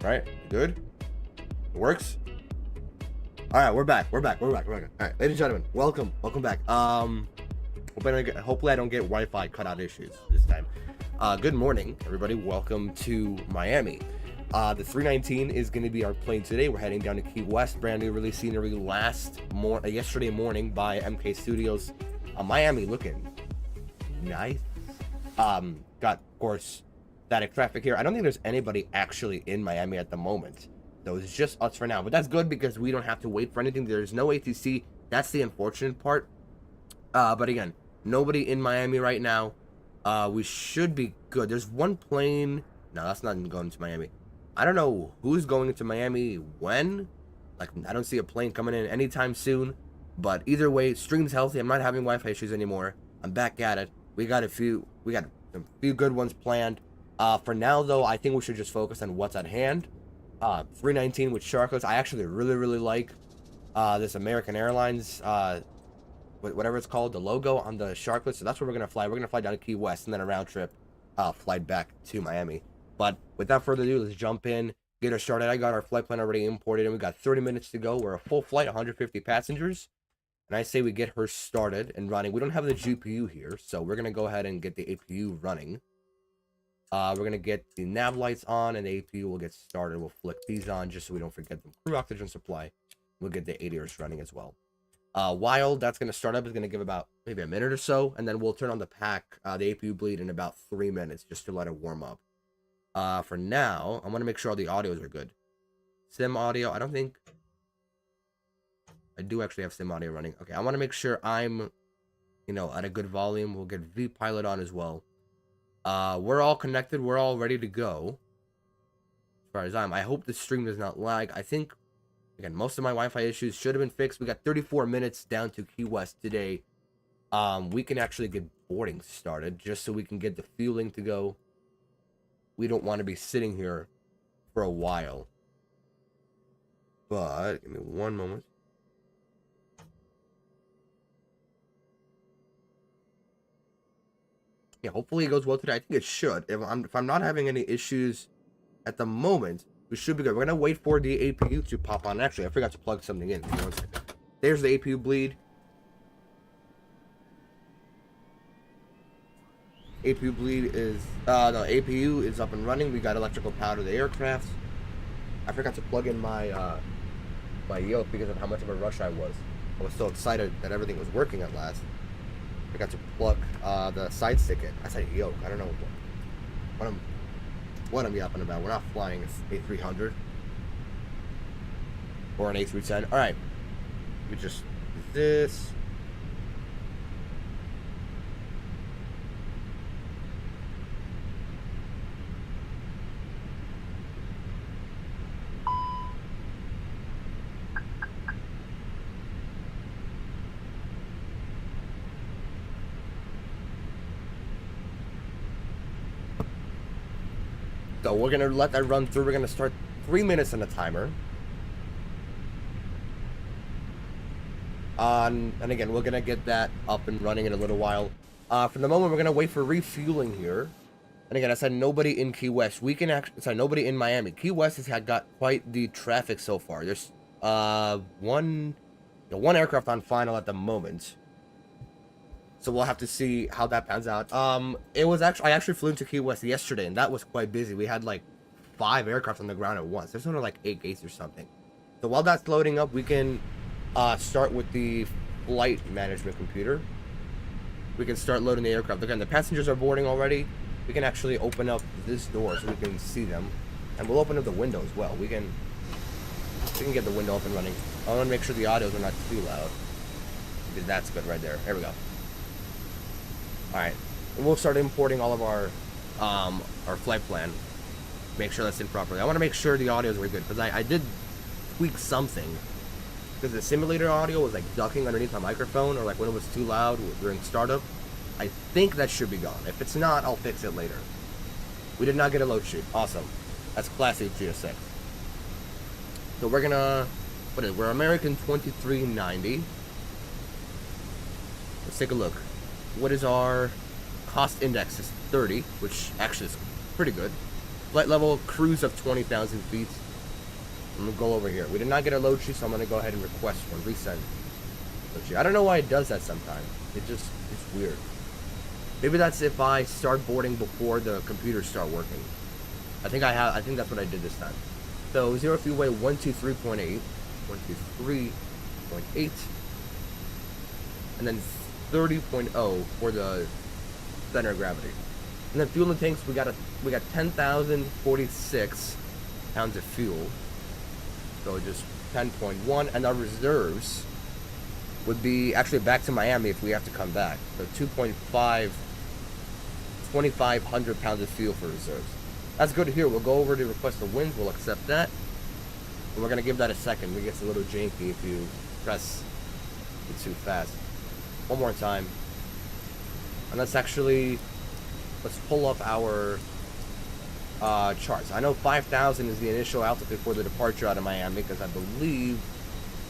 All right, good. It works. All right, we're back. All right, ladies and gentlemen, welcome back. Hopefully I don't get Wi-Fi cutout issues this time. Good morning, everybody. Welcome to Miami. The 319 is going to be our plane today. We're heading down to Key West. Brand new release scenery yesterday morning by MK Studios. Miami looking nice. Got, of course, static traffic here. I don't think there's anybody actually in Miami at the moment. So it's just us for now. But that's good because we don't have to wait for anything. There's no ATC. That's the unfortunate part. But again, nobody in Miami right now. We should be good. There's one plane. No, that's not going to Miami. I don't know who's going into Miami when. Like, I don't see a plane coming in anytime soon. But either way, stream's healthy. I'm not having Wi-Fi issues anymore. I'm back at it. We got a few good ones planned. For now, though, I think we should just focus on what's at hand. 319 with Sharkless. I actually really like this American Airlines whatever it's called, the logo on the Sharklet. So that's where we're gonna fly. We're gonna fly down to Key West and then a round trip flight back to Miami. But without further ado, let's jump in, get her started. I got our flight plan already imported, and we got 30 minutes to go. We're a full flight, 150 passengers. And I say we get her started and running. We don't have the GPU here, so we're gonna go ahead and get the APU running. We're gonna get the nav lights on, and the APU will get started. We'll flick these on just so we don't forget the crew oxygen supply. We'll get the ADRs running as well. While that's gonna start up, is gonna give about maybe a minute or so, and then we'll turn on the pack, the APU bleed in about 3 minutes just to let it warm up. For now, I want to make sure all the audios are good. Sim audio, I don't think I do actually have sim audio running. Okay, I want to make sure I'm, at a good volume. We'll get V-Pilot on as well. We're all connected. We're all ready to go. As far as I hope the stream does not lag. I think, again, most of my Wi-Fi issues should have been fixed. We got 34 minutes down to Key West today. We can actually get boarding started just so we can get the fueling to go. We don't want to be sitting here for a while. But, give me one moment. Yeah, hopefully it goes well today. I think it should. If I'm not having any issues at the moment, we should be good. We're going to wait for the APU to pop on. Actually, I forgot to plug something in. One second. There's the APU bleed. APU bleed is, no, APU is up and running. We got electrical power to the aircraft. I forgot to plug in my, my yoke because of how much of a rush I was. I was so excited that everything was working at last. I got to plug, the side stick in. I said yoke. I don't know what I'm yapping about. We're not flying an A300 or an A310. All right. We just do this. So we're gonna let that run through. We're gonna start 3 minutes on the timer. And again, we're gonna get that up and running in a little while. For the moment, we're gonna wait for refueling here. And again, I said nobody in Key West. We can actually, sorry, nobody in Miami. Key West has got quite the traffic so far. There's one aircraft on final at the moment. So we'll have to see how that pans out. It was actually, I actually flew into Key West yesterday, and that was quite busy. We had like 5 aircraft on the ground at once. There's only like 8 gates or something. So while that's loading up, we can start with the flight management computer. We can start loading the aircraft. Again, the passengers are boarding already. We can actually open up this door so we can see them, and we'll open up the window as well. We can get the window up and running. I want to make sure the audios are not too loud. That's good right there. There we go. Alright, we'll start importing all of our flight plan. Make sure that's in properly. I want to make sure the audios were good, because I did tweak something. Because the simulator audio was like ducking underneath my microphone, or like when it was too loud during startup. I think that should be gone. If it's not, I'll fix it later. We did not get a load sheet. Awesome. That's classic GS6. So we're gonna, we're American 2390. Let's take a look. What is our cost index? Is 30, which actually is pretty good. Flight level, cruise of 20,000 feet. I'm gonna go over here. We did not get a load sheet, so I'm gonna go ahead and request one. Resend load sheet. I don't know why it does that sometimes. It's weird. Maybe that's if I start boarding before the computers start working. I think that's what I did this time. So 0 fuelway 123.8, 123.8, and then 30.0 for the center of gravity. And then fuel in the tanks, we got 10,046 pounds of fuel. So just 10.1, and our reserves would be actually back to Miami if we have to come back. So 2,500 pounds of fuel for reserves. That's good to hear. We'll go over to request the winds. We'll accept that. And we're gonna give that a second. It gets a little janky if you press it too fast. One more time. And let's pull up our charts. I know 5,000 is the initial altitude for the departure out of Miami, because I believe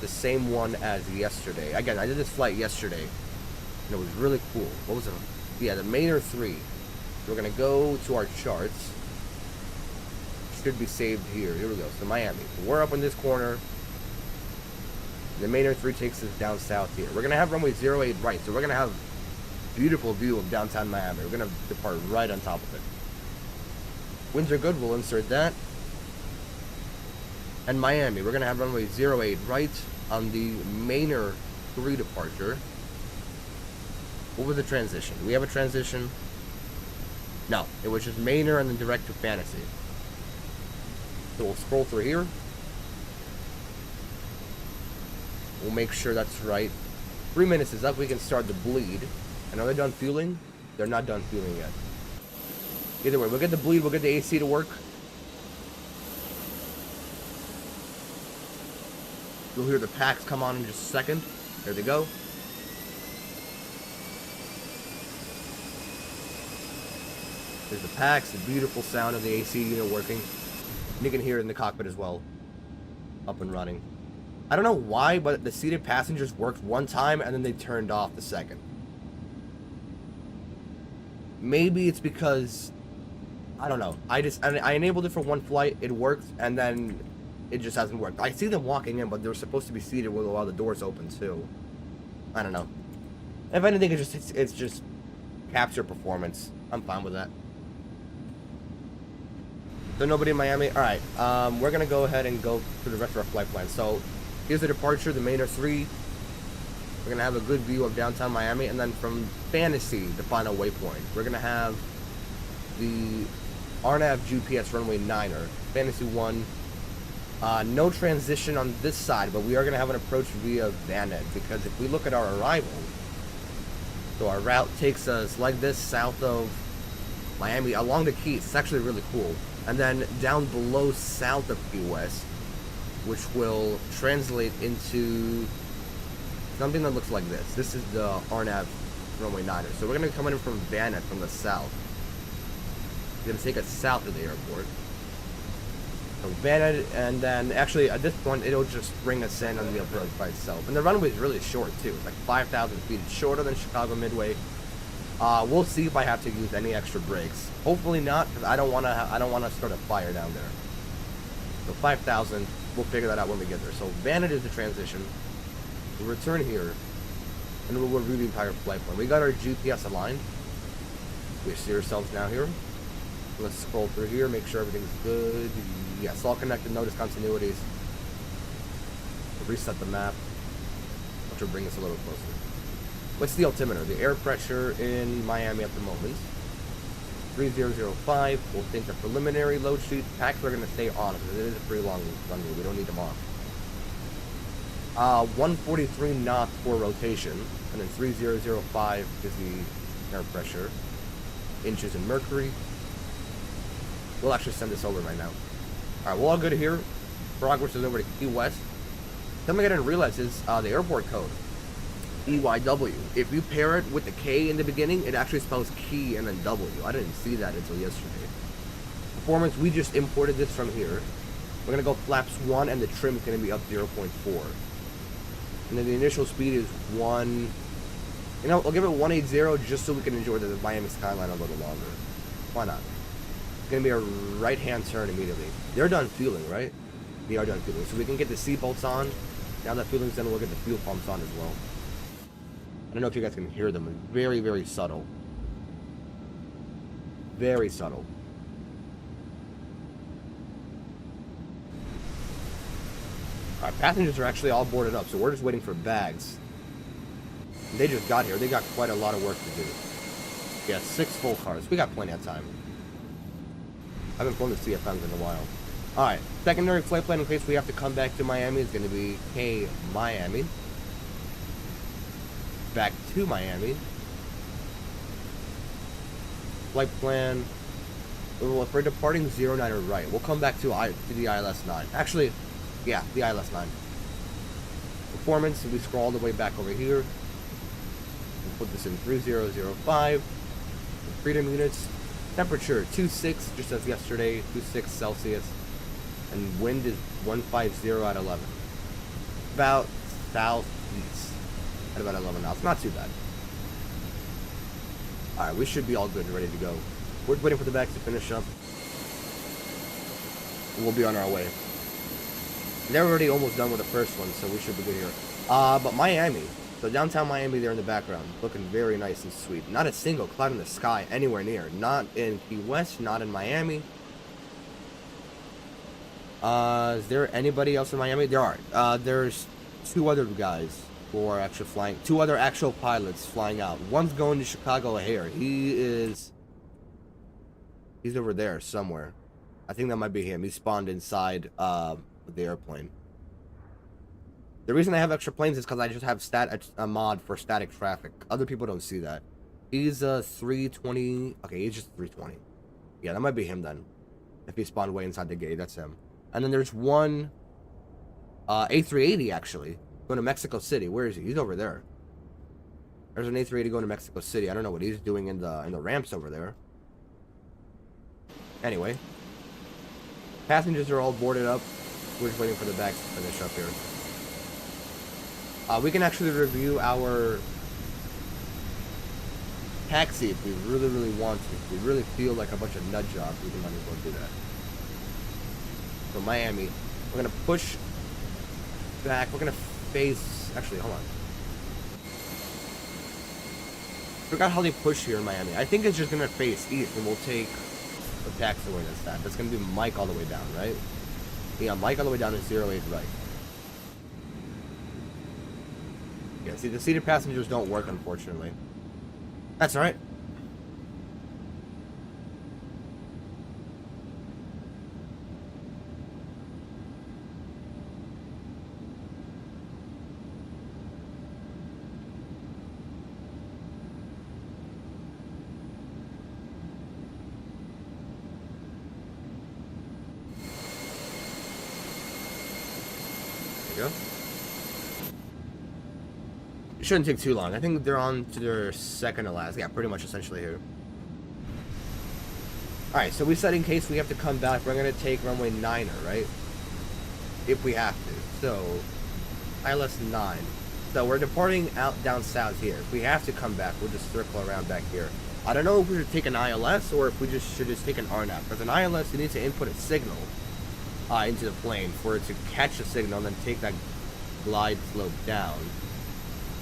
the same one as yesterday. Again, I did this flight yesterday, and it was really cool. What was it? Yeah, the Mainer 3. We're going to go to our charts. Should be saved here. Here we go. So Miami. We're up in this corner. The Mainer 3 takes us down south here. We're going to have runway 08 right. So we're going to have beautiful view of downtown Miami. We're going to depart right on top of it. Winds are good. We'll insert that. And Miami. We're going to have runway 08 right on the Mainer 3 departure. What was the transition? Do we have a transition? No. It was just Mainer and then direct to Fantasy. So we'll scroll through here. We'll make sure that's right. 3 minutes is up. We can start the bleed. And are they done fueling? They're not done fueling yet. Either way, we'll get the bleed. We'll get the AC to work. You'll hear the packs come on in just a second. There they go. There's the packs, the beautiful sound of the AC unit working. And you can hear it in the cockpit as well. Up and running. I don't know why, but the seated passengers worked one time and then they turned off the second. Maybe it's because, I don't know. I enabled it for one flight, it worked, and then it just hasn't worked. I see them walking in, but they're supposed to be seated while the doors open too. I don't know. If anything, it's just capture performance. I'm fine with that. So nobody in Miami. All right, we're gonna go ahead and go through the rest of our flight plan. So here's the departure, the Mainer 3. We're gonna have a good view of downtown Miami, and then from Fantasy, the final waypoint, we're gonna have the RNAV GPS runway 9er, Fantasy 1. No transition on this side, but we are gonna have an approach via Vanad, because if we look at our arrival, so our route takes us like this south of Miami along the Keys. It's actually really cool. And then down below south of Key West, which will translate into something that looks like this. This is the RNAV runway 9er. So we're going to come in from Vanna from the south. It's going to take us south of the airport. So Vanna, and then actually at this point it'll just bring us in on the approach by itself. And the runway is really short too. It's like 5,000 feet. It's shorter than Chicago Midway. We'll see if I have to use any extra brakes. Hopefully not, because I don't want to start a fire down there. So 5,000, we'll figure that out when we get there. So Vanad is the transition. We'll return here, and we'll review the entire flight plan. We got our GPS aligned. We see ourselves now here. Let's scroll through here, make sure everything's good. Yes, all connected, no discontinuities. We'll reset the map, which will bring us a little closer. What's the altimeter? The air pressure in Miami at the moment. 3005. We'll think the preliminary load sheet. Packs are going to stay on because it is a pretty long runway. We don't need them off. 143 knots for rotation. And then 3005 is the air pressure. Inches in mercury. We'll actually send this over right now. Alright, we're all good here. Progress is over to Key West. Something I didn't realize is the airport code. EYW. If you pair it with the K in the beginning, it actually spells key and then W. I didn't see that until yesterday. Performance, we just imported this from here. We're going to go flaps 1 and the trim is going to be up 0.4. And then the initial speed is 1. You know, I'll give it 180 just so we can enjoy the Miami skyline a little longer. Why not? It's going to be a right-hand turn immediately. They're done fueling, right? They are done fueling. So we can get the seatbelts on. Now that fueling's done, we'll get the fuel pumps on as well. I don't know if you guys can hear them. It's very, very subtle. Very subtle. Alright, passengers are actually all boarded up, so we're just waiting for bags. They just got here. They got quite a lot of work to do. Yeah, 6 full cars. We got plenty of time. I haven't flown the CFMs in a while. Alright, secondary flight plan in case we have to come back to Miami is going to be KMIA. Back to Miami. Flight plan. If we're departing 09 right, we'll come back to the ILS 9. Actually, yeah, the ILS 9. Performance, we scroll all the way back over here. We'll put this in 3005. Freedom units. Temperature 26, just as yesterday, 26 Celsius. And wind is 150 at 11. about southeast at about 11 knots. Not too bad. Alright, we should be all good and ready to go. We're waiting for the bags to finish up. We'll be on our way. They're already almost done with the first one, so we should be good here. But Miami. So downtown Miami there in the background. Looking very nice and sweet. Not a single cloud in the sky anywhere near. Not in Key West, not in Miami. Is there anybody else in Miami? There are. There's two other guys who are actually flying. Two other actual pilots flying out. One's going to Chicago O'Hare. He's over there somewhere. I think that might be him. He spawned inside the airplane. The reason I have extra planes is because I just have a mod for static traffic. Other people don't see that. He's a 320. Okay, he's just 320. Yeah, that might be him then. If he spawned way inside the gate, that's him. And then there's one A380 actually going to Mexico City. Where is he? He's over there. There's an A380 going to Mexico City. I don't know what he's doing in the ramps over there. Anyway, passengers are all boarded up. We're just waiting for the bags to finish up here. We can actually review our taxi if we really, really want to. If we really feel like a bunch of nut jobs, we might as well do that. So Miami, we're going to push back. We're going to face... Actually, hold on. Forgot how they push here in Miami. I think it's just going to face east, and we'll take the taxiway instead. That's going to be Mike all the way down, right? Yeah, Mike all the way down is 08 right. Yeah, see, the seated passengers don't work, unfortunately. That's alright. There you go. It shouldn't take too long. I think they're on to their second to last. Yeah, pretty much essentially here. Alright, so we said in case we have to come back, we're going to take runway 9er, right? If we have to. So, ILS 9. So we're departing out down south here. If we have to come back, we'll just circle around back here. I don't know if we should take an ILS or if we should just take an RNAV. Because an ILS, you need to input a signal into the plane for it to catch the signal and then take that glide slope down.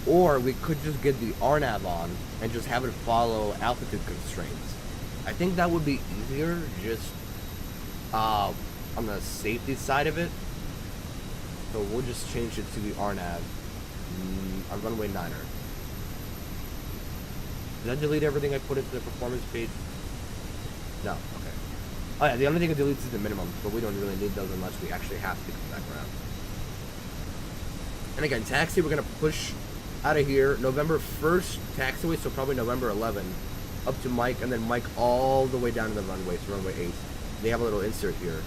Or we could just get the RNAV on and just have it follow altitude constraints. I think that would be easier, just on the safety side of it. So we'll just change it to the RNAV on runway 9er. Did I delete everything I put into the performance page? No, okay. Oh yeah, the only thing it deletes is the minimum, but we don't really need those unless we actually have to come back around. And again, taxi, we're going to push out of here November 1st taxiway, so probably November 11 up to Mike, and then Mike all the way down to the runway, so runway 8. They have a little insert here.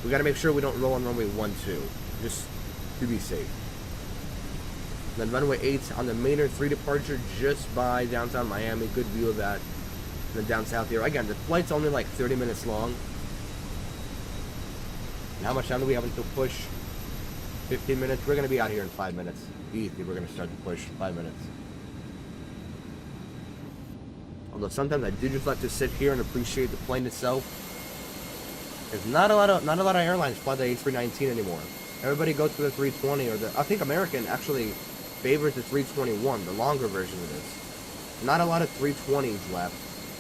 We got to make sure we don't roll on runway 12, just to be safe. And then runway 8 on the Maynard 3 departure just by downtown Miami. Good view of that. And then down south here. Again, the flight's only like 30 minutes long. And how much time do we have until push? 15 minutes. We're going to be out here in 5 minutes. Easy, we're going to start to push 5 minutes. Although sometimes I do just like to sit here and appreciate the plane itself. There's not a lot of airlines fly the A319 anymore. Everybody goes for the 320 or I think American actually favors the 321, the longer version of this. Not a lot of 320s left,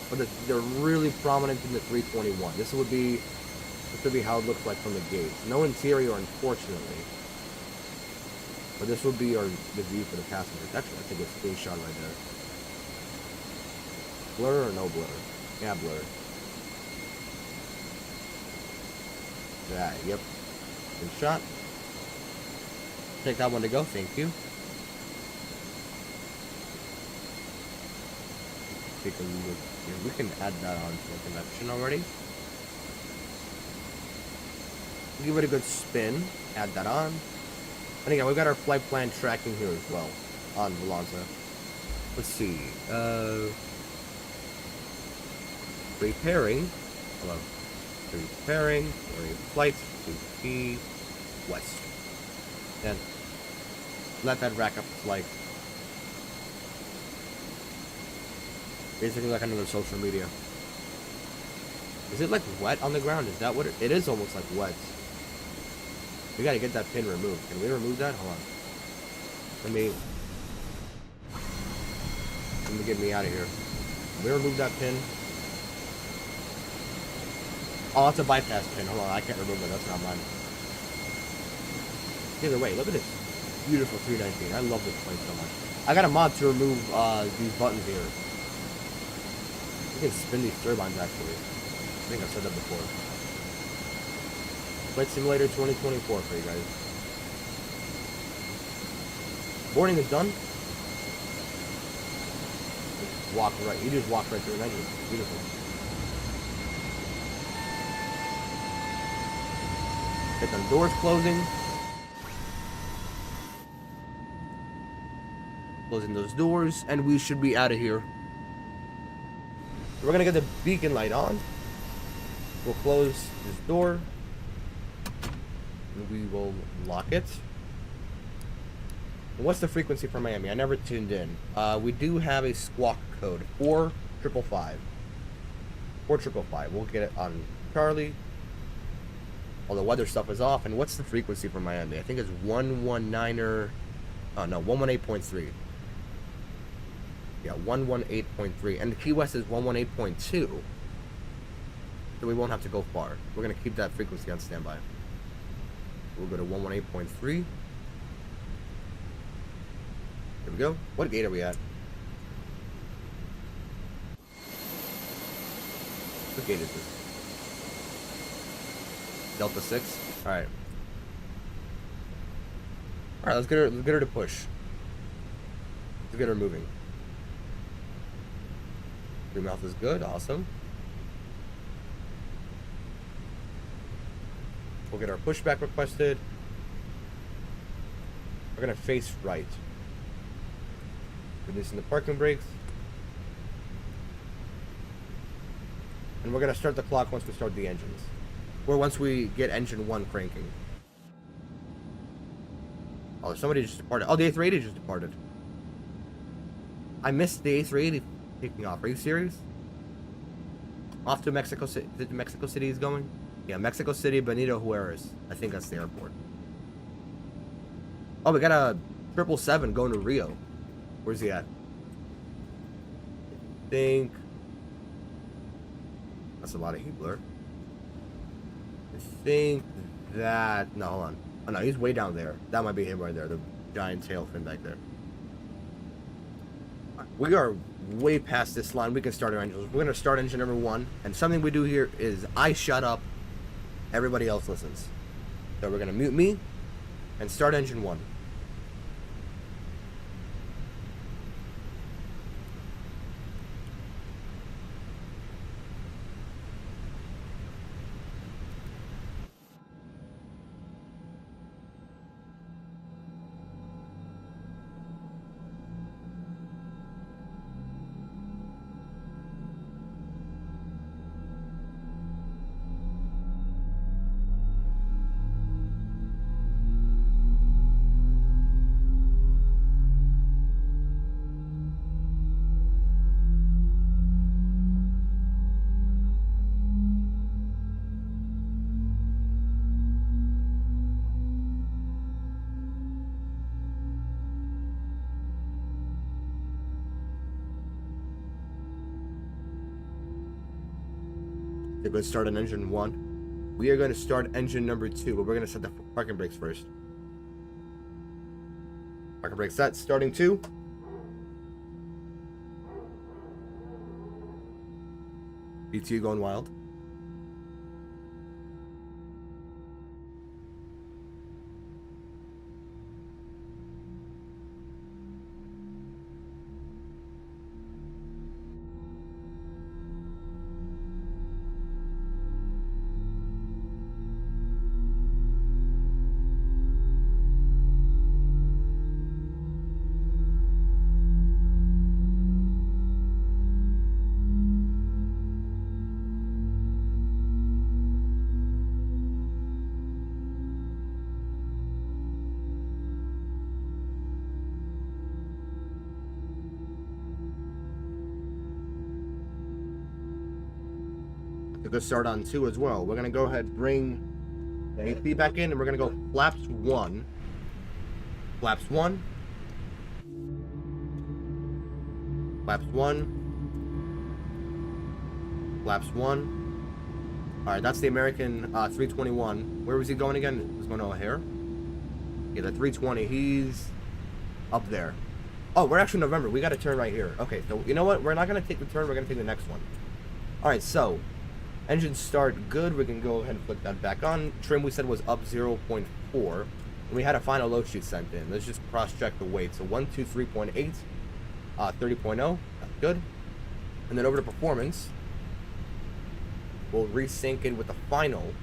but they're really prominent in the 321. This would be how it looks like from the gate. No interior, unfortunately. But this would be the view for the passengers. Actually, I think it's screenshot right there. Blur or no blur? Yeah, blur. Yeah, yep. Good shot. Take that one to go, thank you. Take a look here. We can add that on to the connection already. Give it a good spin. Add that on. And again, we've got our flight plan tracking here as well on Volanta. Let's see. Preparing. Hello. Preparing for a flight to Key West. 10, let that rack up its life. Basically like another social media. Is it like wet on the ground? Is that what it is? Almost like wet. We gotta get that pin removed. Can we remove that? Hold on. Let me get me out of here. Can we remove that pin? Oh, it's a bypass pin. Hold on, I can't remove it. That's not mine. Either way, look at this beautiful 319. I love this plane so much. I got a mod to remove these buttons here. You can spin these turbines actually. I think I've said that before. Flight Simulator 2024 for you guys. Boarding is done. Just walk right. You just walk right through an engine. Beautiful. Get them doors closing. Closing those doors, and we should be out of here. We're gonna get the beacon light on. We'll close this door. And we will lock it. What's the frequency for Miami? I never tuned in. We do have a squawk code, 4555. 4555. We'll get it on Charlie. All the weather stuff is off. And what's the frequency for Miami? I think it's 119er. Oh no, 118.3. Yeah, 118.3. And the Key West is 118.2. So we won't have to go far. We're gonna keep that frequency on standby. We'll go to 118.3. Here we go. What gate are we at? What gate is this? Delta 6? Alright. Alright, let's get her to push. Let's get her moving. Your mouth is good, awesome. We'll get our pushback requested. We're gonna face right. Releasing the parking brakes. And we're gonna start the clock once we start the engines. Or once we get engine 1 cranking. Oh, somebody just departed. Oh, the A380 just departed. I missed the A380 taking off. Are you serious? Off to Mexico City. Mexico City is going? Yeah, Mexico City, Benito Juarez. I think that's the airport. Oh, we got a 777 going to Rio. Where's he at? I think that's a lot of heat blur. I think that... No, hold on. Oh, no, he's way down there. That might be him right there. The giant tail fin back there. We are way past this line. We can start our engines. We're going to start engine number 1. And something we do here is I shut up. Everybody else listens. So we're going to mute me and start engine 1. They're going to start on engine 1. We are going to start engine number 2, but we're going to set the parking brakes first. Parking brakes set, starting 2. BTU going wild. good start on 2 as well. We're gonna go ahead and bring the AP back in, and we're gonna go flaps 1. Flaps 1. Flaps 1. Flaps 1. Alright, that's the American 321. Where was he going again? He was going to O'Hare? Yeah, the 320. He's up there. Oh, we're actually in November. We got to turn right here. Okay, so you know what? We're not going to take the turn. We're going to take the next one. Alright, so engine start good. We can go ahead and flick that back on. Trim we said was up 0.4. And we had a final load sheet sent in. Let's just cross-check the weight. So 123.8. 30.0, that's good. And then over to performance, we'll resync it with the final.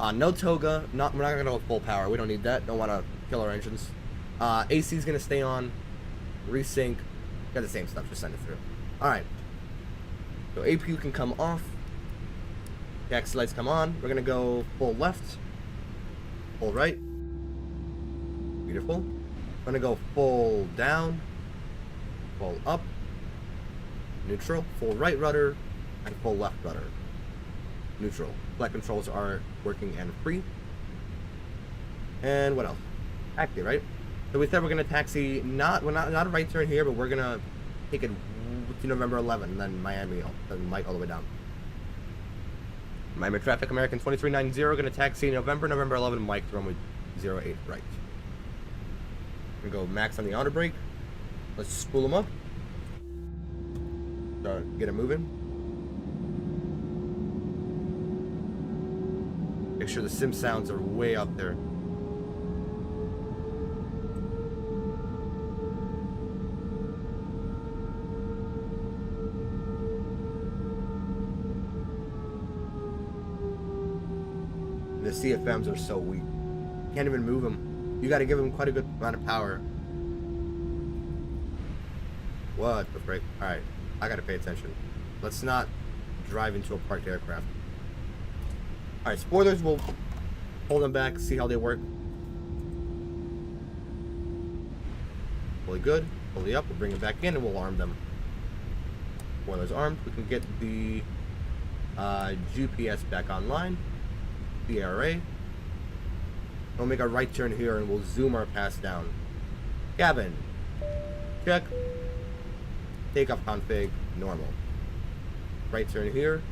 No toga, we're not gonna go full power. We don't need that. Don't want to kill our engines. AC is gonna stay on. Resync, got the same stuff. Just send it through. All right. So APU can come off. The X lights come on. We're gonna go full left, full right. Beautiful. I'm gonna go full down, full up, neutral, full right rudder, and full left rudder. Neutral. Flight controls are working and free. And what else? Taxi, right? So we said we're gonna taxi not a right turn here, but we're gonna take it to November 11, and then Miami, then Mike all the way down. Miami traffic, American 2390, gonna taxi November 11, Mike, runway 08 right. We're gonna go max on the outer brake. Let's spool them up. Start, get it moving. Make sure the sim sounds are way up there. The CFMs are so weak. Can't even move them. You got to give them quite a good amount of power. What the frick? Alright, I got to pay attention. Let's not drive into a parked aircraft. Alright, spoilers, we'll hold them back, see how they work. Fully good, fully up, we'll bring them back in and we'll arm them. Spoilers armed, we can get the GPS back online. The ARA. We'll make a right turn here and we'll zoom our pass down. Cabin. Check. Takeoff config. Normal. Right turn here.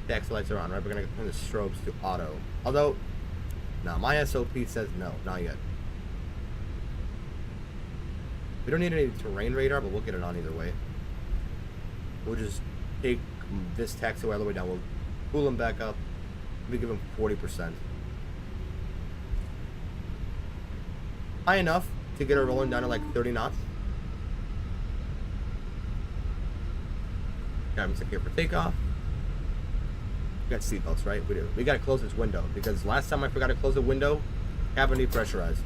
The X lights are on, right? We're going to turn the strobes to auto. Although, no, my SOP says no, not yet. We don't need any terrain radar, but we'll get it on either way. We'll just take this taxiway all the way down. We'll pull them back up. We give them 40%. High enough to get her rolling down to like 30 knots. Cabin secure for takeoff. We got seatbelts, right? We do. We gotta close this window because last time I forgot to close the window, cabin depressurized.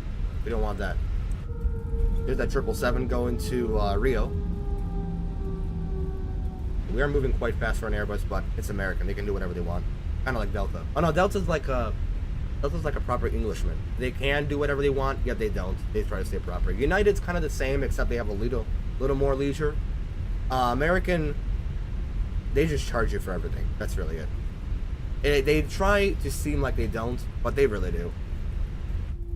We don't want that. Here's that 777 going to Rio. We are moving quite fast for an Airbus, but it's American. They can do whatever they want. Kind of like Delta. Oh no, Delta's like a proper Englishman. They can do whatever they want, yet they don't. They try to stay proper. United's kind of the same, except they have a little more leisure. American, they just charge you for everything. That's really it. They try to seem like they don't, but they really do.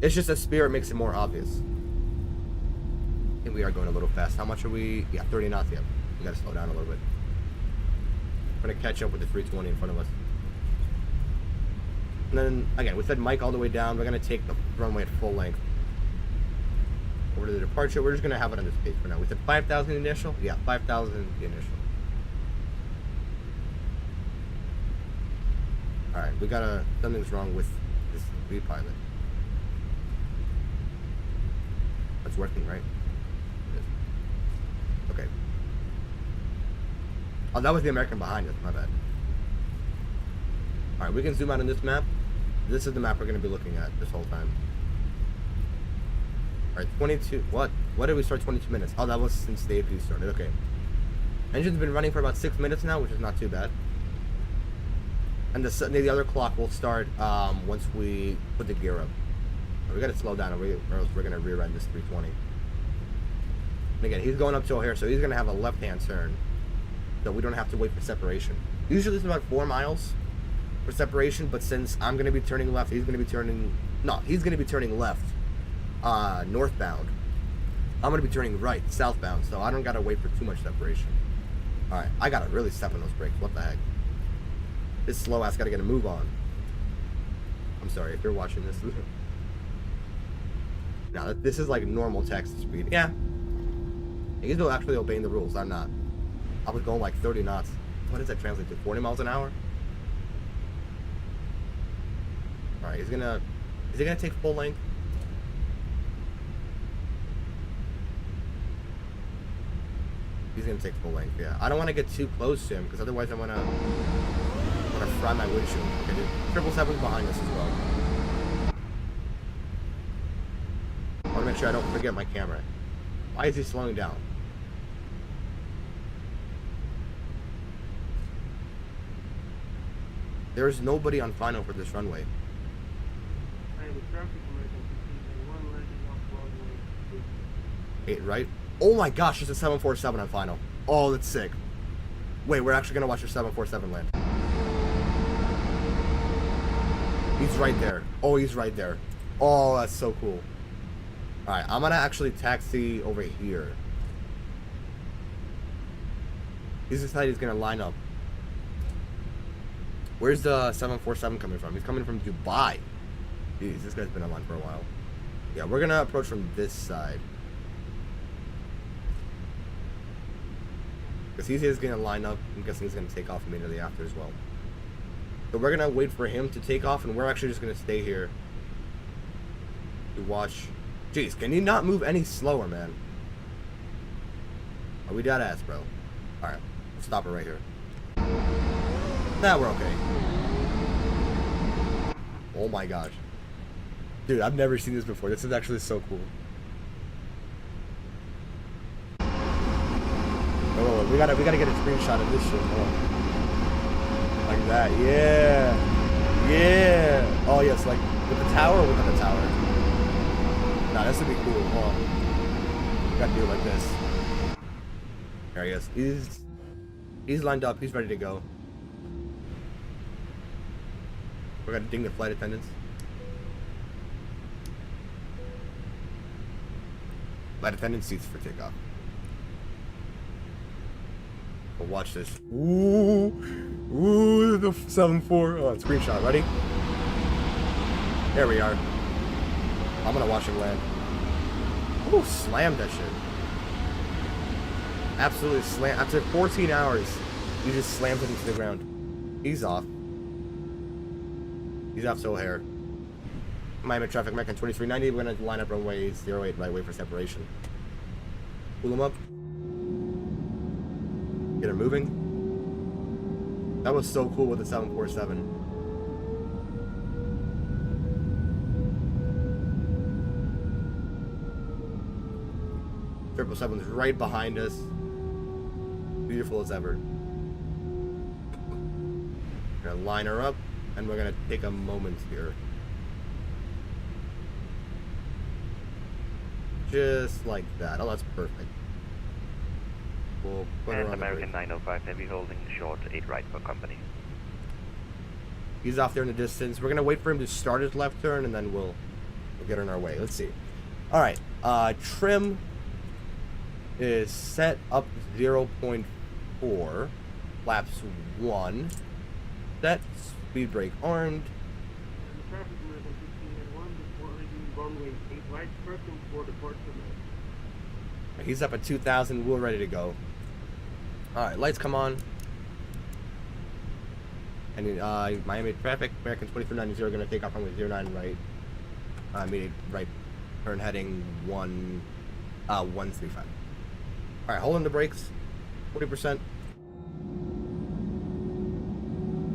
It's just a Spirit makes it more obvious. I think we are going a little fast. How much are we? Yeah, 30 knots. Yeah, we gotta slow down a little bit. We're gonna catch up with the 320 in front of us. And then, again, we said Mike all the way down. We're going to take the runway at full length. Over to the departure. We're just going to have it on this page for now. We said 5,000 initial? Yeah, 5,000 the initial. Alright, we got to... Something's wrong with this V-pilot. That's working, right? It is. Okay. Oh, that was the American behind us. My bad. Alright, we can zoom out on this map. This is the map we're going to be looking at this whole time. Alright, 22... What? What did we start 22 minutes? Oh, that was since the AP started. Okay. Engine's been running for about 6 minutes now, which is not too bad. And the other clock will start once we put the gear up. We got to slow down or else we're going to rear end this 320. And again, he's going up to O'Hare, so he's going to have a left-hand turn. So we don't have to wait for separation. Usually it's about 4 miles for separation, but since I'm going to be turning left, he's going to be turning... No, he's going to be turning left, northbound. I'm going to be turning right, southbound, so I don't got to wait for too much separation. Alright, I got to really step on those brakes. What the heck? This slow ass got to get a move on. I'm sorry if you're watching this. Now, this is like normal Texas speed. Yeah. He's actually obeying the rules. I'm not. I was going like 30 knots. What does that translate to? 40 miles an hour? Alright, is he gonna take full length? He's gonna take full length, yeah. I don't want to get too close to him, because otherwise I'm gonna fry my windshield. Okay, dude. 777's behind us as well. I want to make sure I don't forget my camera. Why is he slowing down? There's nobody on final for this runway. I have a traffic emergency. 8 right? Oh my gosh, there's a 747 on final. Oh, that's sick. Wait, we're actually gonna watch your 747 land. He's right there. Oh, he's right there. Oh, that's so cool. Alright, I'm gonna actually taxi over here. He's decided he's gonna line up. Where's the 747 coming from? He's coming from Dubai. Jeez, this guy's been online for a while. Yeah, we're gonna approach from this side. Because he's gonna line up. I'm guessing he's gonna take off immediately after as well. So we're gonna wait for him to take off, and we're actually just gonna stay here to watch. Jeez, can you not move any slower, man? Are we dead ass, bro? Alright, we'll stop it right here. Nah, we're okay. Oh my gosh. Dude, I've never seen this before. This is actually so cool. Oh, we gotta get a screenshot of this shit. Oh. Like that, yeah. Yeah. Oh yes, like with the tower or within the tower? Nah, this would be cool. Hold on. Gotta do it like this. There he is. He's lined up, he's ready to go. We're gonna ding the flight attendants. Flight attendant seats for takeoff. But watch this. Ooh, ooh, the 7-4. Oh, screenshot. Ready? There we are. I'm gonna watch him land. Ooh, slammed that shit. Absolutely slammed. After 14 hours, he just slammed it into the ground. He's off. He's off to O'Hare. Miami traffic, American 2390. We're gonna line up runway 08 right way for separation. Pull him up. Get her moving. That was so cool with the 747. 777's right behind us. Beautiful as ever. We're gonna line her up, and we're gonna take a moment here. Just like that. Oh, that's perfect. We'll put her on American 905 heavy holding short 8 right for company. He's off there in the distance. We're gonna wait for him to start his left turn, and then we'll get on our way. Let's see. All right. Trim is set up 0.4. Flaps 1. Set. Speed brake armed. Traffic emergency 1 before leaving runway 8 right, person for departure. He's up at 2,000. We're ready to go. All right, lights come on. And Miami traffic, American 2390 going to take off runway 09 right. Immediate right turn heading 135. All right, holding the brakes, 40%.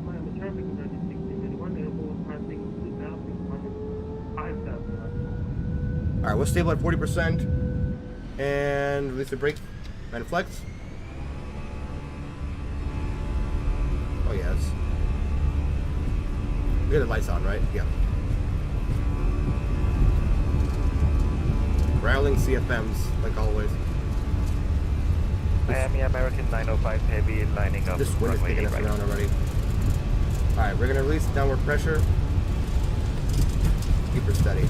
Miami traffic emergency 1 airport passing 2,000, 5,000. All right, we'll stable at 40%. And release the brakes and flex. Oh yes. We got the lights on, right? Yeah. Growling CFMs, like always. Miami American 905 Heavy lining up. This wind is runway taking 8 us right. around already. Alright, we're gonna release downward pressure. Keep her steady.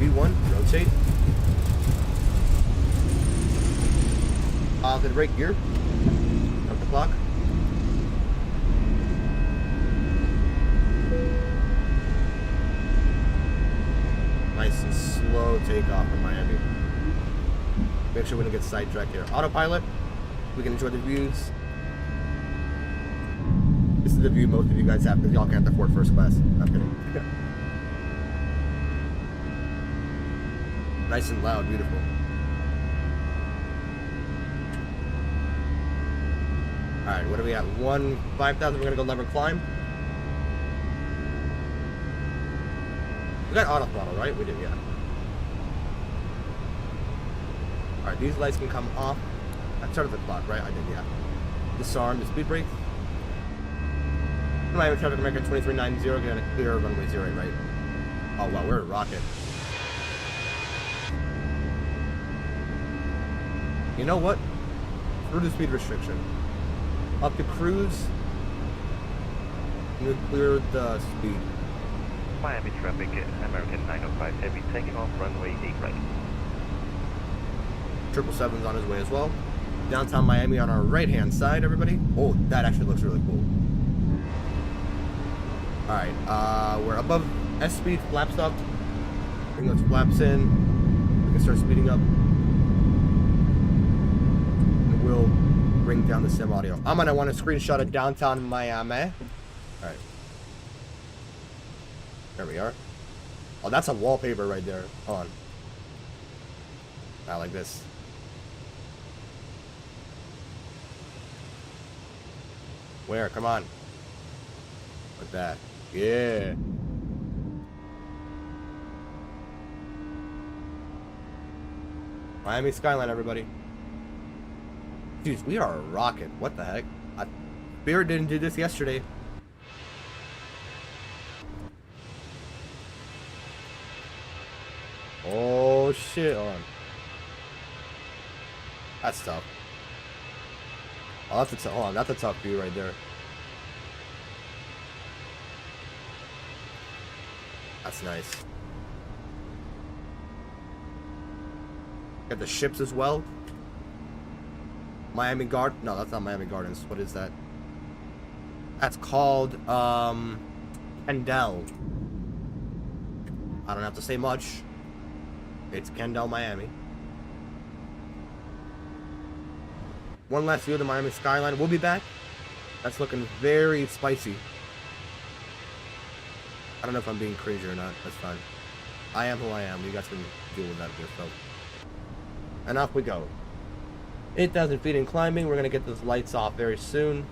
V1, rotate. The brake gear. Up the clock. Nice and slow takeoff from Miami. Make sure we don't get sidetracked here. Autopilot. We can enjoy the views. This is the view most of you guys have because y'all can't afford first class. I'm kidding. Nice and loud, beautiful. Alright, what do we got? 5,000, we're gonna go lever climb. We got auto throttle, right? We did, yeah. Alright, these lights can come off. I started the clock, right? I did, yeah. Disarm the speed brake. Miami traffic American 2390, gonna clear runway 08, right? Oh wow, we're a rocket. You know what? Through the speed restriction. Up to cruise. You clear the speed. Miami traffic American 905 Heavy taking off runway 8 right. 777's on his way as well. Downtown Miami on our right hand side, everybody. Oh, that actually looks really cool. Alright, we're above S speed, flaps up. Bring those flaps in. We can start speeding up. And we'll bring down the sim audio. I'm gonna want to screenshot of downtown Miami. Alright. There we are. Oh, that's a wallpaper right there. Hold on. I like this. Where? Come on. Like that. Yeah. Miami skyline, everybody. Dude, we are a rocket. What the heck? Spirit didn't do this yesterday. Oh shit, hold on. That's tough. Oh, that's a hold on, that's a tough view right there. That's nice. Got the ships as well. Miami Garden. No, that's not Miami Gardens. What is that? That's called Kendall. I don't have to say much. It's Kendall, Miami. One last view of the Miami skyline. We'll be back. That's looking very spicy. I don't know if I'm being crazy or not. That's fine. I am who I am. You guys can deal with that yourself. And off we go. 8,000 feet in climbing. We're going to get those lights off very soon.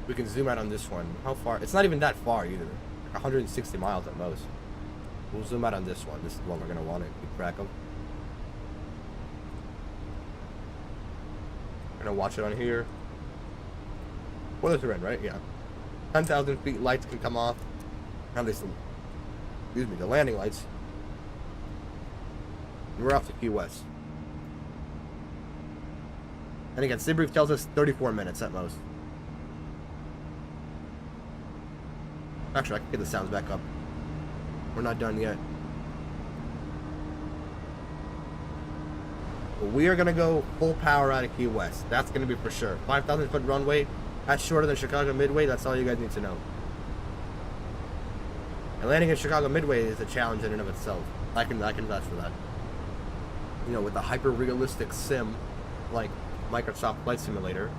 We can zoom out on this one. How far? It's not even that far either. Like 160 miles at most. We'll zoom out on this one. This is the one we're going to want to keep track of. We're going to watch it on here. Boilers are in, right? Yeah. 10,000 feet lights can come off. At least, excuse me, the landing lights. And we're off to Key West. And again, debrief tells us 34 minutes at most. Actually, I can get the sounds back up. We're not done yet. But we are going to go full power out of Key West. That's going to be for sure. 5,000 foot runway. That's shorter than Chicago Midway. That's all you guys need to know. And landing in Chicago Midway is a challenge in and of itself. I can vouch for that. You know, with the hyper-realistic sim, like Microsoft Flight Simulator,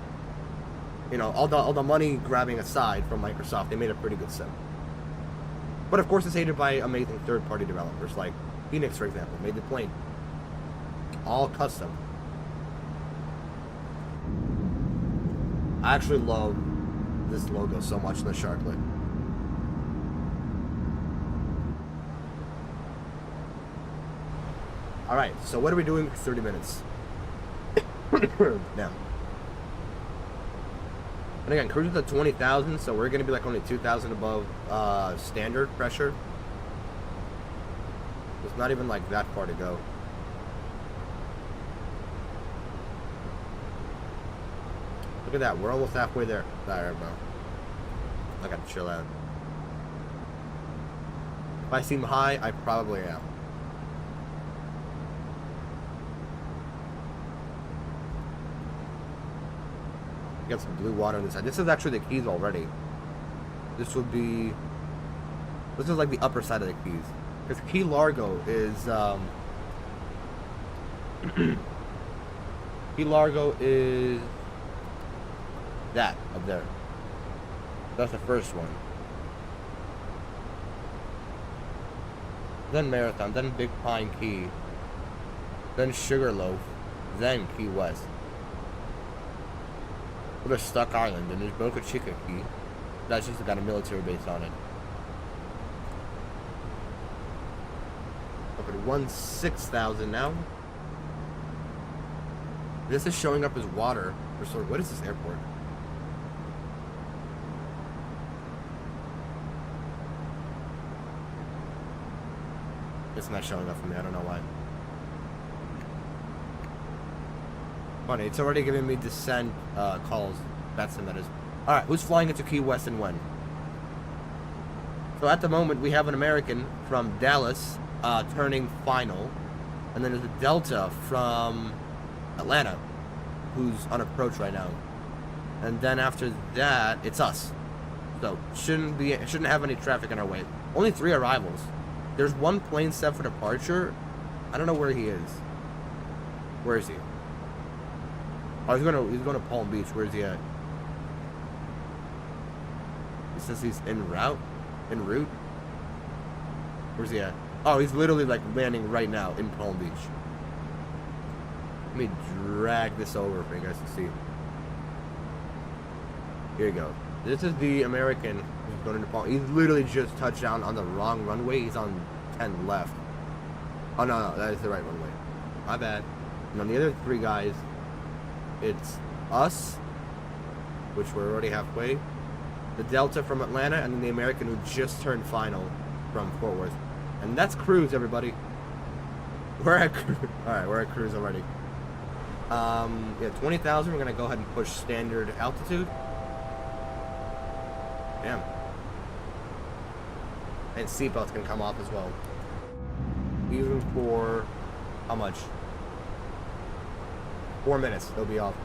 you know, all the money grabbing aside from Microsoft, they made a pretty good sim. But of course, it's aided by amazing third-party developers, like Fenix, for example, made the plane. All custom. I actually love this logo so much in the Sharklet. Alright, so what are we doing for 30 minutes? Now. And again, cruise at 20,000, so we're going to be like only 2,000 above standard pressure. It's not even like that far to go. Look at that, we're almost halfway there. Alright, bro. I gotta chill out. If I seem high, I probably am. Get some blue water on this side. This is actually the Keys already. This would be... This is like the upper side of the Keys. Because Key Largo is... Key Largo is... that, up there. That's the first one. Then Marathon, then Big Pine Key. Then Sugarloaf. Then Key West. There's Stuck Island, and there's Boca Chica Key. That's just got a military base on it. Up at 16,000 now. This is showing up as water. Or sort of, what is this airport? It's not showing up for me, I don't know why. Funny, it's already giving me descent calls. That's that is. Alright, who's flying into Key West and when? So at the moment, we have an American from Dallas turning final. And then there's a Delta from Atlanta, who's on approach right now. And then after that, it's us. So, shouldn't have any traffic in our way. Only 3 arrivals. There's one plane set for departure. I don't know where he is. Where is he? Oh, he's going to Palm Beach. Where is he at? He says he's en route. En route. Where's he at? Oh, he's literally like landing right now in Palm Beach. Let me drag this over for you guys to see. Here you go. This is the American who's going into Palm. He's literally just touched down on the wrong runway. He's on 10 left. Oh no, that is the right runway. My bad. And on the other 3 guys, it's us, which we're already halfway, the Delta from Atlanta, and then the American who just turned final from Fort Worth. And that's cruise, everybody. We're at cruise. Alright, we're at cruise already. Yeah, 20,000. We're gonna go ahead and push standard altitude. Damn. And seatbelts can come off as well. Even for how much? 4 minutes, they'll be off.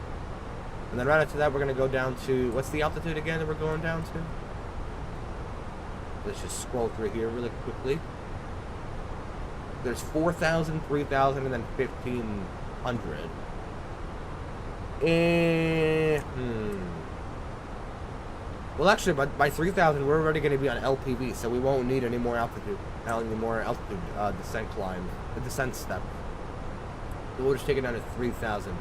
And then right after that, we're gonna go down to, what's the altitude again that we're going down to? Let's just scroll through here really quickly. There's 4,000, 3,000, and then 1,500. Well, actually, by 3,000, we're already going to be on LPV, so we won't need any more altitude. Descent climb, the descent step. So we'll just take it down to 3,000,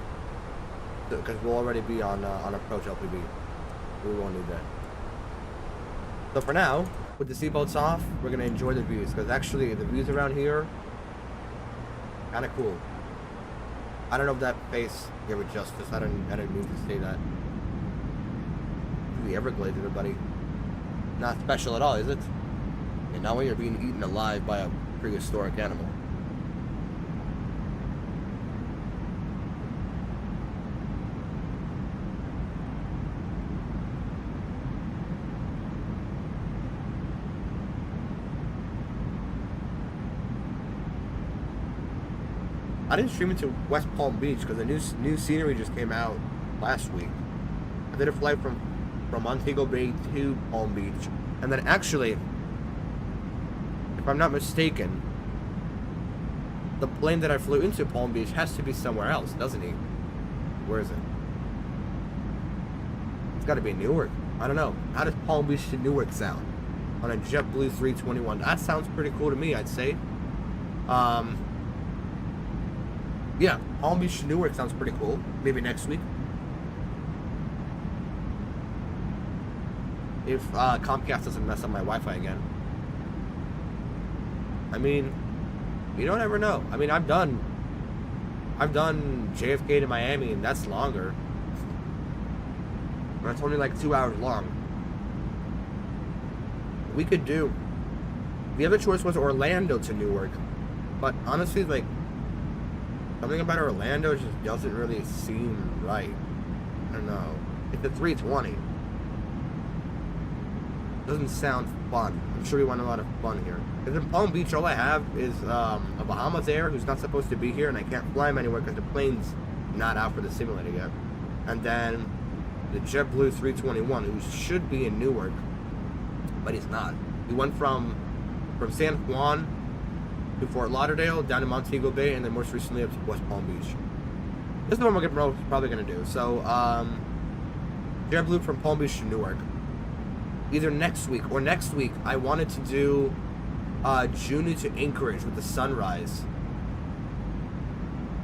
because we'll already be on approach LPV. We won't need that. So for now, with the seatbelts off, we're going to enjoy the views, because actually the views around here, kind of cool. I don't know if that face gave it justice. I didn't mean to say that. The Everglades, everybody. Not special at all, is it? And now when you're being eaten alive by a prehistoric animal. I didn't stream into West Palm Beach because the new scenery just came out last week. I did a flight from Montego Bay to Palm Beach, and then actually, if I'm not mistaken, the plane that I flew into Palm Beach has to be somewhere else, doesn't he? Where is it? It's got to be Newark. I don't know. How does Palm Beach to Newark sound on a JetBlue 321? That sounds pretty cool to me, I'd say. Yeah, Palm Beach to Newark sounds pretty cool. Maybe next week. If Comcast doesn't mess up my Wi-Fi again. I mean, you don't ever know. I mean, I've done JFK to Miami, and that's longer. That's only like 2 hours long. We could do. The other choice was Orlando to Newark. But honestly, like, something about Orlando just doesn't really seem right. I don't know. It's a 320. Doesn't sound fun. I'm sure we want a lot of fun here. Because in Palm Beach, all I have is a Bahamas Air who's not supposed to be here, and I can't fly him anywhere because the plane's not out for the simulator yet. And then the JetBlue 321, who should be in Newark, but he's not. He went from San Juan to Fort Lauderdale, down to Montego Bay, and then most recently up to West Palm Beach. This is what we're probably going to do. So, JetBlue from Palm Beach to Newark. Either next week or next week, I wanted to do Juneau to Anchorage with the sunrise.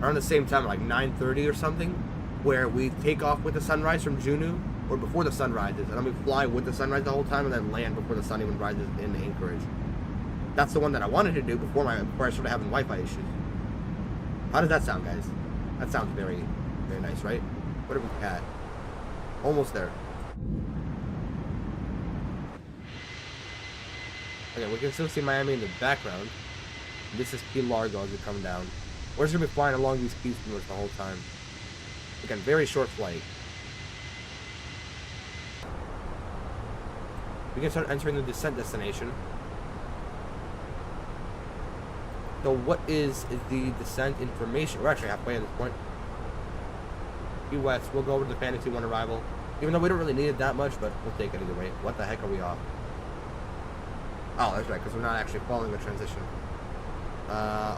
Around the same time, like 9:30 or something, where we take off with the sunrise from Juneau, or before the sun rises, and then we fly with the sunrise the whole time, and then land before the sun even rises in Anchorage. That's the one that I wanted to do before I started having Wi-Fi issues. How does that sound, guys? That sounds very, very nice, right? What have we had? Almost there. Okay, we can still see Miami in the background. This is Key Largo as we come down. We're just going to be flying along these keys the whole time. Again, very short flight. We can start entering the descent destination. So what is the descent information? We're actually halfway at this point. Key West, we'll go over to the Fenix A319 arrival. Even though we don't really need it that much, but we'll take it either way. What the heck are we off? Oh, that's right, because we're not actually following the transition.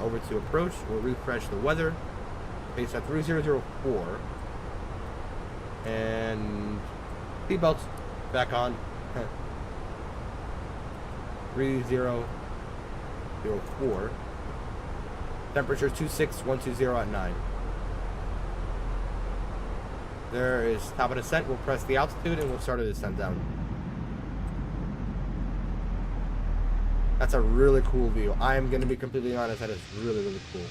Over to approach, we'll refresh the weather. Base at 3004. And seatbelts back on. 3004. Temperature 26120 at 9. There is top of descent. We'll press the altitude and we'll start a descent down. That's a really cool view. I am going to be completely honest, that is really, really cool.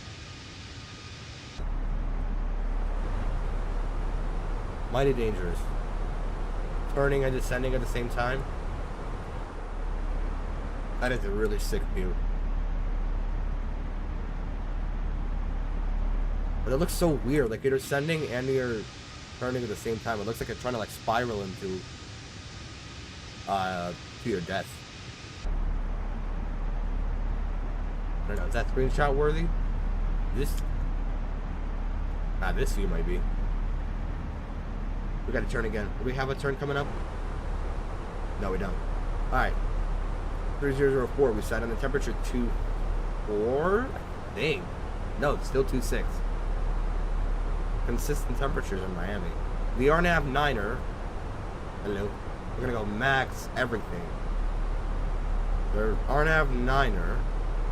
Mighty dangerous. Turning and descending at the same time. That is a really sick view. But it looks so weird, like you're descending and you're turning at the same time. It looks like you're trying to like spiral into to your death. I don't know, is that screenshot worthy? This view might be. We gotta turn again. Do we have a turn coming up? No, we don't. Alright. 3004, we set on the temperature 24, I think. No, it's still 26. Consistent temperatures in Miami. The RNAV 9er. Hello. We're gonna go max everything. The RNAV 9er.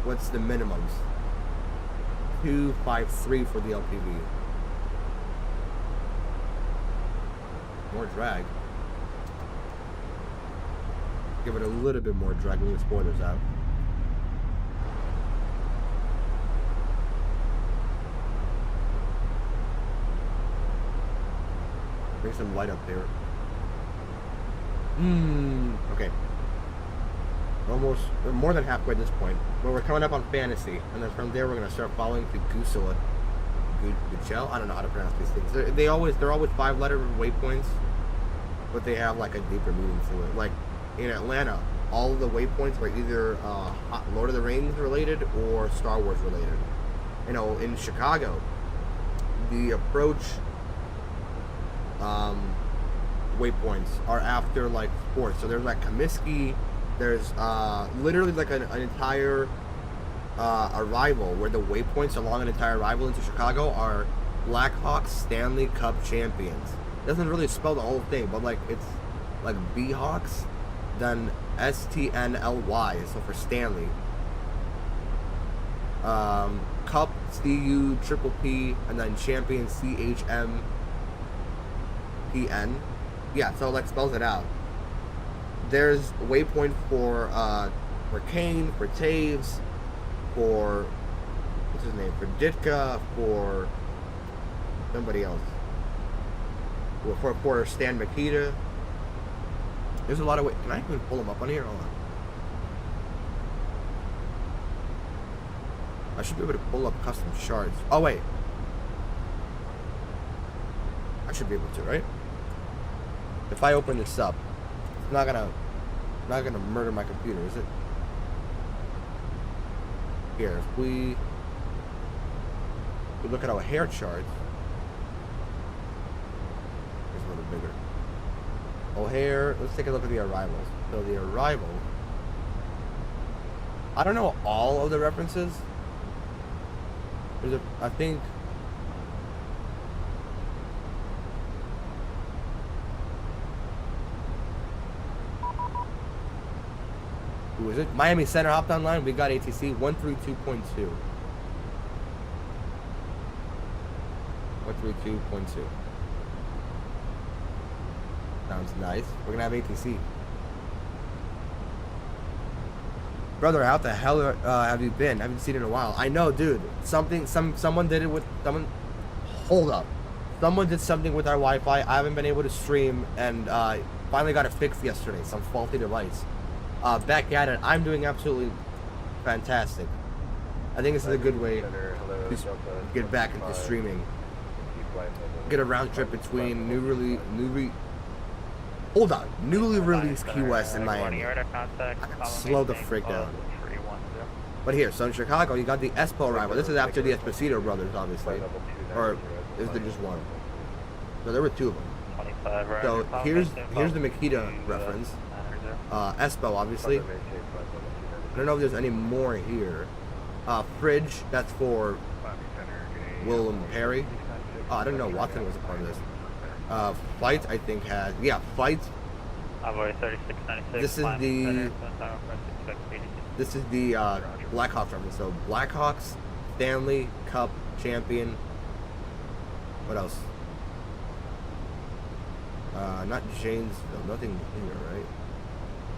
What's the minimums? 253 for the LPV. More drag. Give it a little bit more drag when the spoilers out. Bring some light up there. Okay. We're more than halfway at this point. But we're coming up on Fantasy, and then from there we're gonna start following to Guchel. I don't know how to pronounce these things. They're always 5-letter waypoints, but they have like a deeper meaning to it. Like in Atlanta, all of the waypoints were either Lord of the Rings related or Star Wars related. You know, in Chicago, the approach waypoints are after like sports. So there's like Comiskey. There's literally like an entire arrival where the waypoints along an entire arrival into Chicago are Blackhawks Stanley Cup champions. It doesn't really spell the whole thing, but like it's like B-Hawks, then STNLY, so for Stanley. Cup CU triple P, and then champion CHMPN. Yeah, so it like spells it out. There's a waypoint for Kane, for Taves, for what's his name, for Ditka, for somebody else, for Stan Mikita. There's a lot of Can I even pull them up on here? Hold on. I should be able to pull up custom charts. Oh wait. I should be able to, right? If I open this up, it's not gonna murder my computer, is it? Here, if we look at our hair charts. It's a little bigger. O'Hare, let's take a look at the arrivals. So the arrival, I don't know all of the references. There's I think who is it? Miami Center hopped online. We got ATC 132.2. 132.2. Sounds nice. We're gonna have ATC. Brother, how the hell have you been? I haven't seen it in a while. I know, dude. Someone did it with someone. Hold up. Someone did something with our Wi-Fi. I haven't been able to stream, and finally got it fixed yesterday. Some faulty device. Back at it. I'm doing absolutely fantastic. I think this is a good way to get back into streaming. Get a round trip between newly released Key West and Miami. Slow the frick down. But here, so in Chicago, you got the Espo arrival. This is after the Esposito brothers, obviously. Or is there just one? No, there were two of them. So here's the Makita reference. Espo, obviously. I don't know if there's any more here. Fridge, that's for Willem Perry. Oh, I don't know. Watson was a part of this. Flight, I think, has... Yeah, Flight. This is the Blackhawks reference. So, Blackhawks, Stanley, Cup, Champion. What else? Not Janesville. Nothing here, right?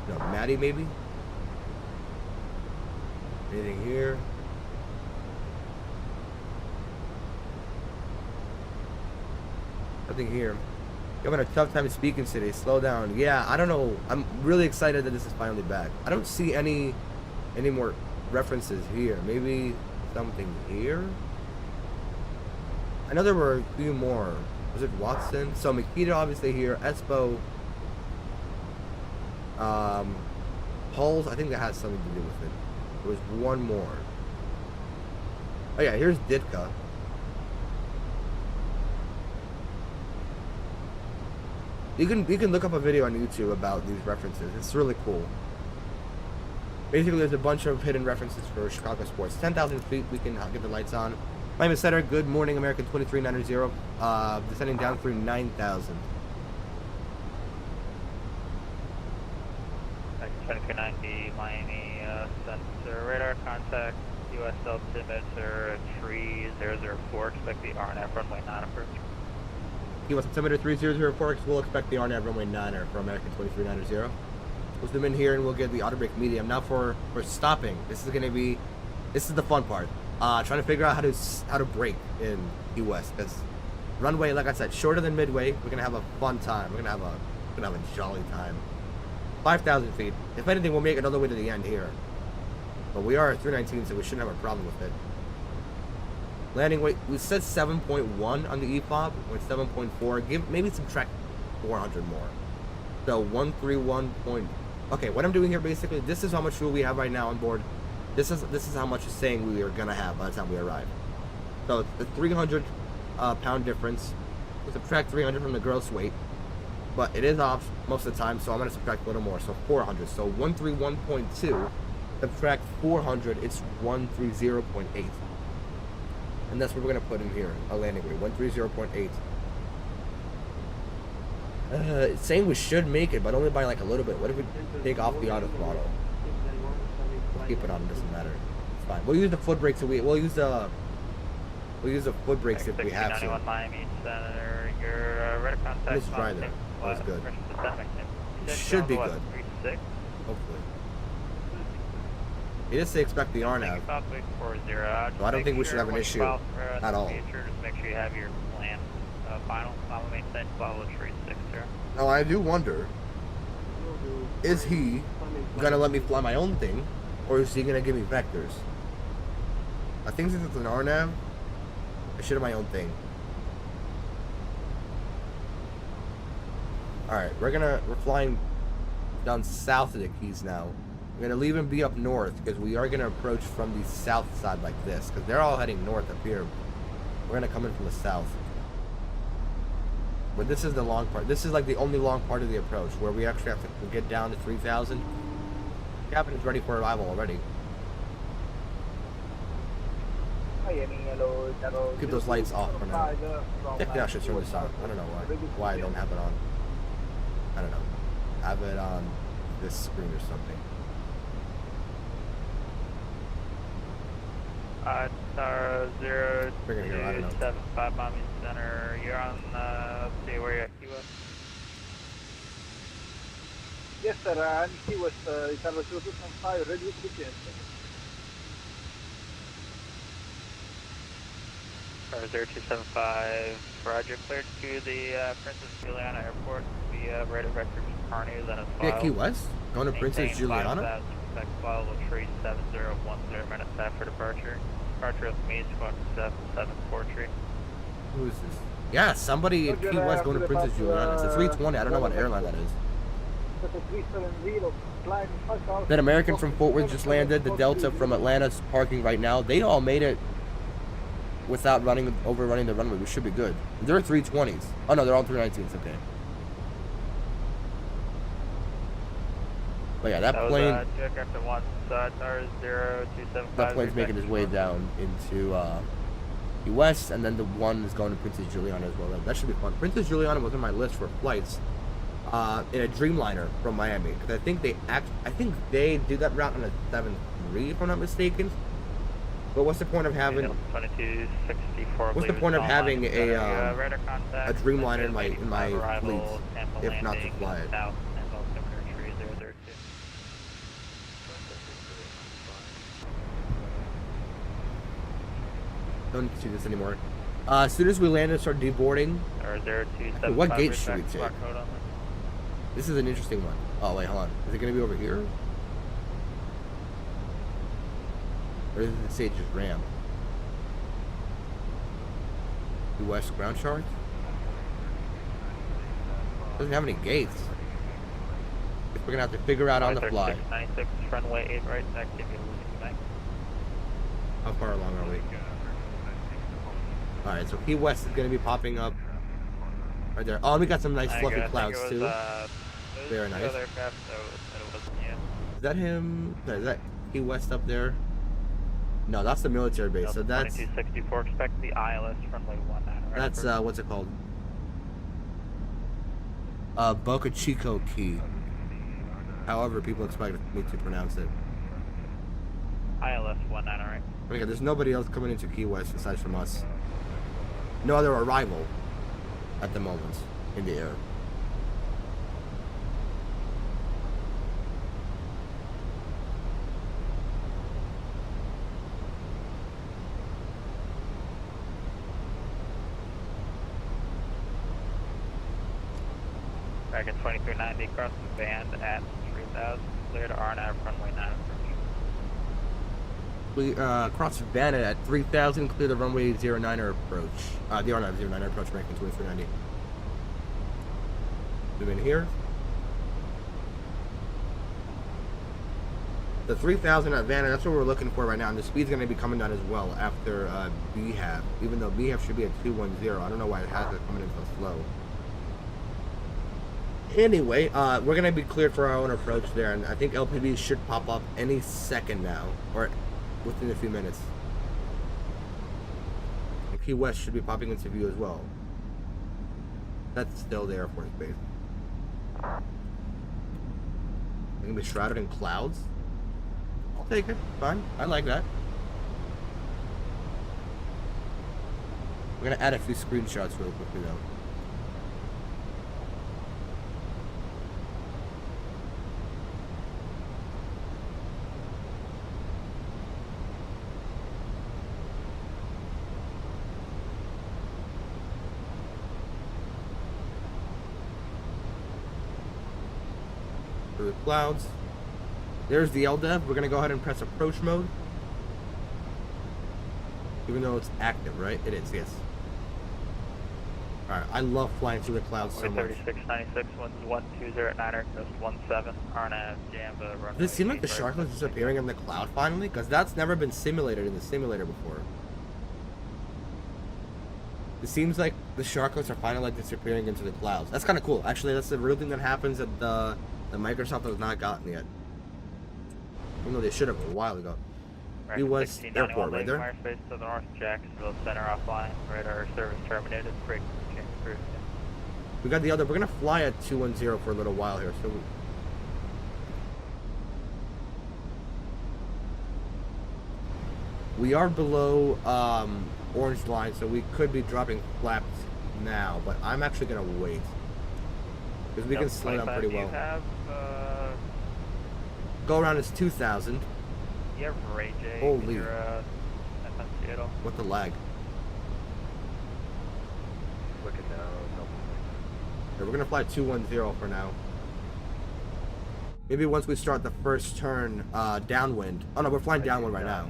No, Maddie, maybe? Anything here? Nothing here. You're having a tough time speaking today. Slow down. Yeah, I don't know. I'm really excited that this is finally back. I don't see any more references here. Maybe something here? I know there were a few more. Was it Watson? So Makita obviously here. Espo. Hulls, I think that has something to do with it. There was one more. Oh yeah, here's Ditka. You can look up a video on YouTube about these references. It's really cool. Basically, there's a bunch of hidden references for Chicago sports. 10,000 feet, we can get the lights on. Miami Center, good morning, American 23990. Descending down through 9,000. 2390 Miami Center radar contact. US altimeter 3004. Expect the RNF runway 9 approach. US altimeter 3004. We'll expect the RNAV runway 9er for American 2390. We'll zoom in here and we'll get the auto brake medium. Now for stopping, this is the fun part. Trying to figure out how to brake in Key West, because runway, like I said, shorter than midway. We're gonna have a fun time. We're gonna have a jolly time. 5,000 feet. If anything, we'll make another way to the end here. But we are at 319, so we shouldn't have a problem with it. Landing weight, we said 7.1 on the EFOB, with 7.4. Maybe subtract 400 more. So 131. Okay, what I'm doing here basically, this is how much fuel we have right now on board. This is how much it's saying we are gonna have by the time we arrive. So it's the 300 pound difference. We subtract 300 from the gross weight, but it is off most of the time, so I'm gonna subtract a little more. So 400. So 131.2. Subtract 400. It's 130.8. And that's what we're gonna put in here, a landing weight, 130.8. It's saying we should make it, but only by like a little bit. What if we take off the auto throttle? We'll keep it on, it doesn't matter. It's fine. We'll use the foot brakes if we'll use the foot brakes if we have to. Miami Center, your radar contact. Let's try that. That was good. It should be good. Hopefully. He did say expect the RNAV. So I don't think we should have an issue at all. Just make sure you have your plan final. Follow 36 here. Now I do wonder, is he gonna let me fly my own thing, or is he gonna give me vectors? I think since it's an RNAV, I should have my own thing. Alright, we're flying down south of the Keys now. We're gonna leave and be up north because we are gonna approach from the south side like this because they're all heading north up here. We're gonna come in from the south. But this is the long part. This is like the only long part of the approach where we actually have to get down to 3,000. The captain is ready for arrival already. Keep those lights off for now. Technically I should turn this on. I don't know why I don't have it on. I don't know. Have it on this screen or something. Tower 0275 Miami Center. You're on, let's see, where you're at, Key West? Yes, sir. I'm Key West. It's Tower 0275, ready with the Tower 0275, Roger, cleared to the Princess Juliana Airport. Be right of record Carney, then as well. Yeah, Key West? Going to Princess Juliana? Follow tree 7010 minutes after departure. Departure of me, squawk 774 tree. Who is this? Yeah, somebody in Key West going to Princess Juliana. It's a 320. I don't know what airline that is. That American from Fort Worth just landed. The Delta from Atlanta's parking right now. They all made it without overrunning the runway. We should be good. They're 320s. Oh no, they're all 319s. Okay. But yeah, that plane. That plane's making his way down into Key West, and then the one is going to Princess Juliana as well. That should be fun. Princess Juliana was on my list for flights in a Dreamliner from Miami because I think they do that route on a 7-3 if I'm not mistaken. But what's the point of having? What's the point of having a Dreamliner in my fleet if not to fly it? Don't see this anymore. As soon as we land and start deboarding, what gate should we take? This is an interesting one. Oh wait, hold on. Is it gonna be over here? Or does it say just ramp? The West Ground Shark? Doesn't have any gates. We're gonna have to figure out on the fly. 96 runway 8 right, activity. How far along are we? Alright, so Key West is going to be popping up right there. Oh, we got some nice fluffy clouds too. Very nice. Is that him? No, is that Key West up there? No, that's the military base. So that's 2264. Expect the ILS runway 19. That's what's it called? Boca Chico Key. However, people expect me to pronounce it. ILS 19, alright. Okay, there's nobody else coming into Key West aside from us. No other arrival at the moment in the air. Back at 2390, cross the band at 3000, clear to RNAV runway 9 approach. We cross Savannah at 3,000, clear the runway 09er approach. The RNAV 09er approach, American 2390. Move in here. The 3,000 at Vanna, that's what we're looking for right now, and the speed's going to be coming down as well after BHAV, even though BHAV should be at 210. I don't know why it has it coming in so slow. Anyway, we're going to be cleared for our own approach there, and I think LPV should pop up any second now, or within a few minutes. And Key West should be popping into view as well. That's still the Air Force base. They're going to be shrouded in clouds? I'll take it. Fine. I like that. We're going to add a few screenshots real quickly though. The clouds. There's the LDEV. We're going to go ahead and press approach mode. Even though it's active, right? It is, yes. Alright, I love flying through the clouds so much. 3696, winds 1209er, coast 17, RNAV, Jamba, runway. Does it seem like the shark is disappearing in the cloud finally? Because that's never been simulated in the simulator before. It seems like the sharklets are finally like disappearing into the clouds. That's kind of cool. Actually, that's the real thing that happens that the Microsoft has not gotten yet. Even though they should have a while ago. U.S. airport right there. Space to the north, Jacksonville Center offline. Radar service terminated. Break change approved. We got the other. We're gonna fly at 210 for a little while here. So we are below orange line, so we could be dropping flaps now. But I'm actually gonna wait because we can slow down pretty well. Go around is 2,000. You have Ray J. Holy. Seattle. What the lag? Looking now. Yeah, we're gonna fly 210 for now. Maybe once we start the first turn downwind. Oh no, we're flying downwind right now.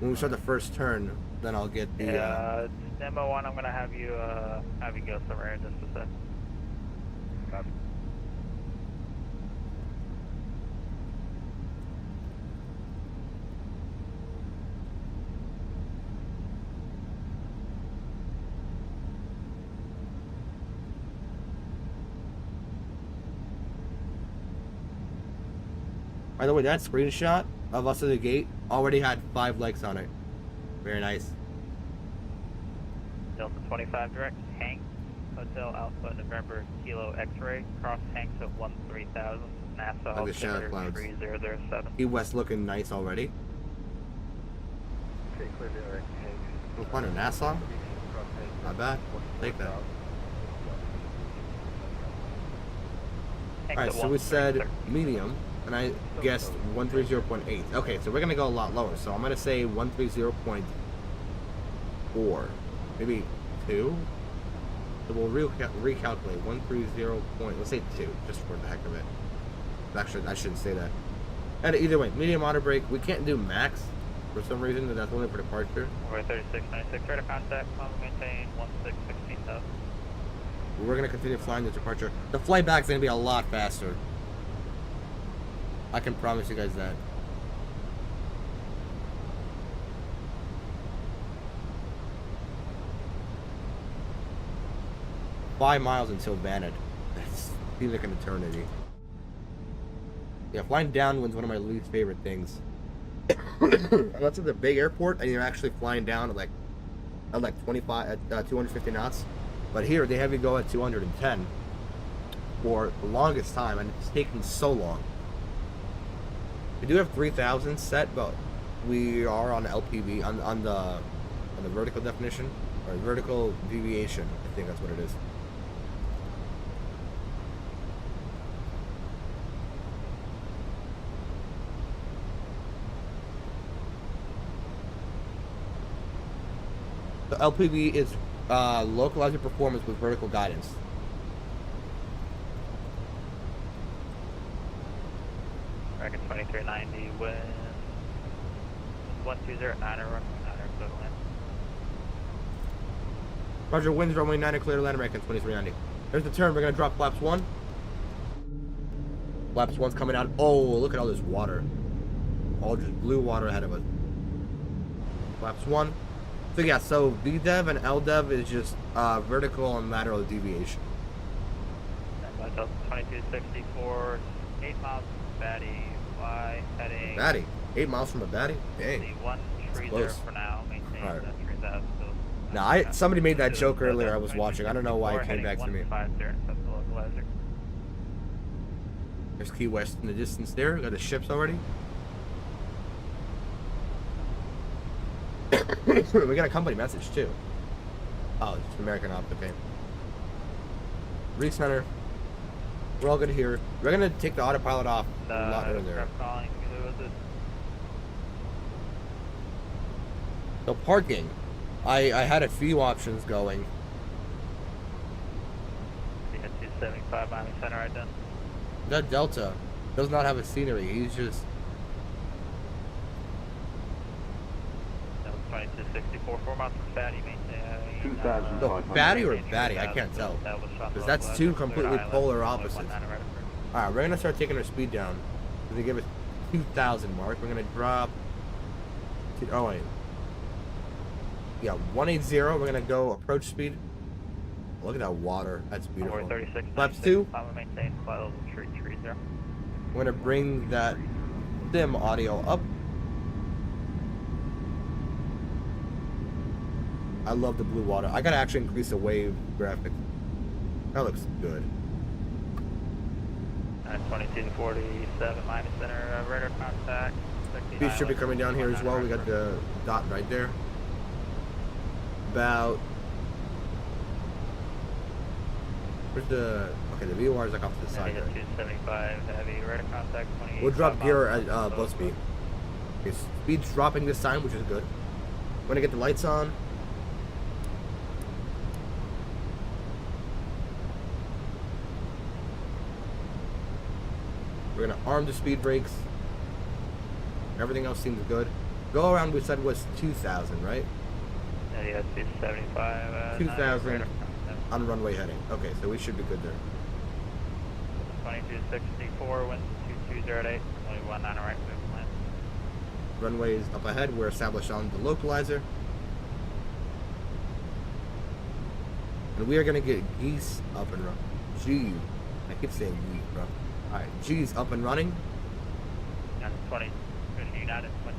When we start the first turn, then I'll get the. Demo 1, I'm gonna have you go somewhere in just a sec. Copy. By the way, that screenshot of us at the gate already had 5 likes on it. Very nice. Delta 25 direct, Hank, Hotel Alpha November Kilo X-ray, cross Hanks at 13,000, NASA Like the shadow altimeter clouds. 3007. Key West looking nice already. Okay, clear direct. We're flying to Nassau? Not bad. Take that. Alright, so we said medium, and I guessed 130.8. Okay, so we're gonna go a lot lower. So I'm gonna say 130.4, maybe 2. So we'll recalculate 130. Let's say 2, just for the heck of it. Actually, I shouldn't say that. And either way, medium auto brake. We can't do max for some reason. That's only for departure. We're 3696, radar contact, maintain 16,000. We're gonna continue flying the departure. The flight back is gonna be a lot faster. I can promise you guys that. $5 miles until Vanad. That seems like an eternity. Yeah, flying downwind's one of my least favorite things. Unless it's a big airport and you're actually flying down at like 250 knots. But here they have you go at 210 for the longest time, and it's taking so long. We do have 3,000 set, but we are on LPV on the vertical definition or vertical deviation. I think that's what it is. The LPV is localizing performance with vertical guidance. American 2390, wind 1209, runway 9er, equivalent. Roger, winds runway 9 clear to land, American 2390. There's the turn, we're gonna drop flaps 1. Flaps 1's coming out. Oh, look at all this water. All just blue water ahead of us. Flaps 1. So yeah, so VDEV and LDEV is just vertical and lateral deviation. Delta 2264, 8 miles from Batty, Y, heading... Batty? 8 miles from a Batty? Dang. The one tree there for now, maintain Alright. that 3,000. Now, somebody made that joke earlier I was watching. I don't know why it came back to me. 150 and set the localizer. There's Key West in the distance there. We got the ships already. We got a company message too. Oh, it's American Op, okay. Recenter. We're all good here. We're gonna take the autopilot off a lot earlier. Calling, who was it? So parking. I had a few options going. Yeah, 275 Miami Center right then. That Delta does not have a scenery. He's just... Delta 2264, 4 miles from Fatty, maintain. 2,500. No, Fatty or Batty? I can't tell. Because that's two completely polar opposites. Alright, we're gonna start taking our speed down. They give us 2,000 mark. We're gonna drop to, oh wait. Yeah, 180. We're gonna go approach speed. Look at that water. That's beautiful. 36. Flaps 2. I'm gonna maintain flight level 330. We're gonna bring that sim audio up. I love the blue water. I gotta actually increase the wave graphic. That looks good. 2247 minus center, radar contact. Speed should be coming down here as well. We got the dot right there. About. Where's the. Okay, the VOR is like off to the side. 275 heavy radar contact. We'll drop gear at bow speed. Okay, speed's dropping this time, which is good. I'm gonna get the lights on. We're gonna arm the speed brakes. Everything else seems good. Go around, we said was 2,000, right? Yeah, 275. 2,000 on runway heading. Okay, so we should be good there. 2264, wind 2208, 21 on right move plan. Runway is up ahead. We're established on the localizer. And we are gonna get geese up and running. Gee, I keep saying geese, bro. Alright, G's up and running. And 20, United 22.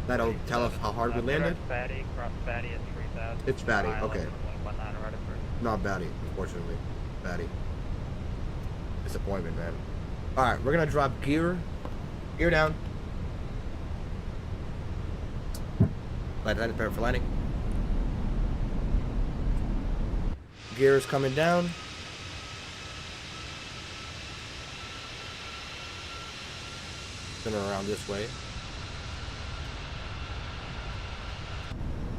That'll tell us how hard we landed. Fatty, cross Fatty at 3,000. It's Fatty, Island, okay. 21 on right first. Not Batty, unfortunately. Batty. Disappointment, man. Alright, we're gonna drop gear. Gear down. Light that, prepare for landing. Gear is coming down. Spin around this way.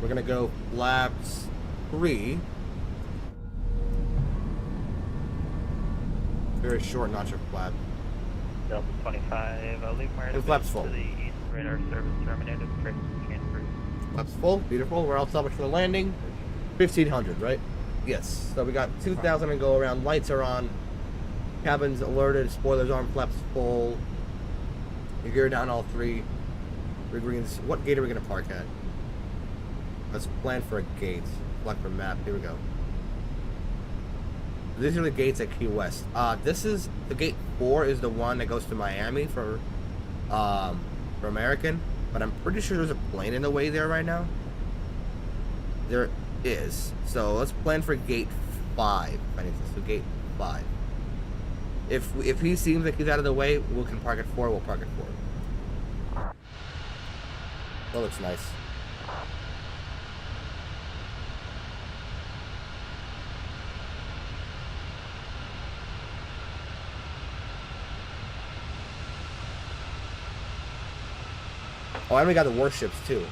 We're gonna go flaps 3. Very short notch of flap. Delta 25, leave where And flaps full. to the east radar service terminated, trace transfer. Flaps full, beautiful. We're all established for the landing. 1,500, right? Yes. So we got 2,000 and go around. Lights are on. Cabins alerted. Spoilers on. Flaps full. You gear down all 3. We're greens. What gate are we gonna park at? Let's plan for a gate. Select for map. Here we go. These are the gates at Key West. This is the gate 4 is the one that goes to Miami for American, but I'm pretty sure there's a plane in the way there right now. There is. So let's plan for gate 5. I think this is gate 5. If he seems like he's out of the way, we can park at 4. We'll park at 4. That looks nice. Oh, and we got the warships too.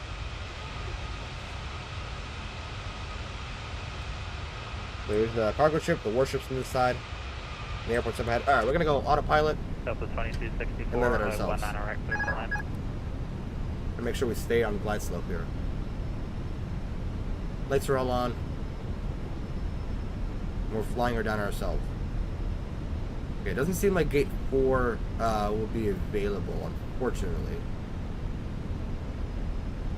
There's the cargo ship, the warships on this side, and the airport's up ahead. All right, we're gonna go autopilot. Delta 2264, And then ourselves. 1 on right clear to land. And make sure we stay on the glide slope here. Lights are all on. And we're flying her down ourselves. Okay, it doesn't seem like gate 4 will be available, unfortunately.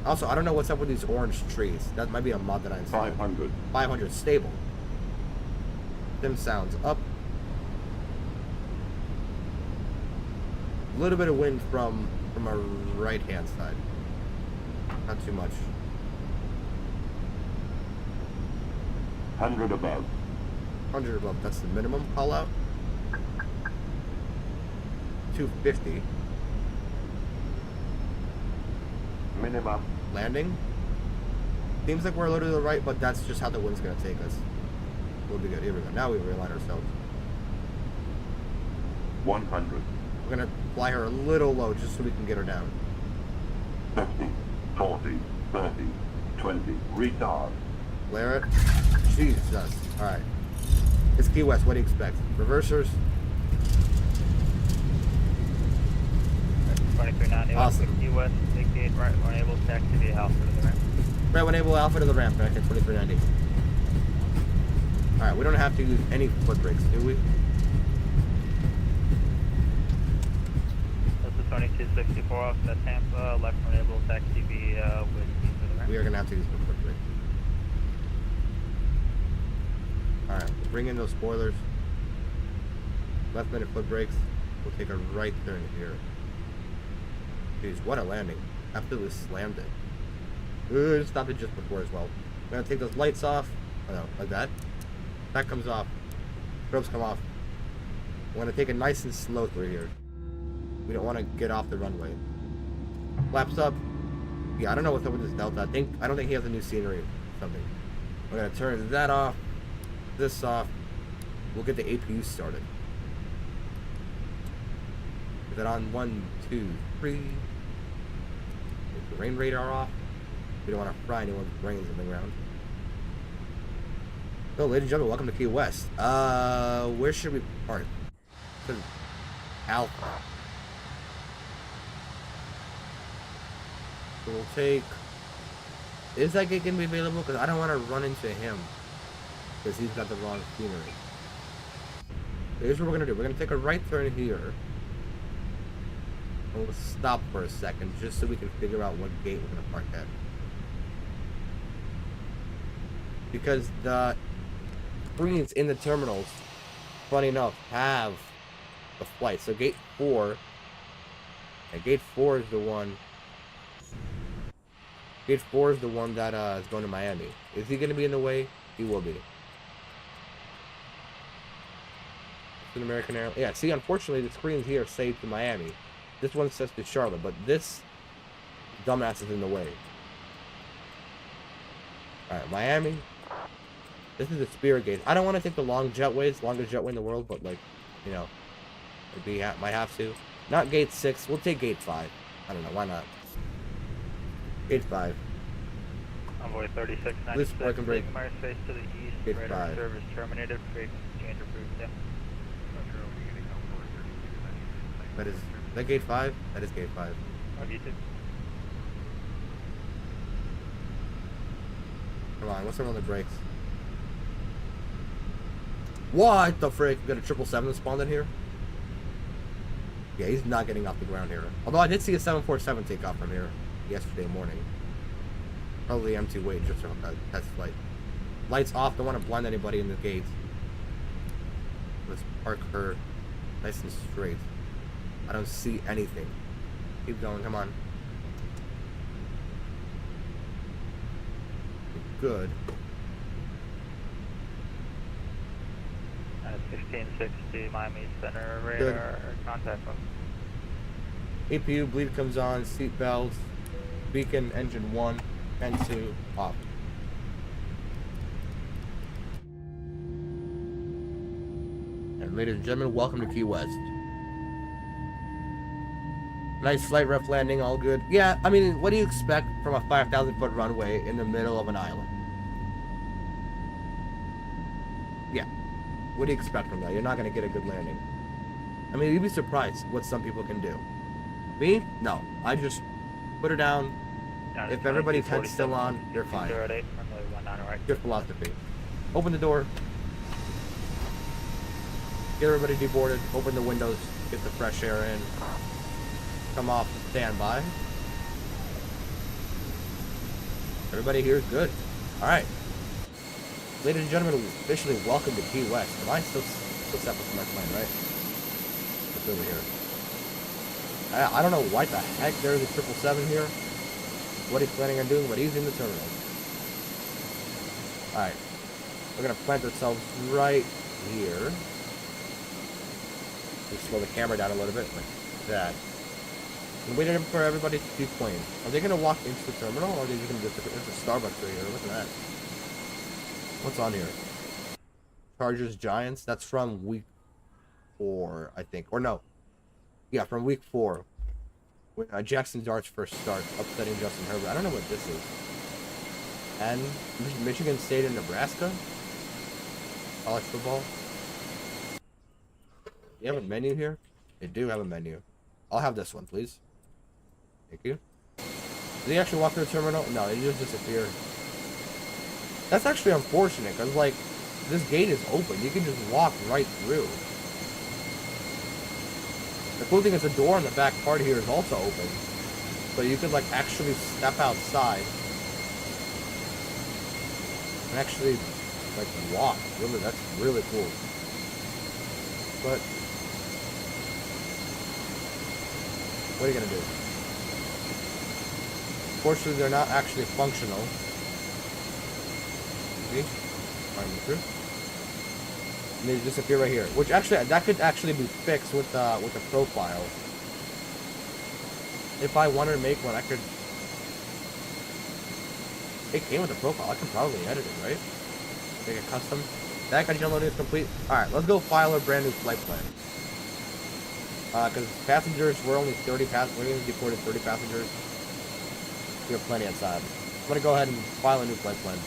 Also, I don't know what's up with these orange trees. That might be a mod that I installed. 500. 500 stable. Dim sounds up. A little bit of wind from our right hand side. Not too much. 100 above. 100 above. That's the minimum call out. 250. Minimum. Landing. Seems like we're a little to the right, but that's just how the wind's gonna take us. We'll be good. Here we go. Now we realign ourselves. 100. We're gonna fly her a little low just so we can get her down. 50. 40. 30. 20. Retard. Flare it. Jesus. Alright. It's Key West. What do you expect? Reversers. 2390 Awesome. West, West, big gate right, unable to activate alpha to the right. Right when able, Alpha to the ramp, back at 2390. Alright, we don't have to use any foot brakes, do we? This is 2264 off at Tampa, left when able, taxi be with east of the ramp. We are gonna have to use the foot brakes. Alright, bring in those spoilers. Left minute foot brakes. We'll take a right turn here. Jeez, what a landing. Absolutely slammed it. Ooh, stopped it just before as well. We're gonna take those lights off. Oh no, like that. That comes off. Strobes come off. We're gonna take it nice and slow through here. We don't want to get off the runway. Flaps up. Yeah, I don't know what's up with this Delta. I don't think he has a new scenery or something. We're gonna turn that off. This off. We'll get the APU started. Is it on 1, 2, 3? Take the rain radar off. We don't want to fry anyone's brains in the ground. So, ladies and gentlemen, welcome to Key West. Where should we park? Alpha. So we'll take... Is that gate going to be available? Because I don't want to run into him. Because he's got the wrong scenery. Here's what we're going to do. We're going to take a right turn here. And we'll stop for a second just so we can figure out what gate we're going to park at. Because the screens in the terminals, funny enough, have the flight. So gate 4, and gate 4 is the one. Gate 4 is the one that is going to Miami. Is he going to be in the way? He will be. It's an American Airlines. Yeah, see, unfortunately, the screens here say to Miami. This one says to Charlotte, but this dumbass is in the way. Alright, Miami. This is the Spirit gate. I don't want to take the long jetway. It's the longest jetway in the world, but, like, you know, maybe might have to. Not gate 6. We'll take gate 5. I don't know. Why not? Gate 5. Envoy 3696, taking my space to the east. Gate Radar 5. service terminated. Frequency change approved. Yeah. That is that gate 5? That is gate 5. On YouTube. Come on, what's wrong with the brakes? What the frick? We got a 777 spawned in here? Yeah, he's not getting off the ground here. Although I did see a 747 take off from here yesterday morning. Probably empty weight, just a test flight. Lights off, don't want to blind anybody in the gate. Let's park her nice and straight. I don't see anything. Keep going, come on. Good. 1560 Miami Center radar contact. APU bleed comes on, seat belts, beacon, engine 1 and 2 off. And ladies and gentlemen, welcome to Key West. Nice flight ref landing, all good. Yeah, I mean, what do you expect from a 5,000 foot runway in the middle of an island? Yeah. What do you expect from that? You're not going to get a good landing. I mean, you'd be surprised what some people can do. Me? No. I just put her down. If everybody's head's still on, you're fine. Good philosophy. Open the door. Get everybody deboarded. Open the windows. Get the fresh air in. Come off standby. Everybody here is good. Alright. Ladies and gentlemen, officially welcome to Key West. Am I still separate from my plane, right? It's over here. I don't know why the heck there's a 777 here. What he's planning on doing, but he's in the terminal. Alright. We're going to plant ourselves right here. We slow the camera down a little bit, like that. And waiting for everybody to deplane. Are they going to walk into the terminal, or are they just going to do there's a Starbucks right here? Look at that. What's on here? Chargers Giants. That's from week 4, I think. Or no. Yeah, from week 4. When Jackson Dart's first start, upsetting Justin Herbert. I don't know what this is. And Michigan State and Nebraska? College football? You have a menu here? They do have a menu. I'll have this one, please. Thank you. Did he actually walk through the terminal? No, he just disappeared. That's actually unfortunate, because, like, this gate is open. You can just walk right through. The cool thing is the door in the back part here is also open. So you could, like, actually step outside. And actually, like, walk. Really, that's really cool. But what are you gonna do? Fortunately, they're not actually functional. See? Find through. And they disappear right here. Which actually, that could actually be fixed with the profile. If I wanted to make one, I could. It came with a profile. I can probably edit it, right? Make it custom. That kind of downloading is complete. Alright, let's go file a brand new flight plan. Because passengers, we're only 30 passengers. We're going to deported 30 passengers. We have plenty outside. I'm going to go ahead and file a new flight plan.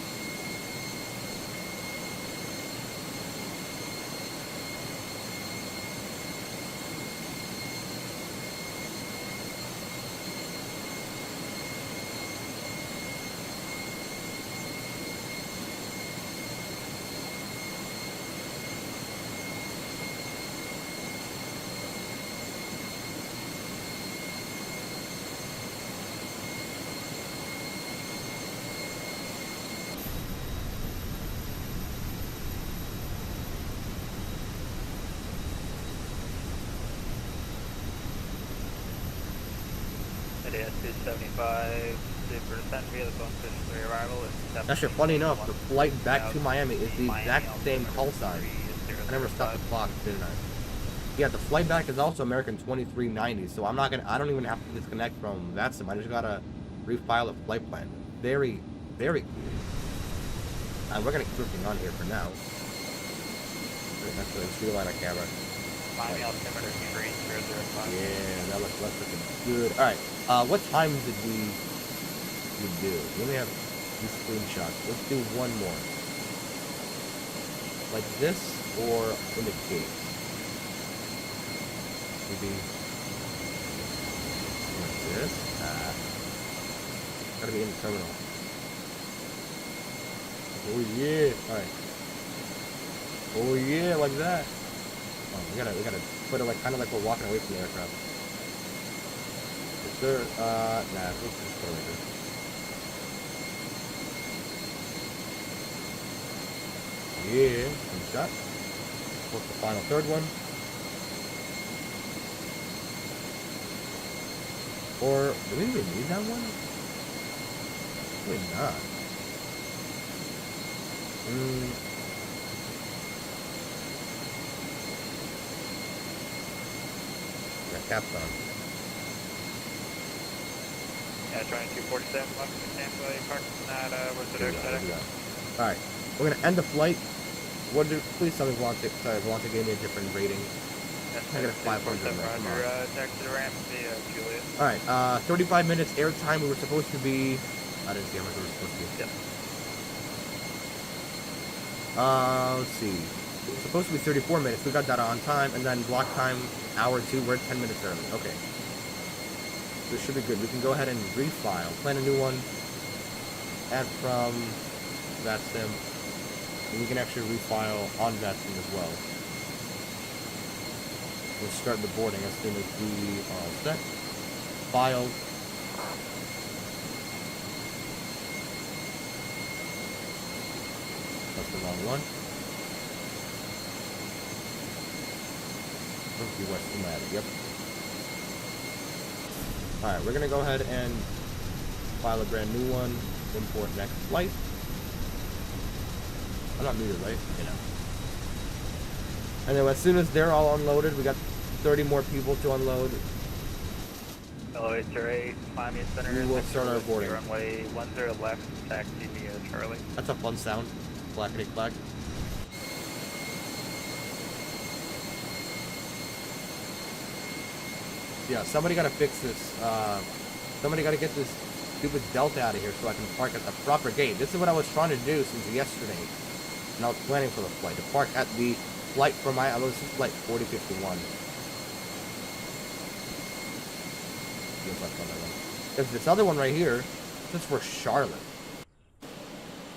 It is 275, super descent via the phone station for arrival is Actually, funny enough, the flight back to Miami is the exact same call sign. I never stopped the clock, didn't I? Yeah, the flight back is also American 2390, so I don't even have to disconnect from that sim. I just gotta refile a flight plan. Very, very cool. We're gonna keep drifting on here for now. Actually, let's realign our camera. Miami altimeter 3005. Yeah, that looks looking good. Alright, what times did we do? We only have these screenshots. Let's do one more. Like this, or in the gate? Maybe like this? Gotta be in the terminal. Oh yeah, alright. Oh yeah, like that. Oh, we gotta put it like kind of like we're walking away from the aircraft. Is there nah, let's just put it like this. Yeah, one shot. What's the final third one? Or do we even need that one? Probably not. Caps on. Yeah, trying 247 left to Tampa, parking at, where's the next Alright, we're gonna end the flight. What do, please tell me Volante gave me a different rating. I got a 500. Roger, taxi to ramp via Juliet. Alright, 35 minutes airtime. We were supposed to be. I didn't see how much we were supposed to be. Yep. Let's see. It was supposed to be 34 minutes. We got that on time, and then block time, hour 2. We're 10 minutes early. Okay. This should be good. We can go ahead and refile. Plan a new one. Add from that sim. And we can actually refile on that sim as well. We'll start the boarding as soon as we are all set. File. That's the wrong one. West Atlantic, yep. Alright, we're gonna go ahead and file a brand new one. Import next flight. I'm not muted, right? You know. And then as soon as they're all unloaded, we got 30 more people to unload. Hello, 808, Miami Center. We will start our boarding. Runway 10 left, taxi via Charlie. That's a fun sound. Clackety clack. Yeah, somebody gotta fix this. Somebody gotta get this stupid Delta out of here so I can park at the proper gate. This is what I was trying to do since yesterday. And I was planning for the flight. To park at the flight for my, this is flight 4051. Because this other one right here, this is for Charlotte.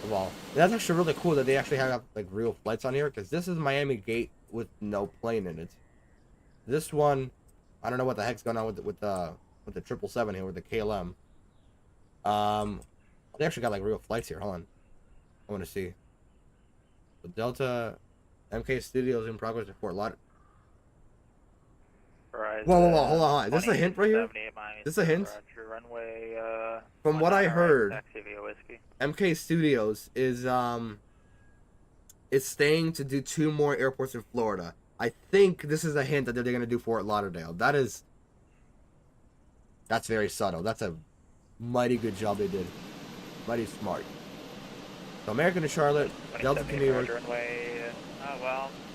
Well, that's actually really cool that they actually have like real flights on here. Because this is Miami Gate with no plane in it. This one, I don't know what the heck's going on with the 777 here with the KLM. They actually got like real flights here. Hold on, I want to see. The Delta MK Studios in progress at Fort Lauderdale. Whoa, hold on. Is this a hint right here? Is this a hint? Runway, From what I heard, taxi via whiskey. MK Studios is staying to do 2 more airports in Florida. I think this is a hint that they're gonna do Fort Lauderdale. That's very subtle. That's a mighty good job they did. Mighty smart. So American to Charlotte, Delta to New York,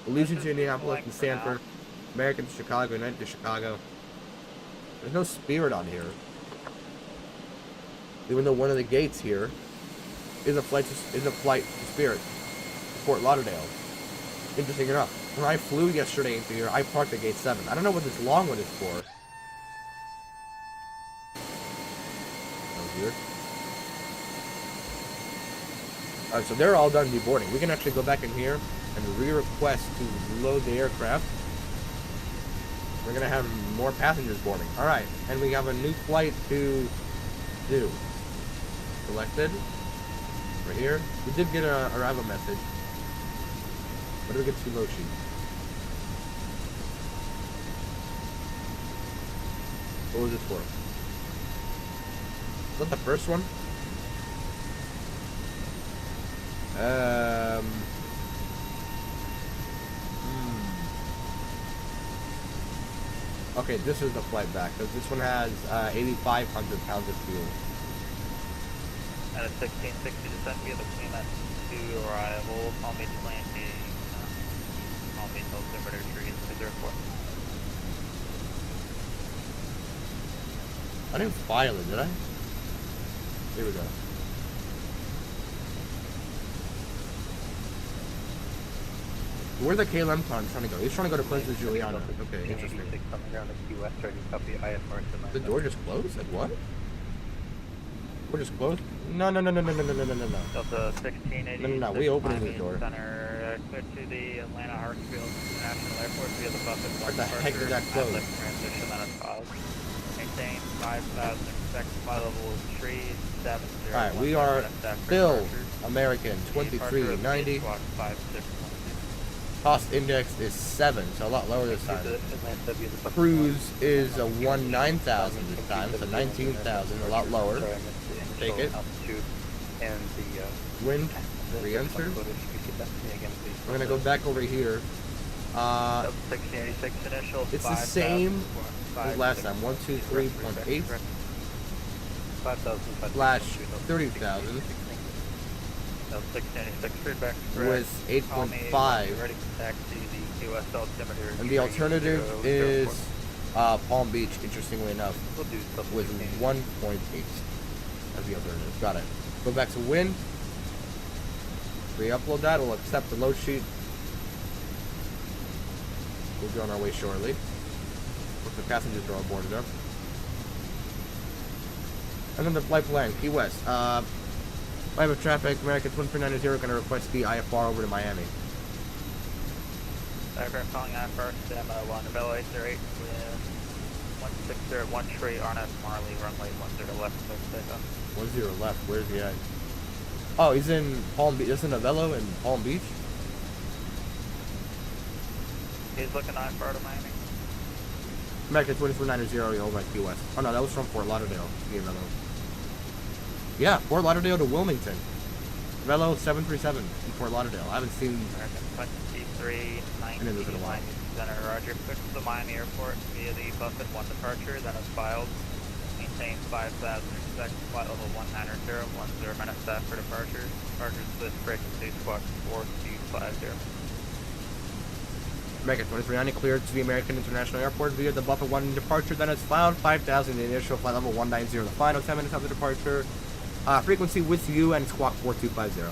Allegiant to Indianapolis and Stanford, American to Chicago, United to Chicago. There's no Spirit on here. Even though one of the gates here is a flight to Spirit to Fort Lauderdale. Interesting enough. When I flew yesterday into here, I parked at gate 7. I don't know what this long one is for. That was weird. Alright, so they're all done deboarding. We can actually go back in here and re-request to load the aircraft. We're going to have more passengers boarding. Alright, and we have a new flight to do. Selected. Right here. We did get a arrival message. What do we get to load sheet? What was this for? Is that the first one? Okay, this is the flight back, because this one has 8,500 pounds of fuel. At a 1660 descent via the Queen to arrival, Palm Beach landing, Palm Beach altimeter trees, is there for? I didn't file it, did I? Here we go. Where's the KLM trying to go? He's trying to go to Princess Juliana. Okay, interesting. The door just closed? Like what? We're just closed? No. Delta 1680. No, we opening the door. Center, clear to the Atlanta Hartsfield International Airport via the Buffett 1 What the heck did that close? transition that is filed. Maintain 5,000 expected flight level 370. Alright, we are still American 2390. Cost index is 7, so a lot lower this time. Cruise is a 19,000 this time, so 19,000, a lot lower. Take it. Wind, re-enter. We're gonna go back over here. It's the same as last time. 123.8 slash 30,000 with 8.5. And the alternative is Palm Beach, interestingly enough, with 1.8 as the alternative. Got it. Go back to wind. Re-upload that. We'll accept the load sheet. We'll be on our way shortly. Once the passengers are all boarded up. And then the flight plan, Key West. Live of traffic, American 2390 going to request the IFR over to Miami. Aircraft calling IFR, stand by 1, Bell 808 with 1601 tree, RNS Marley, runway 10 left, takeoff. 10 left, where's he at? Oh, he's in Palm Beach, isn't Avello in Palm Beach? He's looking IFR to Miami. American 2390 over at Key West. Oh no, that was from Fort Lauderdale. Yeah, Fort Lauderdale to Wilmington. Velo 737 in Fort Lauderdale. I haven't seen American 2390 Miami Center, roger. Quick to the Miami Airport via the Buffett 1 departure, then is filed. Maintain 5,000, expect flight level 190, 10 minutes after departure. Departures with frequency squawk 4250. American 2390 cleared to the American International Airport via the Buffett 1 departure, then is filed. 5,000, the initial flight level 190, the final 10 minutes after departure. Frequency with you and squawk 4250.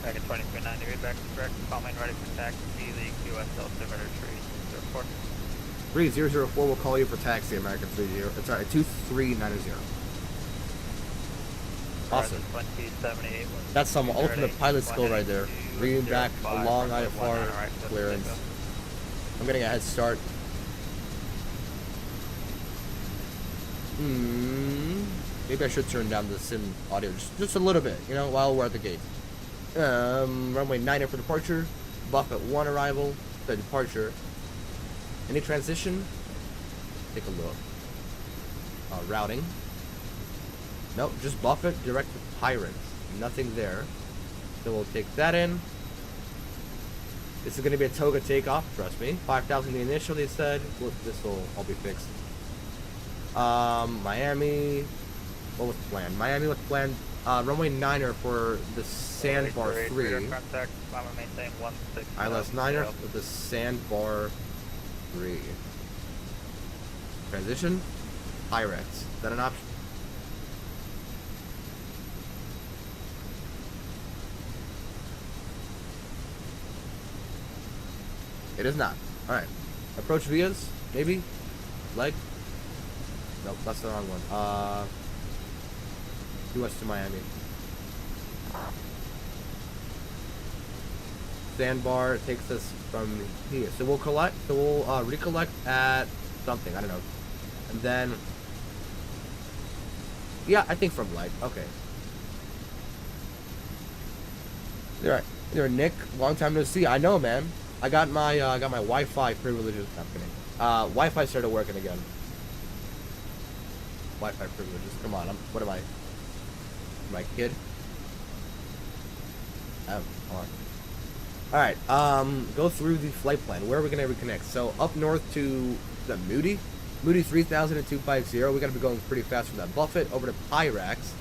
American 2390, read back to correct. Call main ready for taxi, the QSL altimeter tree. Report. 3004 will call you for taxi, American 2390. Awesome. That's some ultimate pilot skill right there. Reading back a long IFR clearance. I'm getting a head start. Maybe I should turn down the sim audio just a little bit, you know, while we're at the gate. Runway 9 for departure. Buffet 1 arrival. The departure. Any transition? Take a look. Routing. Nope, just Buffet direct to Pirates. Nothing there. So we'll take that in. This is going to be a toga takeoff, trust me. 5,000 the initial, they said. Well, this will all be fixed. Miami. What was planned? Miami was planned. Runway 9er for the Sandbar 3. ILS 9er with the Sandbar 3. Transition. Pirates. Is that an option? It is not. Alright. Approach vias, maybe? Leg? Nope, that's the wrong one. US to Miami. Sandbar takes us from here. So we'll collect, recollect at something, I don't know. And then, yeah, I think from leg, okay. Alright, there, Nick, long time no see. I know, man. I got my Wi-Fi privileges. I'm kidding. Wi-Fi started working again. Wi-Fi privileges. Come on. What am I? Am I a kid? Oh, hold on. All right. Go through the flight plan. Where are we gonna reconnect? So up north to the Moody 3000 and 250. We gotta be going pretty fast from that Buffet over to Pyrax.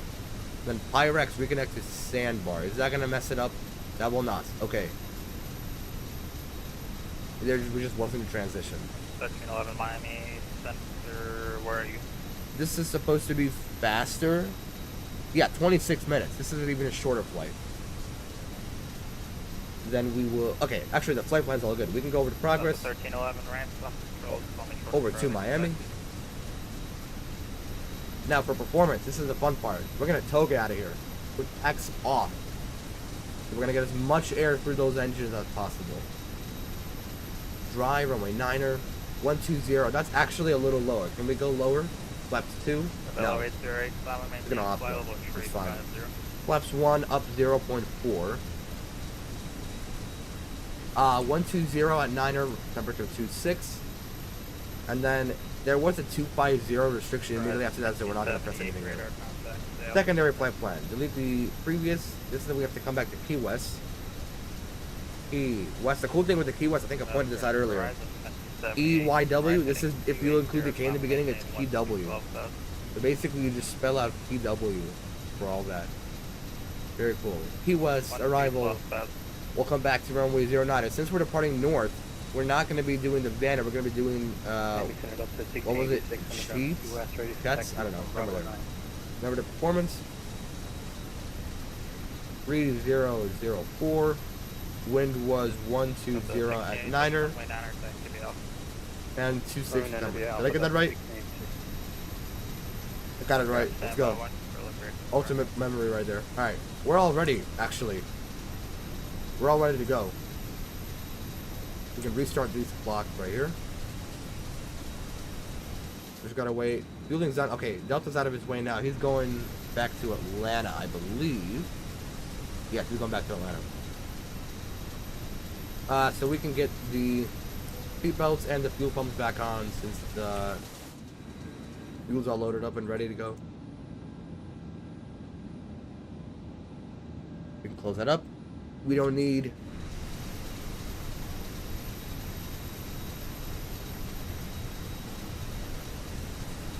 Then Pyrax reconnect to Sandbar. Is that gonna mess it up? That will not. Okay. We just wasn't in transition. 1311 Miami Center, where are you? This is supposed to be faster. Yeah, 26 minutes. This isn't even a shorter flight. Then we will... Okay, actually the flight plan's all good. We can go over to Progress. 1311 ramp over to Miami. Now for performance, this is the fun part. We're going to toga out of here with X off. So we're going to get as much air through those engines as possible. Dry, runway 9er, 120. That's actually a little lower. Can we go lower? Flaps 2? No. It's gonna off. It's fine. Flaps 1 up 0.4. 120 at 9er, temperature 26. And then there was a 250 restriction immediately after that, so we're not gonna press anything here. Secondary flight plan. Delete the previous. This is that we have to come back to Key West. Key West. The cool thing with the Key West, I think I pointed this out earlier. EYW. This is if you include the K in the beginning, it's KEYW. So basically, you just spell out KEYW for all that. Very cool. Key West arrival. We'll come back to runway 09. And since we're departing north, we're not going to be doing the Vanner. We're going to be doing what was it? Sheets? Cats? I don't know. Remember the performance. 3004. Wind was 120 at 9er. And 26. Did I get that right? I got it right. Let's go. Ultimate memory right there. Alright. We're all ready, actually. We're all ready to go. We can restart these clocks right here. Just gotta wait. Fueling's done. Okay, Delta's out of his way now. He's going back to Atlanta, I believe. Yeah, he's going back to Atlanta. So we can get the seat belts and the fuel pumps back on since the fuel's all loaded up and ready to go. We can close that up. We don't need...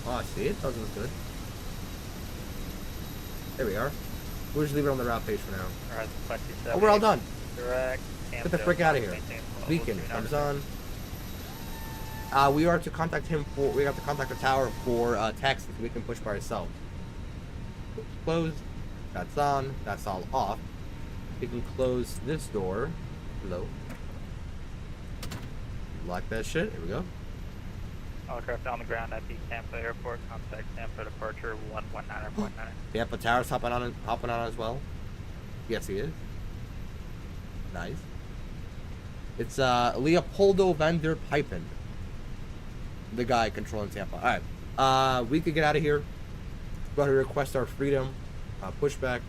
Oh, see, it doesn't look good. There we are. We'll just leave it on the route page for now. Oh, we're all done. Direct. Get the frick out of here. Beacon comes on. We are to contact him for. We have to contact the tower for taxi so we can push by ourselves. Closed. That's on. That's all off. We can close this door. Hello. Lock that shit. Here we go. All aircraft on the ground at the Tampa Airport. Contact Tampa departure 119.9. Tampa Tower's hopping on as well. Yes, he is. Nice. It's Leopoldo van der Pijpen, the guy controlling Tampa. All right, we could get out of here. Go ahead and request our freedom. Pushback.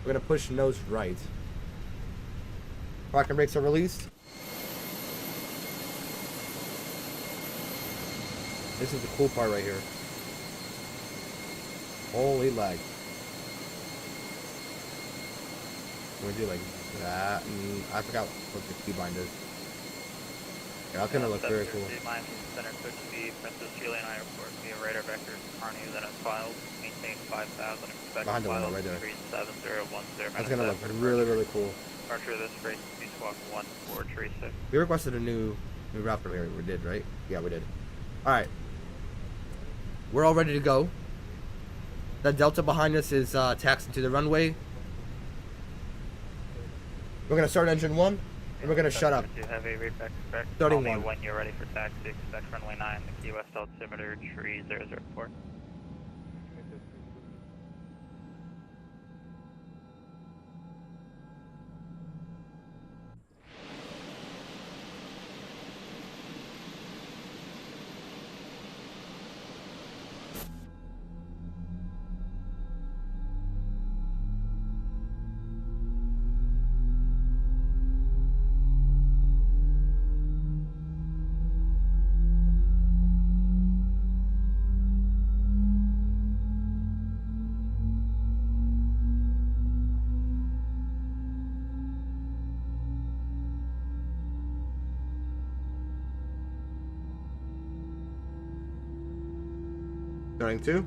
We're gonna push nose right. Parking brakes are released. This is the cool part right here. Holy lag. We're gonna do like that, and I forgot what the keybind is. Yeah, that's gonna look very cool. Line center could be Princess Julian Airport via radar vector Carney that has filed. Maintain 5,000. Behind the window right there. 37010. That's gonna look really cool. Departure of this freight speed squawk 1436. We requested a new route from here. We did, right? Yeah, we did. All right. We're all ready to go. The Delta behind us is taxiing to the runway. We're gonna start engine 1, and we're gonna shut up. Starting 1. When you're ready for taxi, expect runway 9, the Key West altimeter 3004. Starting 2.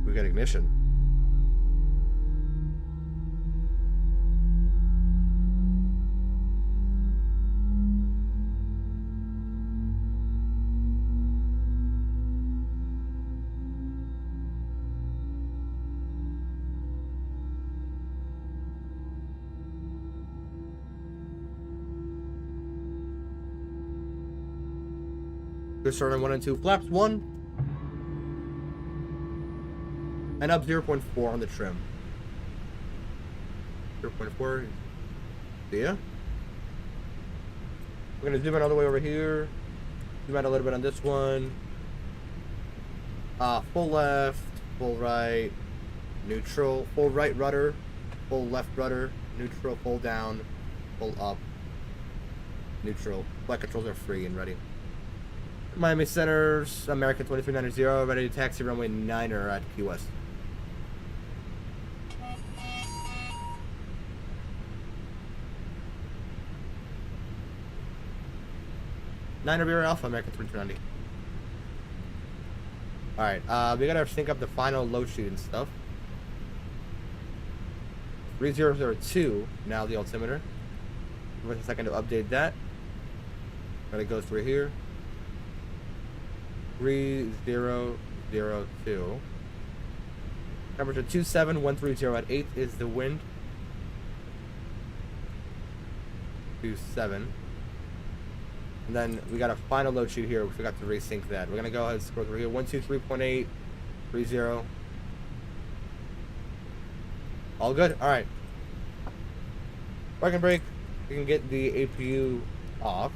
We got ignition. Good start on 1 and 2. Flaps 1. And up 0.4 on the trim. 0.4. See ya. We're gonna zoom in all the way over here. Zoom out a little bit on this one. Full left, full right, neutral, full right rudder, full left rudder, neutral, full down, full up, neutral. Flight controls are free and ready. Miami Centers, American 2390, ready to taxi runway 9er at Key West. Niner Bureau Alpha, American 2390. Alright, we gotta sync up the final load sheet and stuff. 3002, now the altimeter. Give us a second to update that. Gotta go through here. 3002. Temperature 27130 at 8 is the wind. 27. And then we got a final load sheet here. We forgot to resync that. We're gonna go ahead and scroll through here. 123.8, 30. All good. All right. Parking brake. We can get the APU off.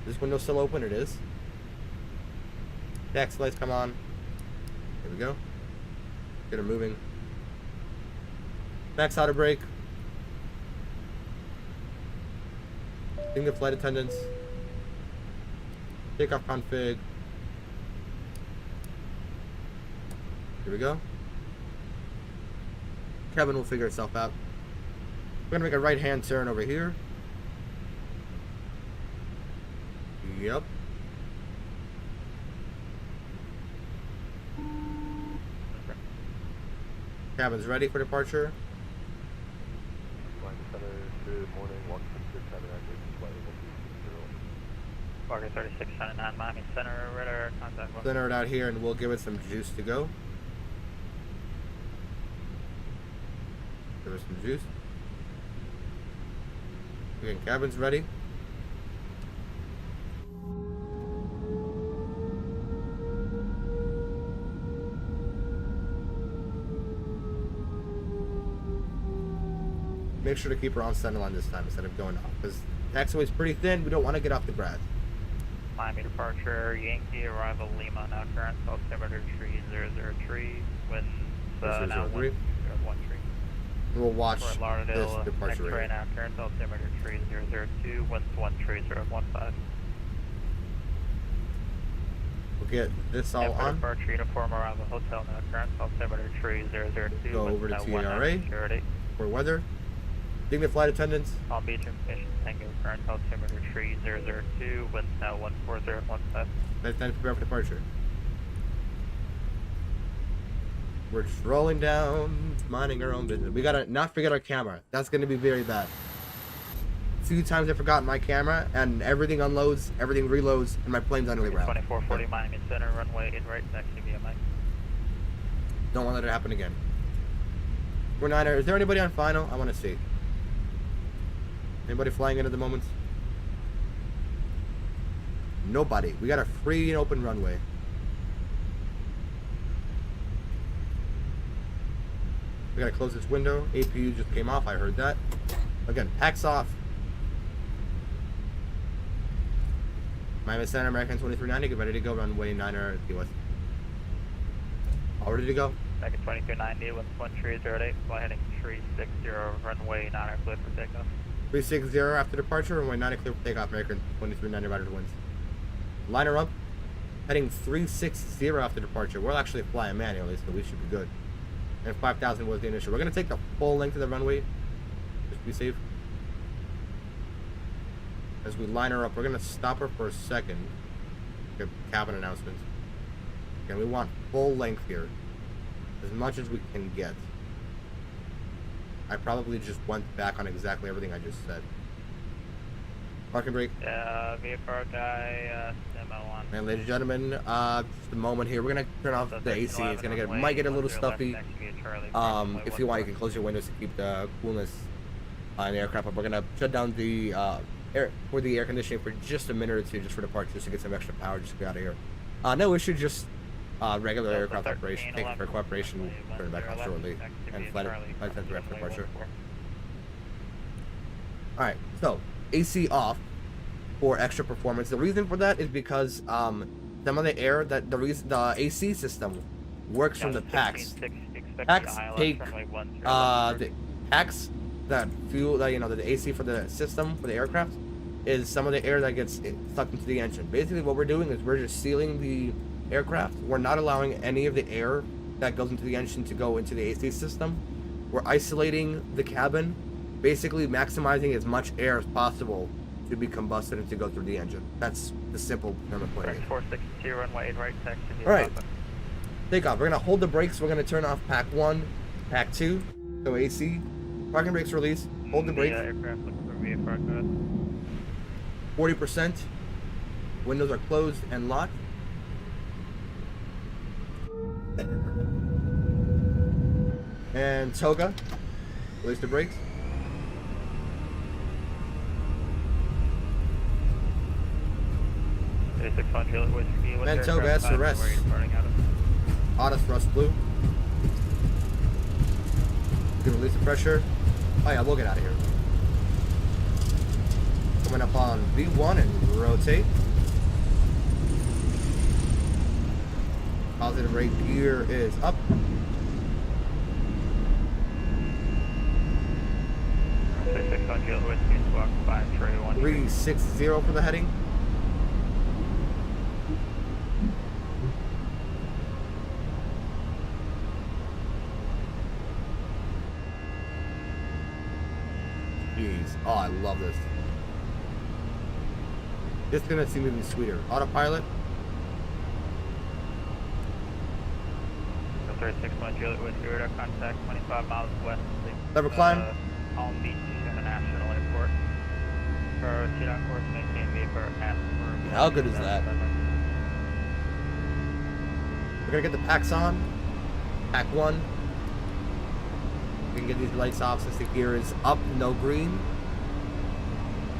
This window's still open. It is. Taxi lights come on. Here we go. Get her moving. Max auto brake. Think of flight attendants. Takeoff config. Here we go. Cabin will figure itself out. We're gonna make a right hand turn over here. Yep. Cabin's ready for departure. Flying center, good morning, 169 flight 120. Barker 3679 Miami Center, radar, contact. Center it out here and we'll give it some juice to go. Give it some juice. Again, cabin's ready. Make sure to keep her on center line this time instead of going off, because taxiway's pretty thin. We don't want to get off the grass. Miami departure, Yankee arrival Lima, now current altimeter 3003, winds now 1 tree. We'll watch Fort this Lauderdale, departure X-ray rate. now current altimeter 3002, winds 13015. We'll get this all Airport on. departure, uniform arrival hotel, now current altimeter 3002, Go over to TRA for weather. Dignity flight attendants. Palm Beach information, Tango, current altimeter 3002, winds now 14015. Let's then prepare for departure. We're just rolling down, minding our own business. We gotta not forget our camera. That's gonna be very bad. A few times I forgot my camera, and everything unloads, everything reloads, and my plane's under the ground. 2440 Miami Center, runway in right, taxi via Mike. Don't want that to happen again. We're Niner. Is there anybody on final? I want to see. Anybody flying in at the moment? Nobody. We got a free and open runway. We gotta close this window. APU just came off. I heard that. Again, packs off. Miami Center, American 2390. Get ready to go. Runway 9er at US. All ready to go. Back at 2290 with 1308, fly heading 360, runway 9 clear for takeoff. 360 after departure, runway 9 clear for takeoff, American 2390 rider to winds. Liner up, heading 360 after departure. We'll actually fly manually, so we should be good. And 5,000 was the initial. We're going to take the full length of the runway, just to be safe. As we line her up, we're going to stop her for a second. Give cabin announcements. Again, we want full length here, as much as we can get. I probably just went back on exactly everything I just said. Parking brake. VFR guy, demo on. And ladies and gentlemen, just a moment here. We're gonna turn off the AC. It's gonna might get a little stuffy. If you want, you can close your windows to keep the coolness on the aircraft. But we're gonna shut down the air conditioning for just a minute or two, just for departure, just to get some extra power, just to get out of here. No issue, just regular aircraft operation. Thank you for cooperation. We'll turn it back on shortly and flight attendant after departure. All right, so AC off for extra performance. The reason for that is because some of the air that the AC system works from the packs. Packs take the packs that fuel that the AC for the system for the aircraft is some of the air that gets sucked into the engine. Basically, what we're doing is we're just sealing the aircraft. We're not allowing any of the air that goes into the engine to go into the AC system. We're isolating the cabin, basically maximizing as much air as possible to be combusted and to go through the engine. That's the simple term of putting it. 462 runway right taxi. All right, takeoff. We're gonna hold the brakes. We're gonna turn off pack 1, pack 2, so AC. Parking brakes release. Hold the brakes. Aircraft looking for VFR code. 40%. Windows are closed and locked. And Toga, release the brakes. And Toga, SRS. Auto thrust blue. You can release the pressure. Oh yeah, we'll get out of here. Coming up on V1 and rotate. Positive rate gear is up. $360 360 for the heading. Jeez. Oh, I love this. This is gonna seem even sweeter. Autopilot. 361 Juliet with radar contact 25 miles west. Lever climb. Palm Beach International Airport. For TDOT course, maintain vapor at for. How good is that? We're gonna get the packs on. Pack 1. We can get these lights off since the gear is up, no green.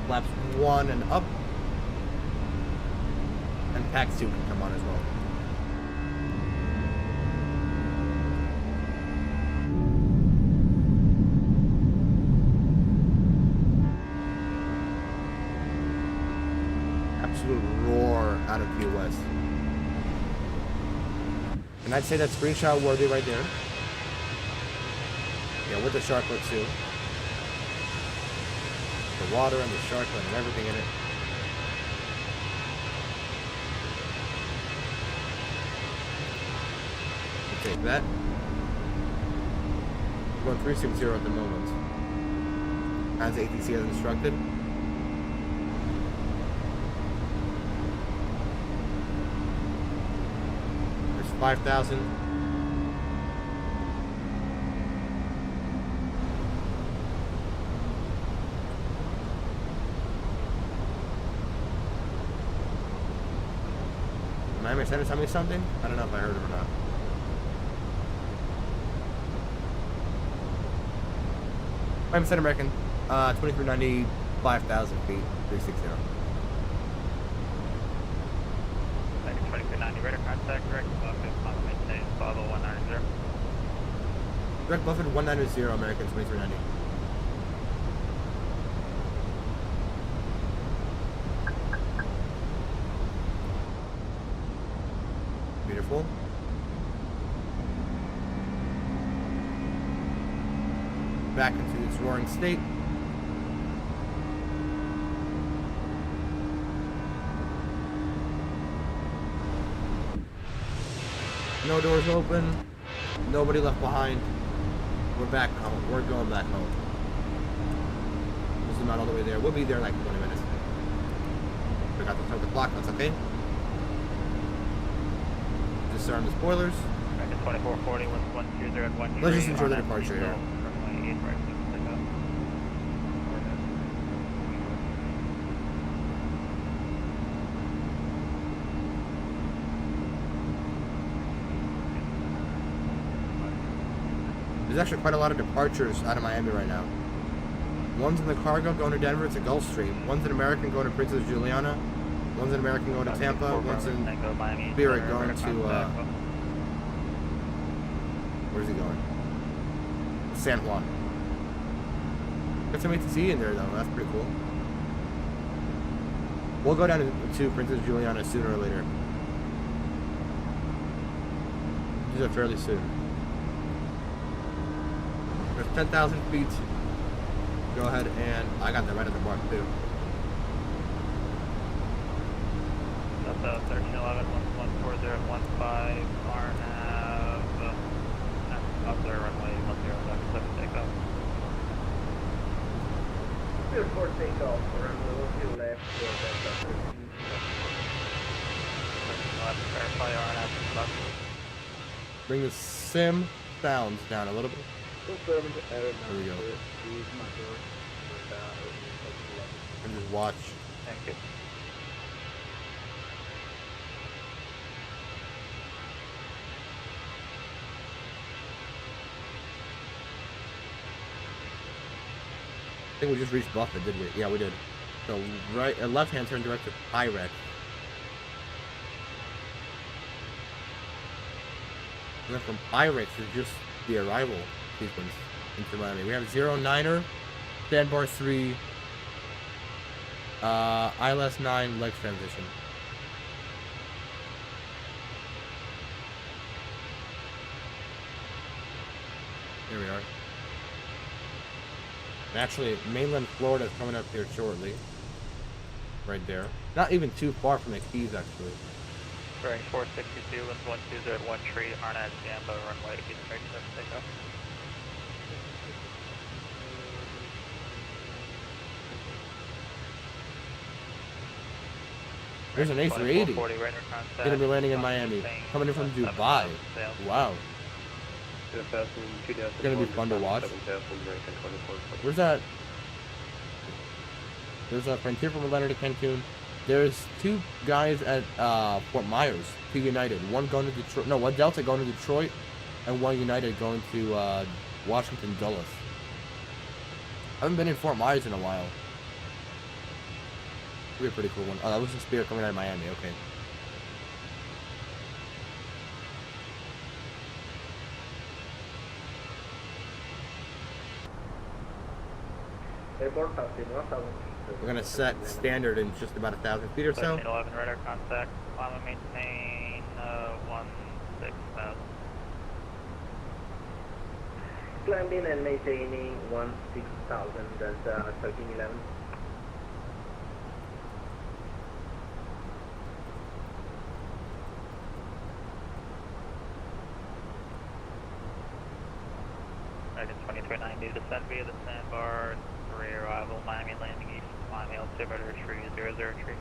Flaps 1 and up. And pack 2 can come on as well. Absolute roar out of Key West. And I'd say that's screenshot worthy right there. Yeah, with the sharklet too. The water and the sharklet and everything in it. We'll take that. We're going 360 at the moment. As ATC has instructed. There's 5,000. Miami Center tell me something? I don't know if I heard it or not. Miami Center American, 2390, 5,000 feet, 360. 2390 radar contact, direct Buffett, maintain Bravo 190. Direct Buffett 190, American 2390. Beautiful. Back into its roaring state. No doors open. Nobody left behind. We're back home. We're going back home. We'll zoom out all the way there. We'll be there in like 20 minutes. Forgot to start the clock. That's okay. Disarm the spoilers. 2440 with 120 at 1. Let's just enjoy the departure here. There's actually quite a lot of departures out of Miami right now. One's in the cargo going to Denver to Gulfstream. One's an American going to Princess Juliana. One's an American going to Tampa. One's in Spirit going to, where's he going? San Juan. Got some ATC in there though, that's pretty cool. We'll go down to Princess Juliana sooner or later. These are fairly soon. There's 10,000 feet. Go ahead and I got that right at the mark too. That's 1311, 140 at 15, RNAV, up there, runway 10, takeoff. Clear for takeoff, runway 10 left, Verify RNAV. Bring the sim sounds down a little bit. There we go. And just watch. Thank you. I think we just reached Buffett, did we? Yeah, we did. So right, left-hand turn direct to Pyrex. And then from Pyrex is just the arrival sequence into Miami. We have 09er, Sandbar 3, ILS 9 legs transition. Here we are. Actually, mainland Florida is coming up here shortly. Right there. Not even too far from the Keys, actually. Bearing 462 with 120 at 1 tree, Arnett, Tampa, runway 8 straight to takeoff. There's an A380. Gonna be landing in Miami. Coming in from Dubai. Wow. It's gonna be fun to watch. Where's that? There's a Frontier from Atlanta to Cancun. There's two guys at Fort Myers, two United. One going to Detroit. No, one Delta going to Detroit, and one United going to Washington Dulles. I haven't been in Fort Myers in a while. It'll be a pretty cool one. Oh, that was a Spirit coming out of Miami. Okay. We're gonna set standard in just about 1,000 feet or so. 11 radar contact. Climb and maintain 16,000. Climbing and maintaining 16,000. That's 1311. American 2390, descend via the sandbar. Arrival, Miami landing east, Miami altimeter 3003.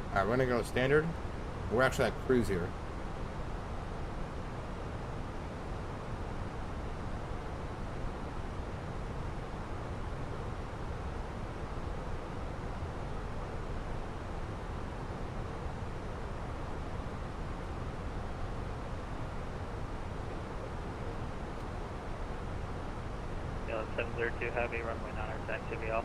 Alright, we're gonna go standard. We're actually at cruise here. Yeah, 702 heavy, runway 9 activity off.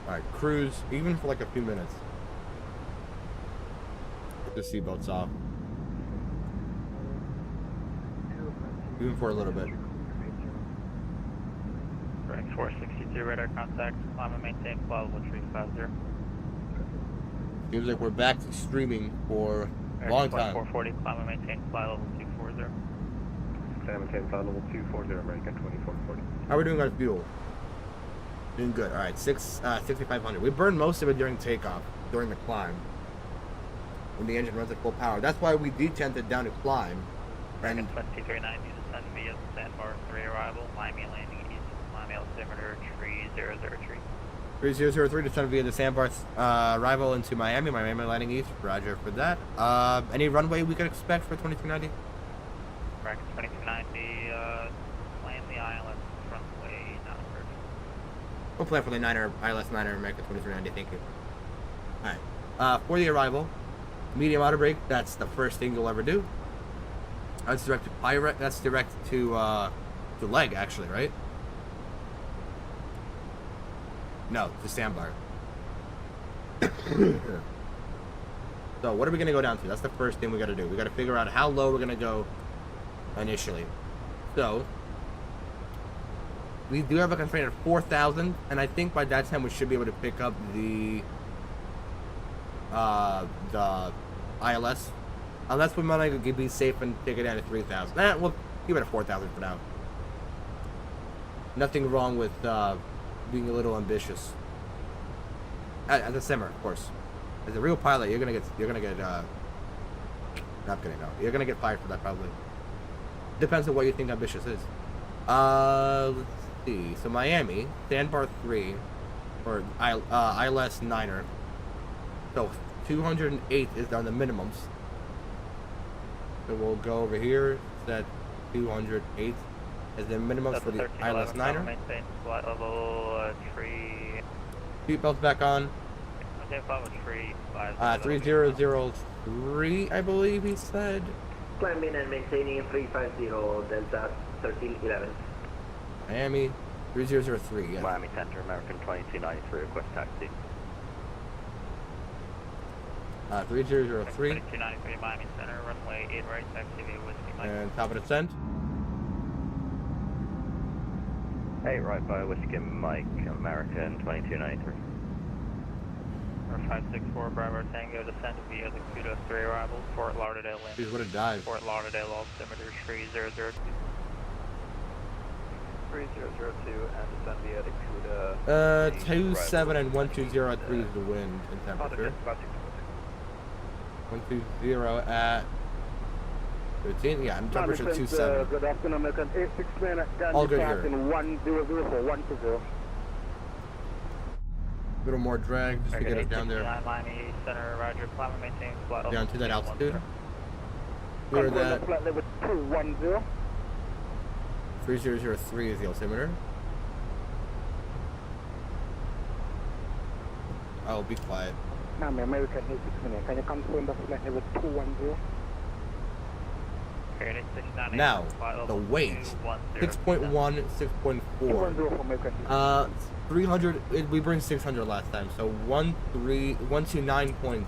Alright, cruise, even for like a few minutes. Get the seatbelts off. Even for a little bit. Rank 462, radar contact, climb and maintain flight level 350. Seems like we're back to streaming for a long time. 440, climb and maintain flight level 240. Climb and maintain flight level 240, American 2440. How are we doing on fuel? Doing good. Alright, 6,500. We burned most of it during takeoff, during the climb. When the engine runs at full power. That's why we detented down to climb. American 2390, descend via sandbar 3 arrival, Miami landing east, Miami altimeter 3003. 3003 descend via the sandbar arrival into Miami. Miami landing east. Roger for that. Any runway we could expect for 2390? American 2290, land the island, runway 900. We'll plan for the ILS 9er American 2390, thank you. Alright, for the arrival, medium auto brake, that's the first thing you'll ever do. That's direct to pirate, that's direct to leg, actually, right? No, to sandbar. So, what are we going to go down to? That's the first thing we got to do. We got to figure out how low we're going to go initially. So, we do have a constraint at 4,000, and I think by that time we should be able to pick up the ILS. Unless we might be safe and take it down to 3,000. We'll keep it at 4,000 for now. Nothing wrong with being a little ambitious. As a simmer, of course. As a real pilot, you're gonna get not kidding, no. You're gonna get fired for that probably. Depends on what you think ambitious is. Let's see. So Miami, sandbar 3, or ILS 9er. So 208 is on the minimums. So we'll go over here. Set 208 as the minimums for the ILS 9er. Maintain flight level 3. Seatbelts back on. Maintain flight level 3003, I believe he said. Climbing and maintaining 350, Delta 1311. Miami 3003, yeah. Miami Center, American 2293, request taxi. 3003. 2293 Miami Center, runway 8 right, taxi via Whiskey Mike. And top of descent. Hey, right by Whiskey Mike, American 2293. 564 Bravo Tango, descend via the Kudo 3 arrival, Fort Lauderdale Lynn. Please, what a dive. Fort Lauderdale altimeter 3002. 3002 and descend via the CUDA. 27 and 1203 is the wind and temperature. 120 at 13, yeah, and temperature 27. Good afternoon, American 86 at All good here. in 100 for 120. A little more drag just to get us down there. Miami Center, Roger, climb and maintain flight level. Down to that altitude. Clear that. Flight level 210. 3003 is the altimeter. I'll be quiet. Now, American 86 can you confirm the flight level 210? Now, the weight, 6.1, 6.4. 300, we bring 600 last time, so 129.6.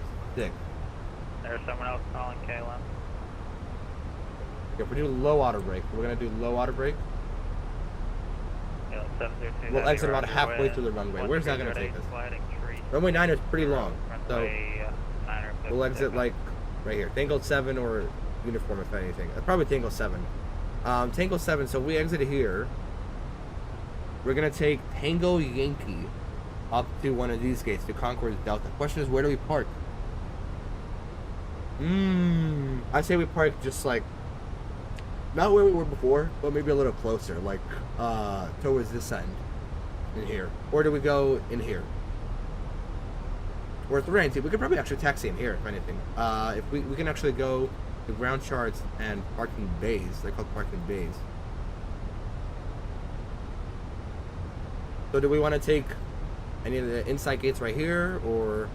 There's someone else calling KLM. If we do low auto brake, we're gonna do low auto brake. Yeah, 702. We'll exit about halfway through the runway. Where's that gonna take us? Runway 9 is pretty long, so we'll exit like right here. Tango 7 or uniform if anything. Probably Tango 7. Tango 7, so we exit here. We're gonna take Tango Yankee up to one of these gates to Concourse Delta. Question is, where do we park? I say we park just like, not where we were before, but maybe a little closer, like towards this end, in here. Or do we go in here? Or 390, we could probably actually taxi in here, if anything. If we can actually go to ground charts and parking bays. They're called parking bays. So do we want to take any of the inside gates right here, or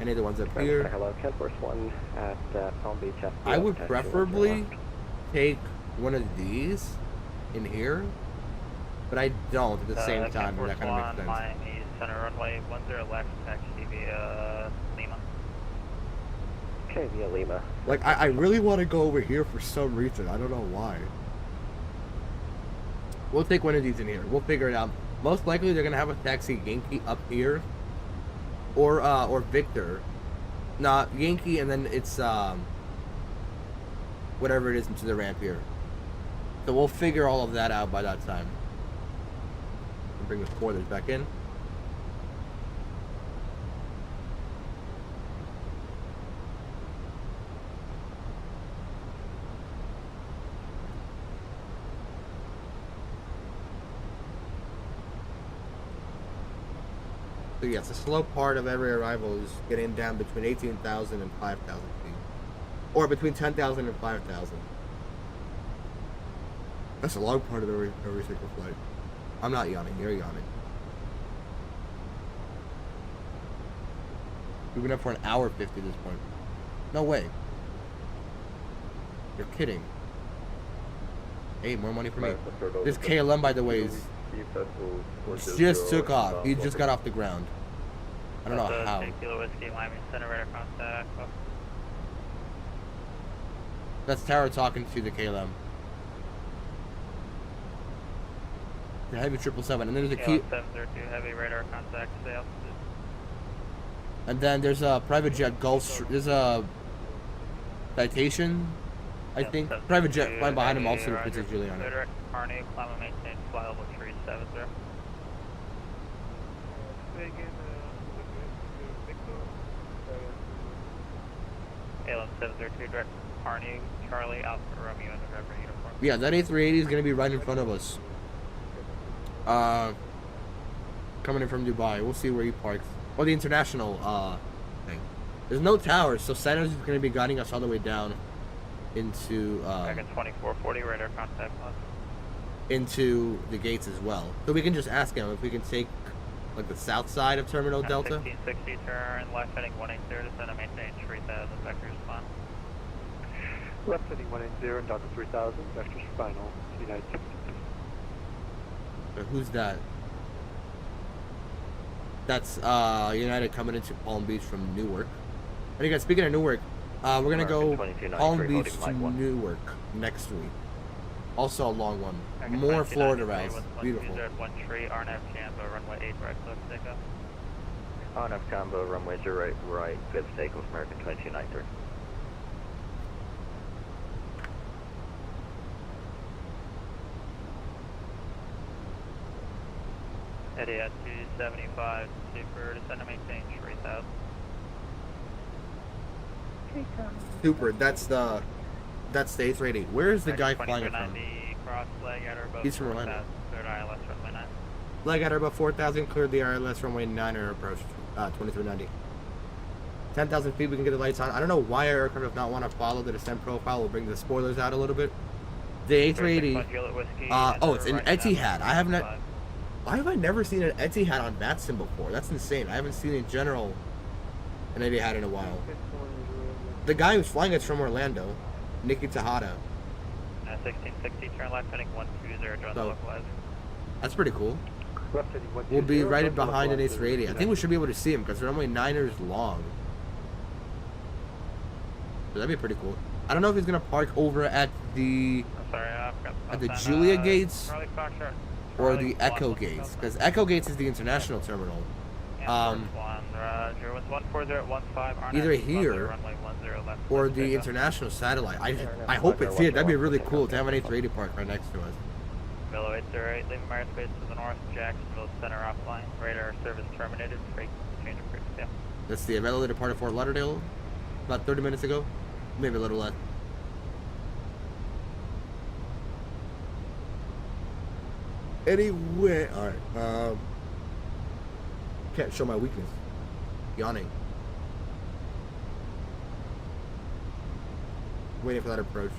any of the ones up here? Hello, 10-1 at Palm Beach. I would preferably take one of these in here, but I don't at the same time, and that kind of makes sense. Miami Center runway 10 left, taxi via Lima. Okay, via Lima. Like, I really want to go over here for some reason. I don't know why. We'll take one of these in here. We'll figure it out. Most likely they're gonna have a taxi Yankee up here, or Victor. Nah, Yankee, and then it's whatever it is into the ramp here. So we'll figure all of that out by that time. We'll bring the spoilers back in. So yes, the slow part of every arrival is getting down between 18,000 and 5,000 feet. Or between 10,000 and 5,000. That's a long part of every single flight. I'm not yawning, you're yawning. We've been up for an hour 50 at this point. No way. You're kidding. Hey, more money for me. This KLM, by the way, is just took off. He just got off the ground. I don't know how. Kilo Whiskey, Miami Center, radar contact. That's Tara talking to the KLM. The heavy 777, and then there's a key. 732 heavy radar contact. Stay altitude. And then there's a private jet Gulf. There's a Citation, I think. Private jet flying behind him also. Princess Juliana. Direct Carney, climb and maintain flight level 370. KLM 732 direct Carney, Charlie, Alpha Romeo in the November uniform. Yeah, that A380 is gonna be right in front of us. Coming in from Dubai. We'll see where he parks. Or the international thing. There's no towers, so Santa's is gonna be guiding us all the way down into American 2440 radar contact left. Into the gates as well. So we can just ask him if we can take like the south side of Terminal Delta. 1660 turn, left heading 180, descend and maintain 3000, vectors spawn. Left heading 180 and down to 3000, vectors final, United States. Who's that? That's United coming into Palm Beach from Newark. And again, speaking of Newark, we're gonna go Palm Beach to Newark next week. Also a long one. American More 2293 Florida routes. with Beautiful. 120 RNF Cambo, runway 8 right, close takeoff. On F combo, runway 0 right, good for takeoff, American 2293. Eddie at 275, super, descend and maintain 3000. Super. That's the A380. Where is the guy flying it from? 2390, cross leg at or above He's from Orlando. 4000, third ILS runway 9. Leg at about 4,000. Cleared the RLS runway 9 or approached 2390. 10,000 feet. We can get the lights on. I don't know why our aircraft does not want to follow the descent profile. We'll bring the spoilers out a little bit. The A380. Oh, it's an Etihad. I haven't. Why have I never seen an Etihad on Batson before? That's insane. I haven't seen in general an Etihad in a while. The guy who's flying it's from Orlando, Nikki Tejada. 1660, turn left, heading 120, join the localizer. That's pretty cool. Left heading 120. We'll be right join the behind an localizer. A380. I think we should be able to see him because they're only 9ers long. So that'd be pretty cool. I don't know if he's gonna park over at the I'm sorry, at the Julia gates Charlie Foxtrot, or Charlie the Echo 1, gates, because Echo gates is the international terminal. Roger, 140 at 15, Either here runway 10 left, or the takeoff. international satellite. I hope it's here. That'd be really cool to have an A380 park right next to us. Below 808, leaving airspace to the north, Jacksonville center offline. Radar service terminated. Freight change of frequency. Yeah. That's the Velo departed Fort Lauderdale about 30 minutes ago, maybe a little less. Anyway, all right. Can't show my weakness. Yawning. Waiting for that approach.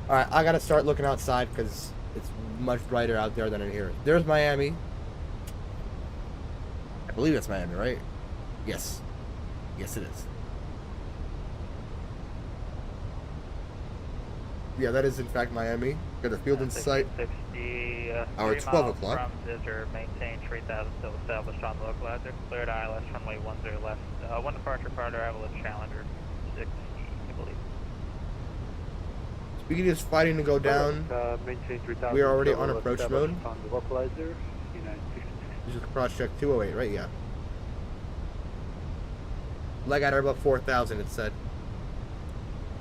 All right, I gotta start looking outside because it's much brighter out there than in here. There's Miami. I believe that's Miami, right? Yes. Yes, it is. Yeah, that is in fact Miami. Got the field in sight. 60, Hour 3 12 miles o'clock. From Desert, maintain 3000, still established on the localizer. Cleared ILS, runway 10 left. One departure, prior arrival of Challenger 60, I believe. Speed is fighting to go down. Maintain 3000. We are already still on approach established mode. On the localizer, United 66. This is cross check 208, right? Yeah. Leg at about 4,000, it said.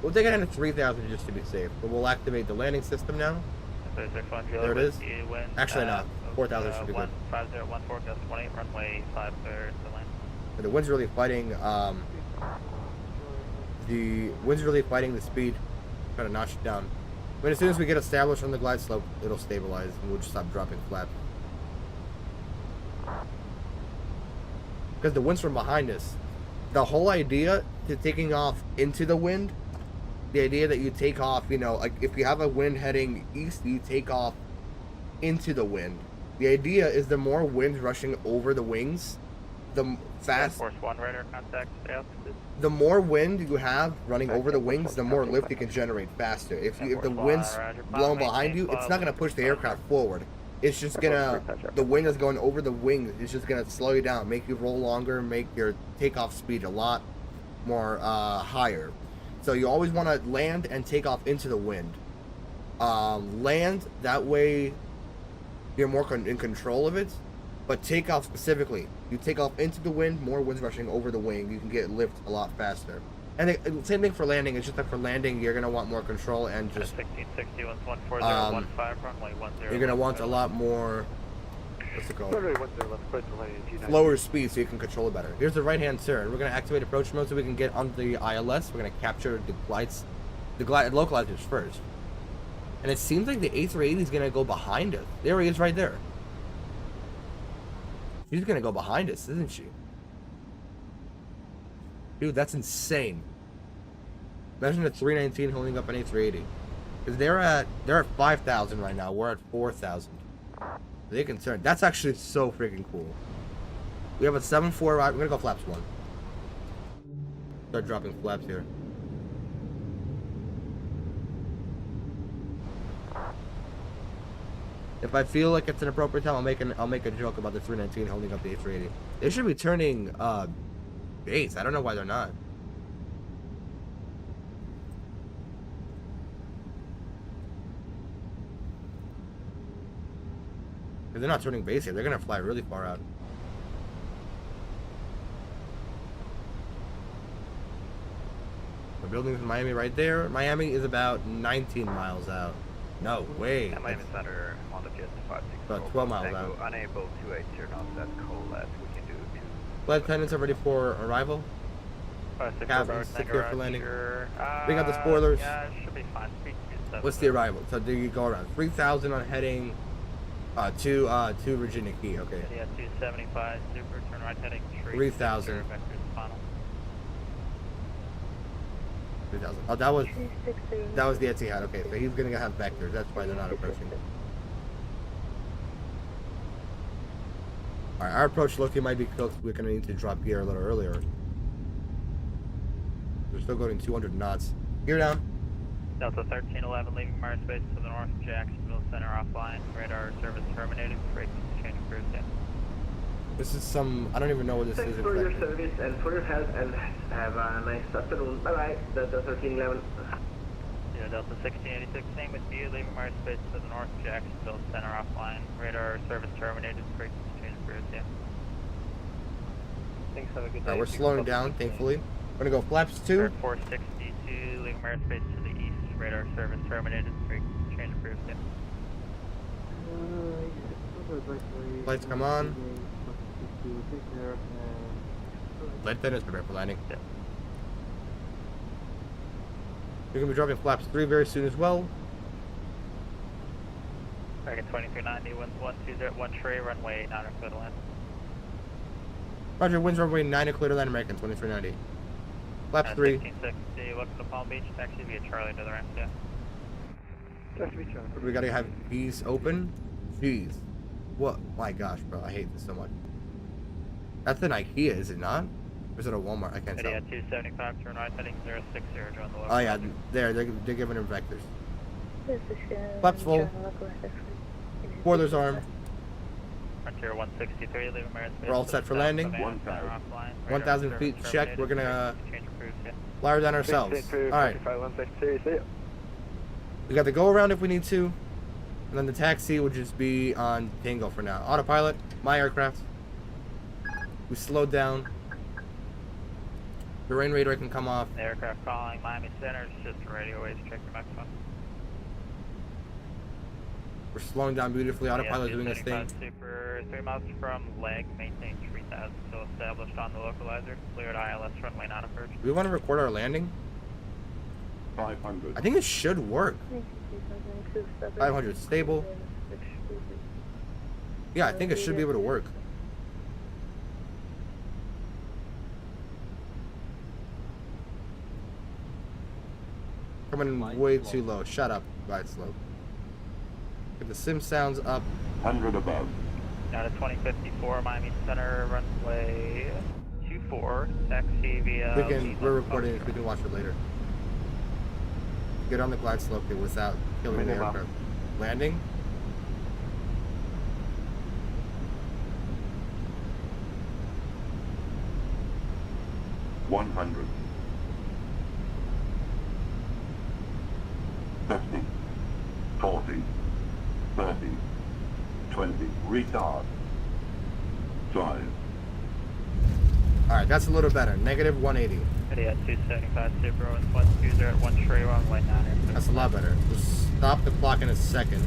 We'll take it down to 3,000 just to be safe. But we'll activate the landing system now. There it is. Actually, not. 4,000 should be good. 5014, forecast 20, runway 53 to land. But the wind's really fighting. The wind's really fighting the speed. Trying to notch it down. But as soon as we get established on the glide slope, it'll stabilize and we'll just stop dropping flaps. Because the wind's from behind us. The whole idea to taking off into the wind, the idea that you take off, you know, like if you have a wind heading east, you take off into the wind. The idea is the more wind rushing over the wings, the fast. Force 1 radar contact, stay The more wind you have running over the wings, the more lift you can generate faster. If the wind's blowing behind you, it's not going to push the aircraft forward. It's just gonna, the wind is going over the wings. It's just gonna slow you down, make you roll longer, make your takeoff speed a lot more higher. So you always want to land and take off into the wind. Land, that way you're more in control of it. But take off specifically. You take off into the wind, more wind's rushing over the wing. You can get lift a lot faster. And the same thing for landing. It's just that for landing, you're gonna want more control and just 1660, 14015, runway 10. you're gonna want a lot more. What's it called? Runway 10 left, clear to land, United. Slower speed so you can control it better. Here's the right-hand turn. We're gonna activate approach mode so we can get on the ILS. We're gonna capture the localizers first. And it seems like the A380 is gonna go behind us. There he is, right there. She's gonna go behind us, isn't she? Dude, that's insane. Imagine a 319 holding up an A380. Because they're at 5,000 right now. We're at 4,000. They can turn. That's actually so freaking cool. We have a 7.4. We're gonna go flaps 1. Start dropping flaps here. If I feel like it's an appropriate time, I'll make a joke about the 319 holding up the A380. They should be turning base. I don't know why they're not. Because they're not turning base here. They're going to fly really far out. The building's in Miami right there. Miami is about 19 miles out. No way. Yeah, Miami Center on the jet 560. About 12 miles out. Unable to exert on that coalesce. We can do Flight attendants are ready for arrival. Captains, secure for landing. Bring out the spoilers. Yeah, it should be fine. What's the arrival? So do you go around 3,000 on heading to Virginia Key? Okay. Yeah, 275 super. Turn right heading 3,000. 3,000. Oh, that was the Etihad. Okay, so he's gonna have vectors. That's why they're not approaching. All right, our approach looking might be cooked. We're gonna need to drop gear a little earlier. We're still going 200 knots. Gear down. Delta 1311 leaving Mars Base to the north. Jacksonville Center offline. Radar service terminated. Frequency change approved. Yeah. This is some. I don't even know what this Thanks is for exactly. your service and for your help, and have a nice afternoon. Bye bye. Delta 1311. Yeah, Delta 1686, same with you. Leaving Mars Base to the north. Jacksonville Center offline. Radar service terminated. Frequency change approved. Yeah. Thanks. Have a good day. We're slowing down, thankfully. We're gonna go flaps 2. 462, leaving Mars Base to the east. Radar service terminated. Frequency change approved. Yeah. Lights come on. Flight attendants prepare for landing. Yeah. We're gonna be dropping flaps 3 very soon as well. American 2390, winds 120 at 1 tree, runway 9 or clear to land. Roger, winds runway 9 clear to land, American 2390. Flaps 3. 1660, welcome to Palm Beach, taxi via Charlie to the ramp, yeah. We gotta have these open. Jeez. What? My gosh, bro, I hate this so much. That's an IKEA, is it not? Or is it a Walmart? I can't tell. Yeah, 275, turn right, heading 060, join the local. Oh yeah, they're giving them vectors. Flaps full. Spoilers armed. Frontier 163, leaving Maris Base. We're all set for landing. 1,000 feet check. We're gonna fly her down ourselves. Alright. We got the go around if we need to. And then the taxi would just be on Tango for now. Autopilot, my aircraft. We slowed down. The rain radar can come off. The aircraft calling Miami Center, it's just a radio waves, check your maximum. We're slowing down beautifully. Autopilot doing this thing. Super 3 miles from leg, maintain 3000, still established on the localizer. Cleared ILS runway 9 approach. Do we want to record our landing? 500. I think it should work. 500 stable. Yeah, I think it should be able to work. Coming way too low. Shut up. Glide slope. Get the sim sounds up. 100 above. Down to 2054 Miami Center, runway 24, taxi via... We're recording it. We can watch it later. Get on the glide slope here without killing the aircraft. Landing. $100. 50, 40, 30, 20, retard. 5. Alright, that's a little better. Negative 180. Yeah, 275 Super, 120 at 1 tree, runway 9. That's a lot better. We'll stop the clock in a second.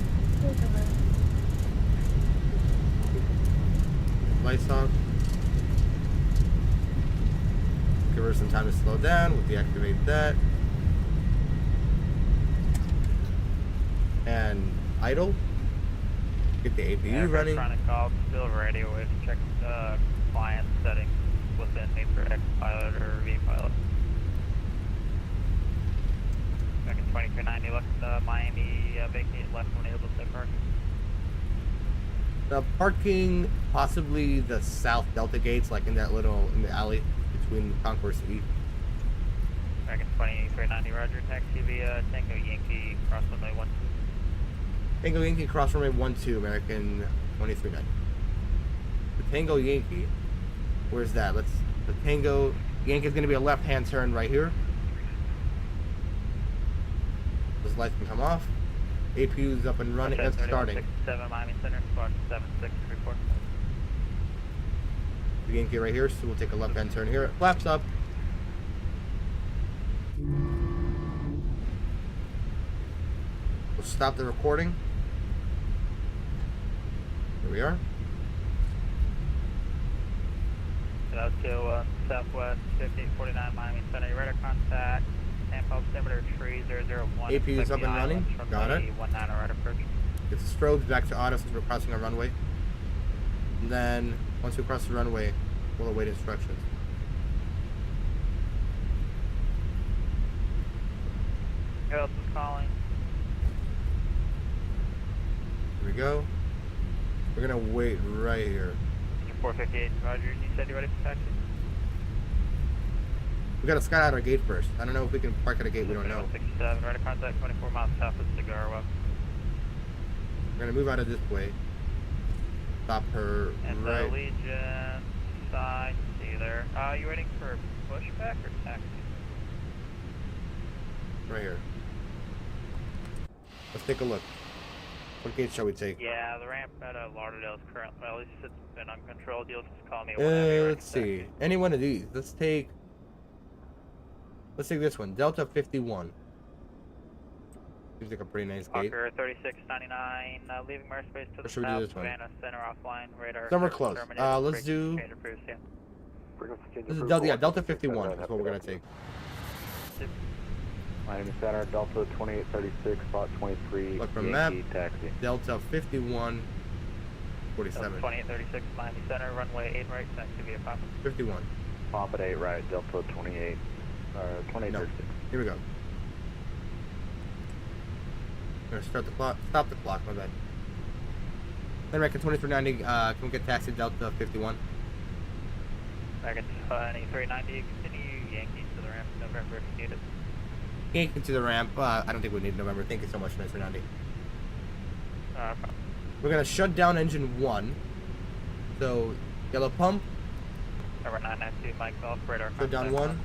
Lights on. Give her some time to slow down. We'll deactivate that. And idle. Get the APU running. Trying to call, still radio waves, check client settings within either X pilot or V pilot. American 2390 left Miami vacate left when able to stay parked. The parking, possibly the south Delta gates, like in that little, in the alley between Concourse E. American 2390 Roger, taxi via Tango Yankee, cross runway 12. Tango Yankee, cross runway 12, American 2390. The Tango Yankee, where's that? The Tango Yankee is going to be a left-hand turn right here. Those lights can come off. APU's up and running. That's starting. 7 Miami Center, squad 7634. The Yankee right here, so we'll take a left-hand turn here. Flaps up. We'll stop the recording. Here we are. Out to Southwest 5849 Miami Center, radar contact. Tampa altimeter 3001. APU's up and running. Got it. 19 right approach. Get the strobes back to auto since we're crossing our runway. And then, once we cross the runway, we'll await instructions. Who else is calling? Here we go. We're gonna wait right here. 458, Roger. You said you're ready for taxi? We gotta sky out our gate first. I don't know if we can park at a gate, we don't know. 67, radar contact 24 miles south of Cigar Web. We're gonna move out of this way. Stop her And right. Allegiant side, see you there. You waiting for pushback or taxi? Right here. Let's take a look. What gate shall we take? Yeah, the ramp at Lauderdale is currently, well, at least it's been uncontrolled. You'll just call me whenever you're ready Let's to see. taxi. Any one of these. Let's take this one. Delta 51. Seems like a pretty nice gate. Hawker 3699, leaving airspace to Or the should we do south, this one? Savannah Center offline, radar. Somewhere service close. terminated, Let's do. change of cruise, yeah. This is Delta, yeah, Delta 51 is what we're gonna take. Miami Center, Delta 2836, spot 23, Look from Yankee map. taxi. Delta 51 Delta 47. 2836, Miami Center, runway 8 right, taxi via Papa. 51. Pop at 8 right, Delta 28, 2836. Here we go. I'm gonna start the clock. Stop the clock, my bad. American 2390, can we get taxi Delta 51? American 2390, continue Yankee to the ramp, November if needed. Yankee to the ramp. I don't think we need November. Thank you so much, 2390. We're gonna shut down engine 1. So, yellow pump. Number 992, Mike Golf, radar. Shut down 1.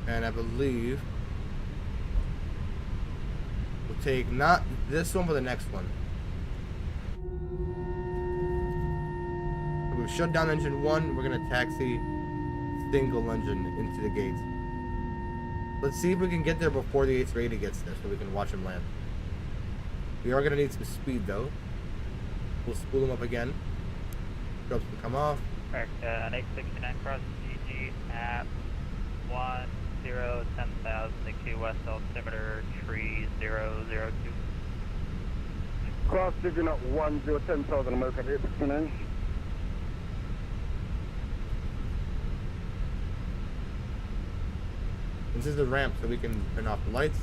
And I believe we'll take not this one, but the next one. We've shut down engine 1. We're gonna taxi single engine into the gates. Let's see if we can get there before the A380 gets there, so we can watch him land. We are gonna need some speed though. We'll spool him up again. Drops will come off. An 869 cross GG at 10,000, the Key West altimeter 3002. Cross division at 10,000 American 869. This is the ramp, so we can turn off the lights.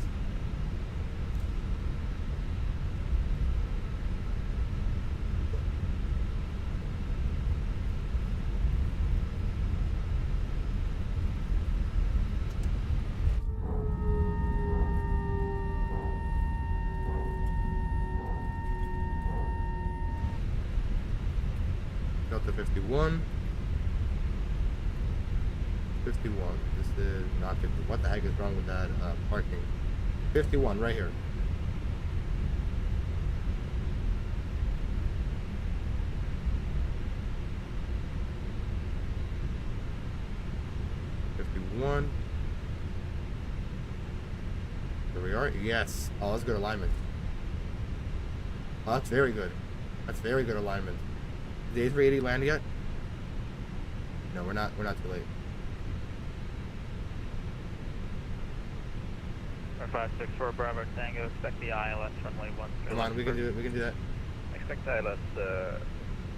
Delta 51. 51. This is not 50. What the heck is wrong with that parking? 51 right here. There we are. Yes. Oh, that's good alignment. Oh, that's very good. That's very good alignment. Did the A380 land yet? No, we're not. We're not too late. 564 Bravo Tango, expect the ILS runway 1. Come on, we can do it. We can do that. Expect ILS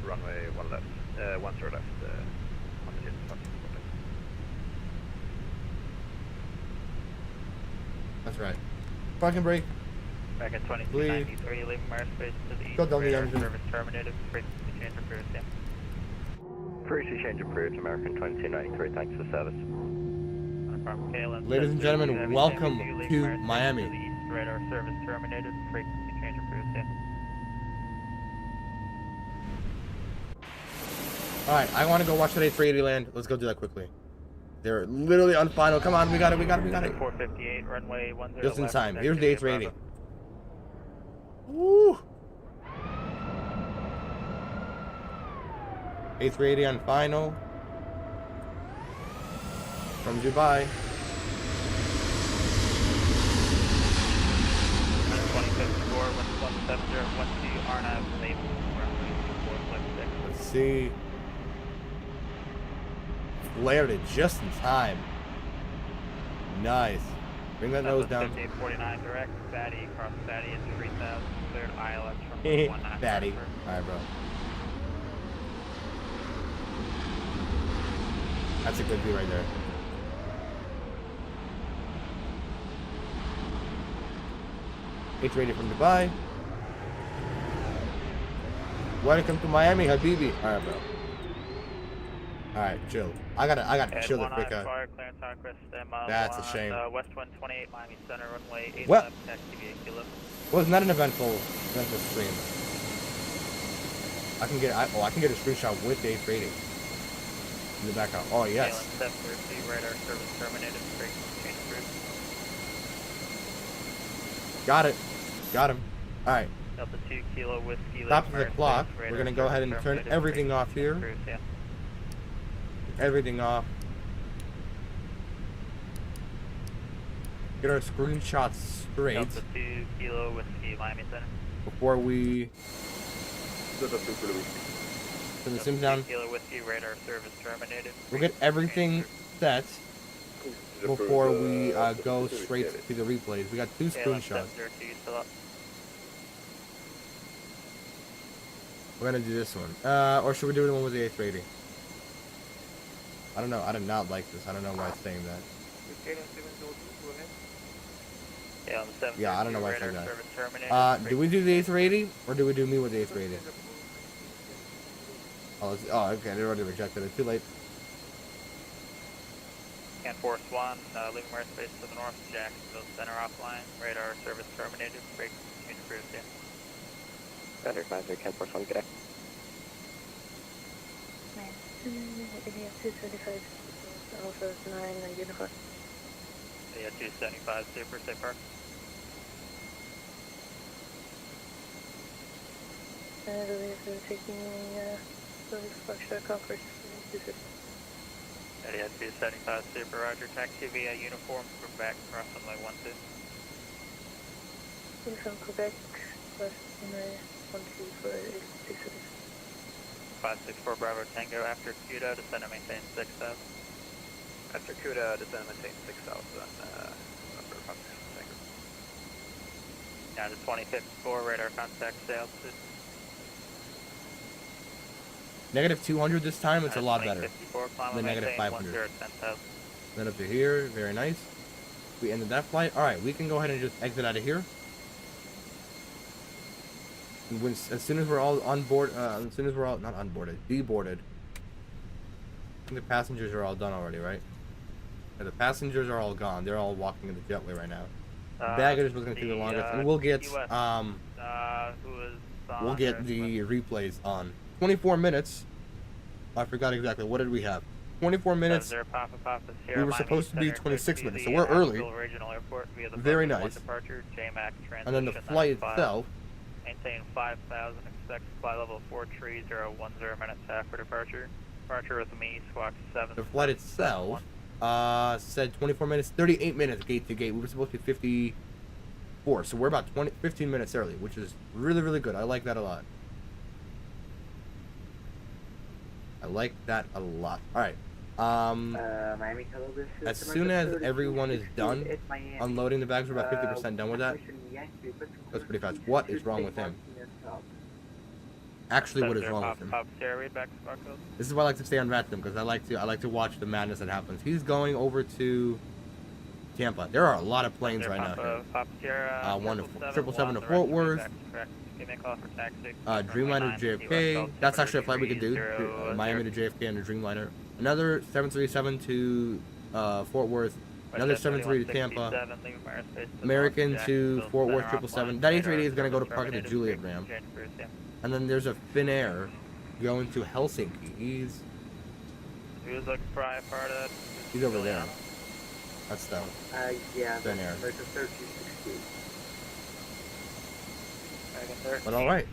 runway 1 left, 10 left, on the jet. That's right. Parking brake. Back at 2393, leaving airspace to the east. Go down the radar engine. Service terminated, frequency change of cruise, yeah. Frequency change approved, American 2293, thanks for service. Ladies and gentlemen, welcome to Miami. To the east, radar service terminated, frequency change of cruise, yeah. Alright, I want to go watch that A380 land. Let's go do that quickly. They're literally on final. Come on, we got it. 458, runway 10 Just in left, time. next Here's to the Bravo. A380. Woo! A380 on final. From Dubai. 2054, 17012, RNAV, Naples, runway 2456. Let's see. Flared it just in time. Nice. Bring that nose down. 5849 direct, Fatty, cross Fatty into 3000, cleared ILX from 19. Fatty. Alright, bro. That's a good view right there. A380 from Dubai. Welcome to Miami, Habibi. Alright, bro. Alright, chill. I gotta chill the frick out. That's a shame. West 128, Miami Center, runway 8 What? left, taxi via Kilo. Wasn't that an eventful stream? I can get a screenshot with the A380 in the background. Oh yes. Step 30, radar service terminated, break change route. Got it. Got him. Alright. Delta 2 Kilo Whiskey. Top of the clock. We're gonna go ahead and turn everything off here. Everything off. Get our screenshots straight Delta 2 Kilo Whiskey, Miami Center. before we turn the sim down. Kilo Whiskey, radar service terminated. We'll get everything set before we go straight to the replays. We got 2 screenshots. We're gonna do this one. Or should we do the one with the A380? I don't know. I did not like this. I don't know why it's saying that. Yeah, I don't know why it's saying that. Do we do the A380 or do we do me with the A380? Oh, okay. They already rejected it. Too late. And Force 1, leaving airspace to the north, Jacksonville Center offline. Radar service terminated. Break between cruise, yeah. Better advisory, Ken Force 1, good day. 275, Alpha 9, Uniform. Yeah, 275, super, safe park. I believe they're taking the Foxtrot Concourse 250. Yeah, 275, super, roger. Taxi via uniform, Pushback, cross runway 12. Uniform Quebec, plus runway 12 for 250. 564 Bravo Tango after CUDA, descend and maintain 6,000. After CUDA, descend and maintain 6,000. Down to 2054, radar contact, stay altitude. Negative 200 this time. It's a lot better. The negative 500. Then up to here. Very nice. We ended that flight. All right, we can go ahead and just exit out of here. As soon as we're all on board, as soon as we're all not onboarded, deboarded. I think the passengers are all done already, right? Yeah, the passengers are all gone. They're all walking in the jetway right now. Baggage was going to take the longest, and we'll get we'll get the replays on 24 minutes. I forgot exactly what did we have. 24 minutes. We were supposed to be 26 minutes, so we're early. Very nice. And then the flight itself. Maintain 5,000, expect flight level 43010 minutes after departure. Departure with me, squawk 7. The flight itself said 24 minutes, 38 minutes gate to gate. We were supposed to be 54, so we're about 15 minutes early, which is really, really good. I like that a lot. I like that a lot. All right. As soon as everyone is done unloading the bags, we're about 50% done with that. That's pretty fast. What is wrong with him? Actually, what is wrong with him? This is why I like to stay on Ratham, because I like to watch the madness that happens. He's going over to Tampa. There are a lot of planes right now here. 777 to Fort Worth. Dreamliner to JFK. That's actually a flight we could do. Miami to JFK and a Dreamliner. Another 737 to Fort Worth. Another 73 to Tampa. American to Fort Worth 777. That A380 is going to go to park at the Juliet ramp. And then there's a Finnair going to Helsinki. He was looking for part of that. He's over there. That's them. Yeah, Thin air. American 1360. But all right.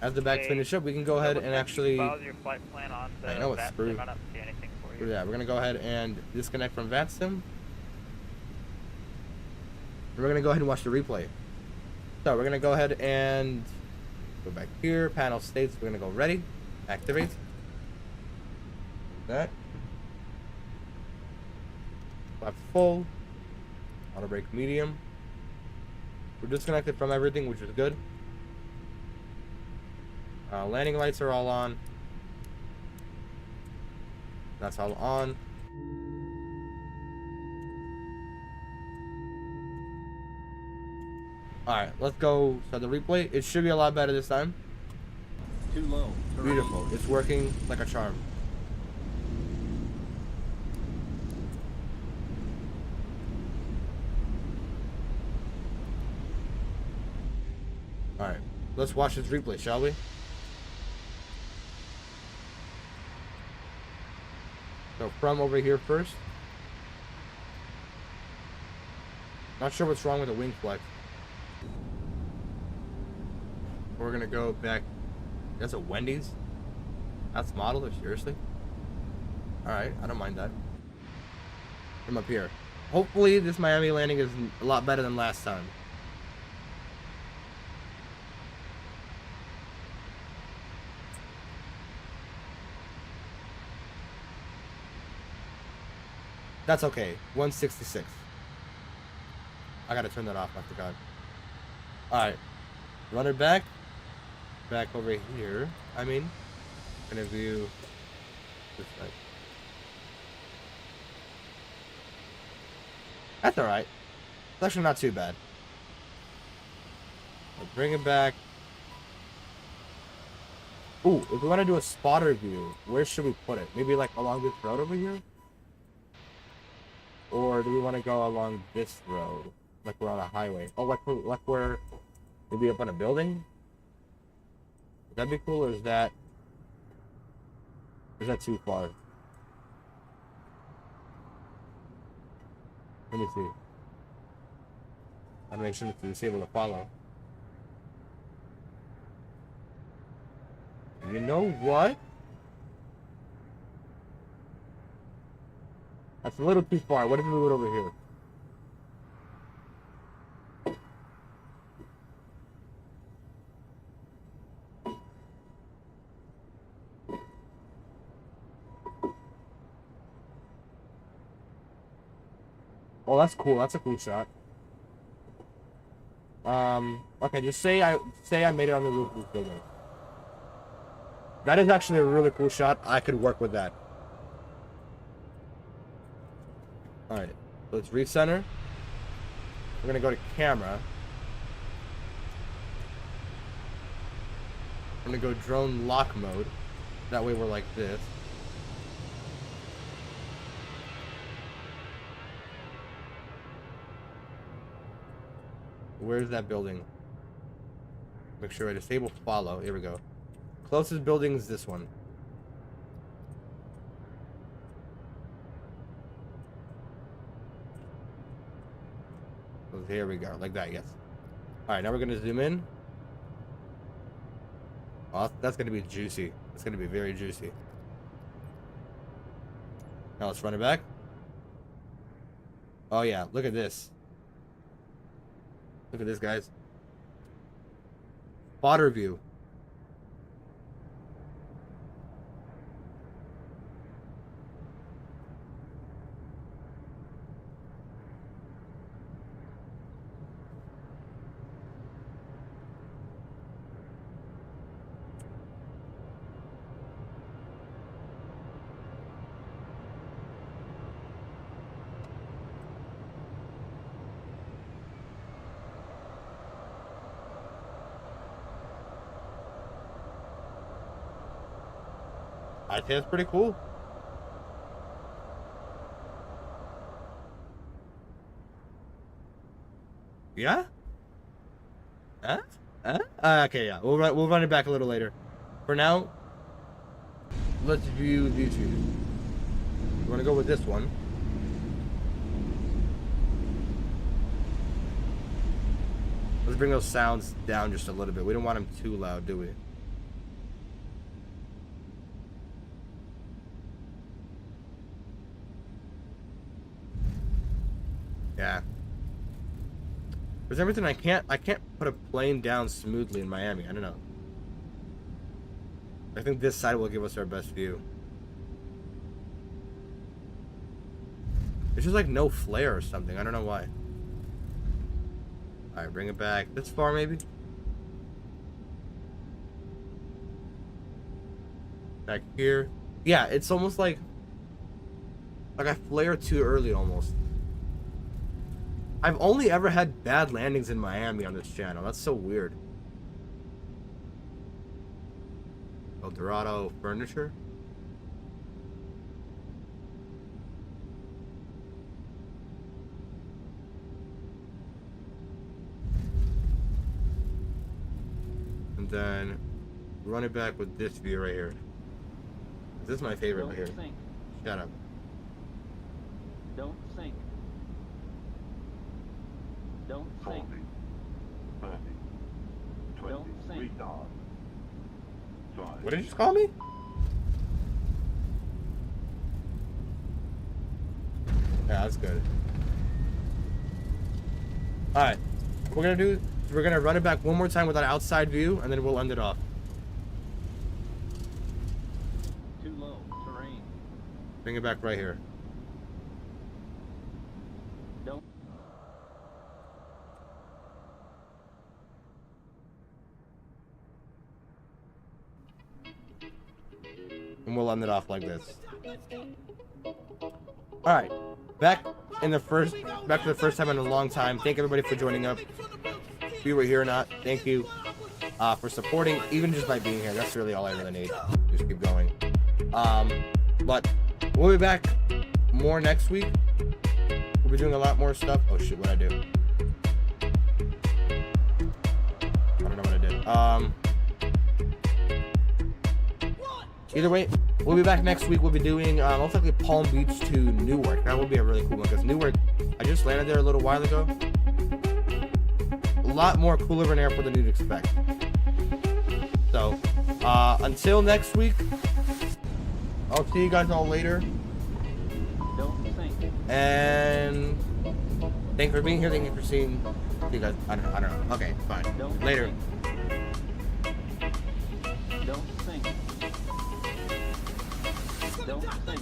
As the bags finish up, we can go ahead and actually. Your flight plan on I know it's screwed. I don't see anything for you. Screw that. We're gonna go ahead and disconnect from VATSIM. We're gonna go ahead and watch the replay. So we're gonna go ahead and go back here. Panel states. We're gonna go ready. Activate. That. Left full. Auto brake medium. We're disconnected from everything, which is good. Landing lights are all on. That's all on. Alright, let's go start the replay. It should be a lot better this time. Too low. Beautiful. It's working like a charm. Alright, let's watch this replay, shall we? So from over here first. Not sure what's wrong with the wing flex. We're gonna go back. That's a Wendy's? That's model, seriously? Alright, I don't mind that. From up here. Hopefully this Miami landing is a lot better than last time. That's okay. 166. I gotta turn that off, I forgot. Alright. Run it back. Back over here. I mean, gonna view this side. That's alright. It's actually not too bad. I'll bring it back. Ooh, if we want to do a spotter view, where should we put it? Maybe like along this road over here? Or do we want to go along this road? Like we're on a highway. Oh, like we're maybe up on a building? Would that be cool, or is that too far? Let me see. I'll make sure to disable the follow. You know what? That's a little too far. What if we went over here? Oh, that's cool. That's a cool shot. Okay, just say I made it on the roof of this building. That is actually a really cool shot. I could work with that. Alright, let's recenter. We're gonna go to camera. I'm gonna go drone lock mode. That way we're like this. Where's that building? Make sure I disable follow. Here we go. Closest building is this one. So here we go. Like that, yes. Alright, now we're gonna zoom in. Oh, that's gonna be juicy. It's gonna be very juicy. Now let's run it back. Oh yeah, look at this. Look at this, guys. Spotter view. I think that's pretty cool. Yeah? Huh? Okay, yeah. We'll run it back a little later. For now, let's view these two. You want to go with this one? Let's bring those sounds down just a little bit. We don't want them too loud, do we? Yeah. For some reason I can't put a plane down smoothly in Miami. I don't know. I think this side will give us our best view. There's just like no flare or something. I don't know why. Alright, bring it back. This far maybe? Back here. Yeah, it's almost like I flare too early almost. I've only ever had bad landings in Miami on this channel. That's so weird. El Dorado Furniture. And then run it back with this view right here. This is my favorite right here. Sink. Shut up. Don't sink. Don't 40, sink. 30, 20, Don't sink. retard. 5, What did you just call me? Yeah, that's good. Alright. What we're gonna run it back one more time with an outside view, and then we'll end it off. Too low. Terrain. Bring it back right here. Don't. And we'll end it off like this. Alright. Back to the first time in a long time. Thank everybody for joining up. If you were here or not, thank you for supporting, even just by being here. That's really all I really need. Just keep going. But we'll be back more next week. We'll be doing a lot more stuff. Oh shit, what'd I do? I don't know what I did. Either way, we'll be back next week. We'll be doing most likely Palm Beach to Newark. That will be a really cool one because Newark, I just landed there a little while ago. A lot more cooler of an airport than you'd expect. So, until next week, I'll see you guys all later. Don't sink. And thank you for being here. Thank you for seeing. See you guys. I don't know. Okay, fine. Don't Later. Sink. Don't sink. Don't sink.